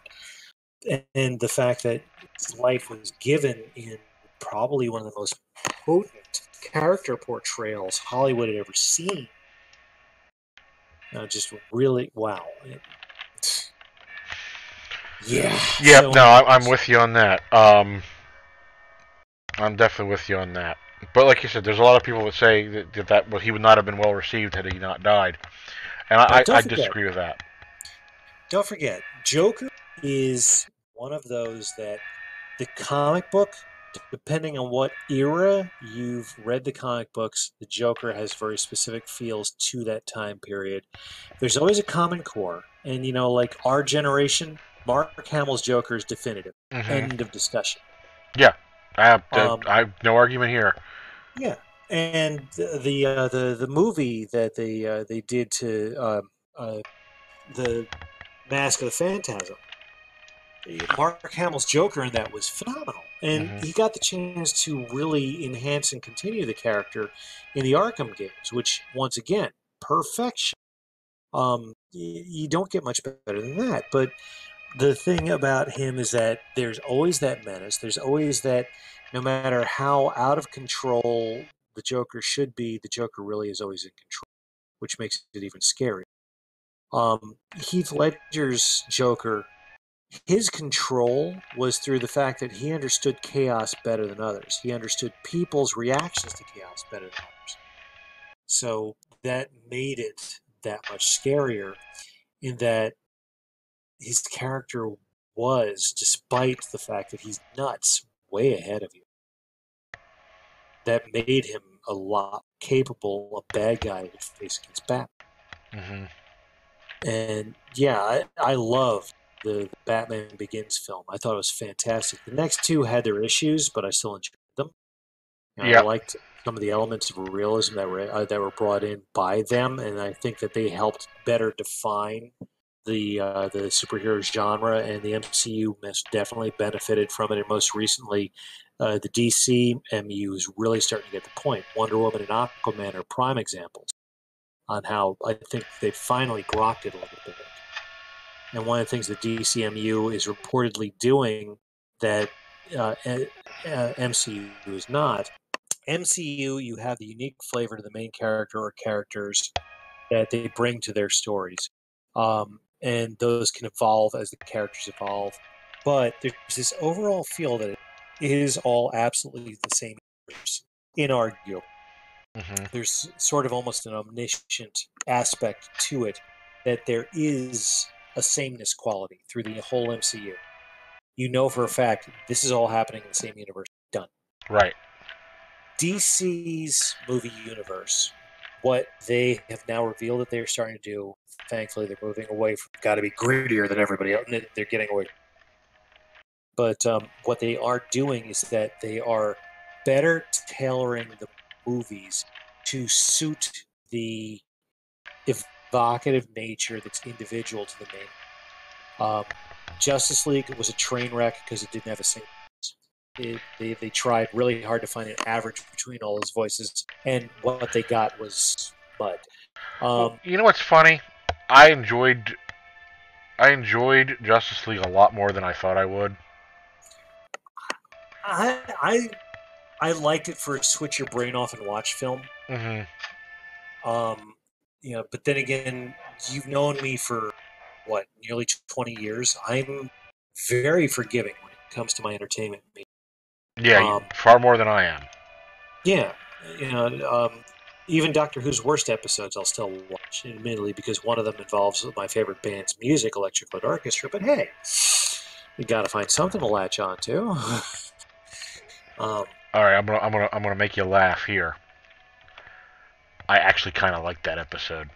And the fact that his life was given in probably one of the most potent character portrayals Hollywood had ever seen. Just really, wow. Yeah, Yep. so No, I'm anyways. with you on that. I'm definitely with you on that. But like you said, there's a lot of people that say that well, he would not have been well received had he not died, and Now, I disagree with that. don't forget, Joker is one of those that the comic book, depending on what era you've read the comic books, the Joker has very specific feels to that time period. There's always a common core, and like our generation, Mark Hamill's Joker is definitive. Hmm. End of discussion. Yeah, Um, I have no argument here. yeah, and the movie that they did to the Mask of the Phantasm, Mark Hamill's Joker in that was phenomenal, and Hmm. he got the chance to really enhance and continue the character in the Arkham games, which once again, perfection. You don't get much better than that. But the thing about him is that there's always that menace. There's always that, no matter how out of control the Joker should be, the Joker really is always in control, which makes it even scarier. Heath Ledger's Joker, his control was through the fact that he understood chaos better than others. He understood people's reactions to chaos better than others. So that made it that much scarier in that his character was, despite the fact that he's nuts, way ahead of you. That made him a lot capable a bad guy to face against Batman. Hmm. And yeah, I loved the Batman Begins film. I thought it was fantastic. The next two had their issues, but I still enjoyed them. I Yep. liked some of the elements of realism that were brought in by them, and I think that they helped better define the superhero genre, and the MCU most definitely benefited from it. And most recently, the DC MU is really starting to get the point. Wonder Woman and Aquaman are prime examples on how I think they finally grokked it a little bit. And one of the things the DCMU is reportedly doing that MCU is not. MCU, you have the unique flavor to the main character or characters that they bring to their stories. And those can evolve as the characters evolve. But there's this overall feel that it is all absolutely the same universe, inarguable. Mm-hmm. There's sort of almost an omniscient aspect to it that there is a sameness quality through the whole MCU. You know for a fact this is all happening in the same universe. Done. Right. DC's movie universe, what they have now revealed that they're starting to do, thankfully they're moving away from got to be grittier than everybody else. They're getting away. But what they are doing is that they are better tailoring the movies to suit the evocative nature that's individual to the main. Justice League was a train wreck because it didn't have a single. They tried really hard to find an average between all those voices, and what they got was mud. Well, you know what's funny? I enjoyed I enjoyed Justice League a lot more than I thought I would. I liked it for a switch your brain off and watch film. Mm-hmm. But then again, you've known me for what, nearly 20 years. I'm very forgiving when it comes to my entertainment. Yeah, far more than I am. Yeah, even Doctor Who's worst episodes I'll still watch, admittedly, because one of them involves my favorite band's music, Electric Light Orchestra. But hey, you got to find something to latch on to. All right, I'm gonna make you laugh here. I actually kind of liked that episode.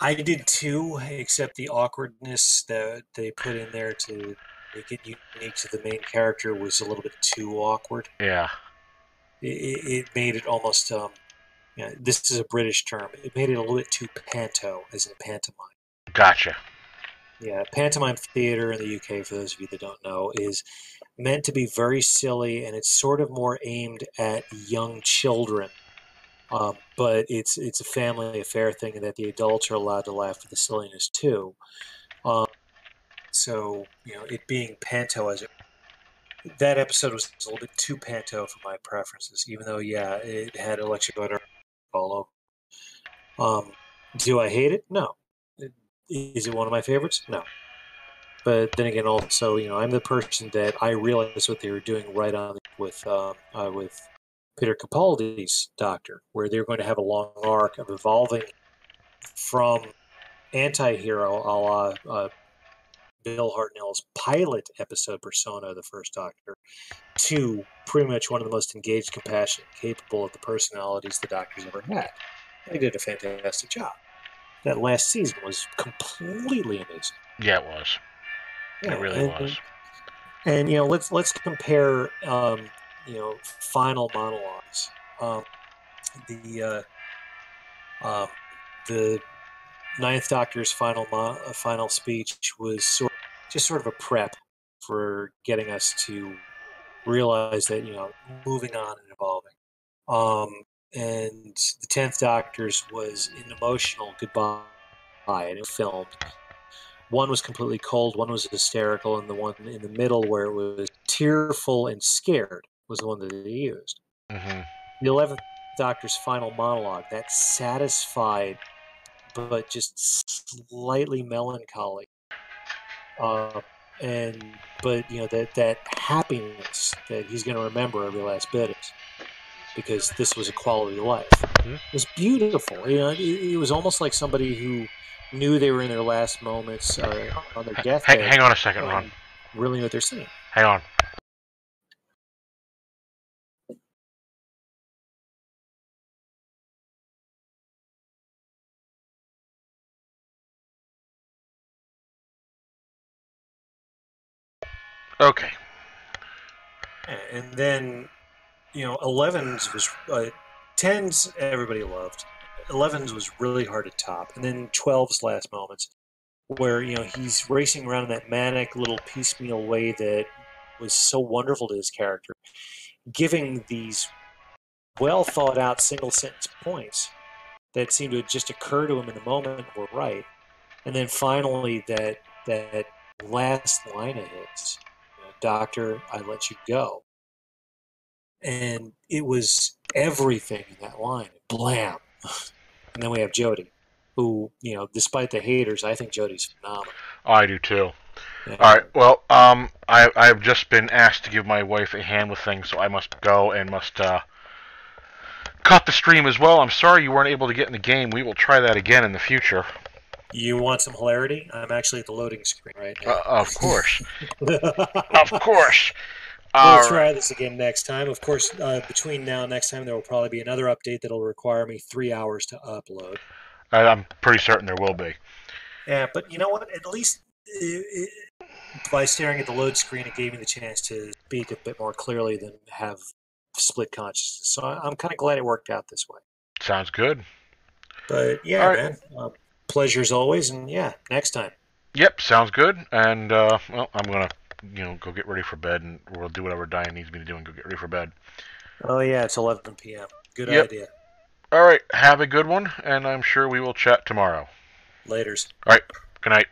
I did too, except the awkwardness that they put in there to make it unique to the main character was a little bit too awkward. Yeah. It made it almost, this is a British term, it made it a little bit too panto, as in pantomime. Gotcha. Yeah, pantomime theater in the UK, for those of you that don't know, is meant to be very silly, and it's sort of more aimed at young children. But it's a family affair thing, and that the adults are allowed to laugh at the silliness too. So it being panto that episode was a little bit too panto for my preferences. Even though, yeah, it had electric light all over. Do I hate it? No. Is it one of my favorites? No. But then again, also, I'm the person that I realized what they were doing right on with Peter Capaldi's Doctor, where they're going to have a long arc of evolving from anti-hero a la Bill Hartnell's pilot episode persona, the first Doctor, to pretty much one of the most engaged, compassionate, capable of the personalities the Doctor's ever had. They did a fantastic job. That last season was completely amazing. Yeah, it was. Yeah, it really was. And let's compare final monologues. The Ninth Doctor's final speech was sort of a prep for getting us to realize that moving on and evolving. And the 10th Doctor's was an emotional goodbye, and it was filmed. One was completely cold, one was hysterical, and the one in the middle where it was tearful and scared was the one that they used. Mm-hmm. The 11th Doctor's final monologue, that satisfied but just slightly melancholy. But that happiness that he's going to remember every last bit is, because this was a quality of life. Mm-hmm. It was beautiful. It was almost like somebody who knew they were in their last moments on their deathbed. Hang on a second, Ron. Really know what they're saying. Hang on. Okay. And then, 11s was 10s everybody loved. 11s was really hard to top, and then 12's last moments, where he's racing around in that manic little piecemeal way that was so wonderful to his character, giving these well thought out single sentence points that seemed to just occur to him in the moment were right, and then finally that last line of his, "Doctor, I let you go," and it was everything in that line. Blam. And then we have Jody, who, despite the haters, I think Jody's phenomenal. I do too. And, All right. Well, I've just been asked to give my wife a hand with things, so I must go and must cut the stream as well. I'm sorry you weren't able to get in the game. We will try that again in the future. you want some hilarity? I'm actually at the loading screen right now. Of course. Of course. We'll try this again next time. Of course, between now and next time, there will probably be another update that will require me 3 hours to upload. I'm pretty certain there will be. Yeah, but you know what? At least by staring at the load screen, it gave me the chance to speak a bit more clearly than have split consciousness. So I'm kind of glad it worked out this way. Sounds good. But yeah, right. man, pleasure as always, and yeah, next time. Yep, sounds good. And well, I'm gonna go get ready for bed, and we'll do whatever Diane needs me to do and go get ready for bed. Oh yeah, it's 11 p.m. Good idea. All right, have a good one, and I'm sure we will chat tomorrow. Laters. All right, good night.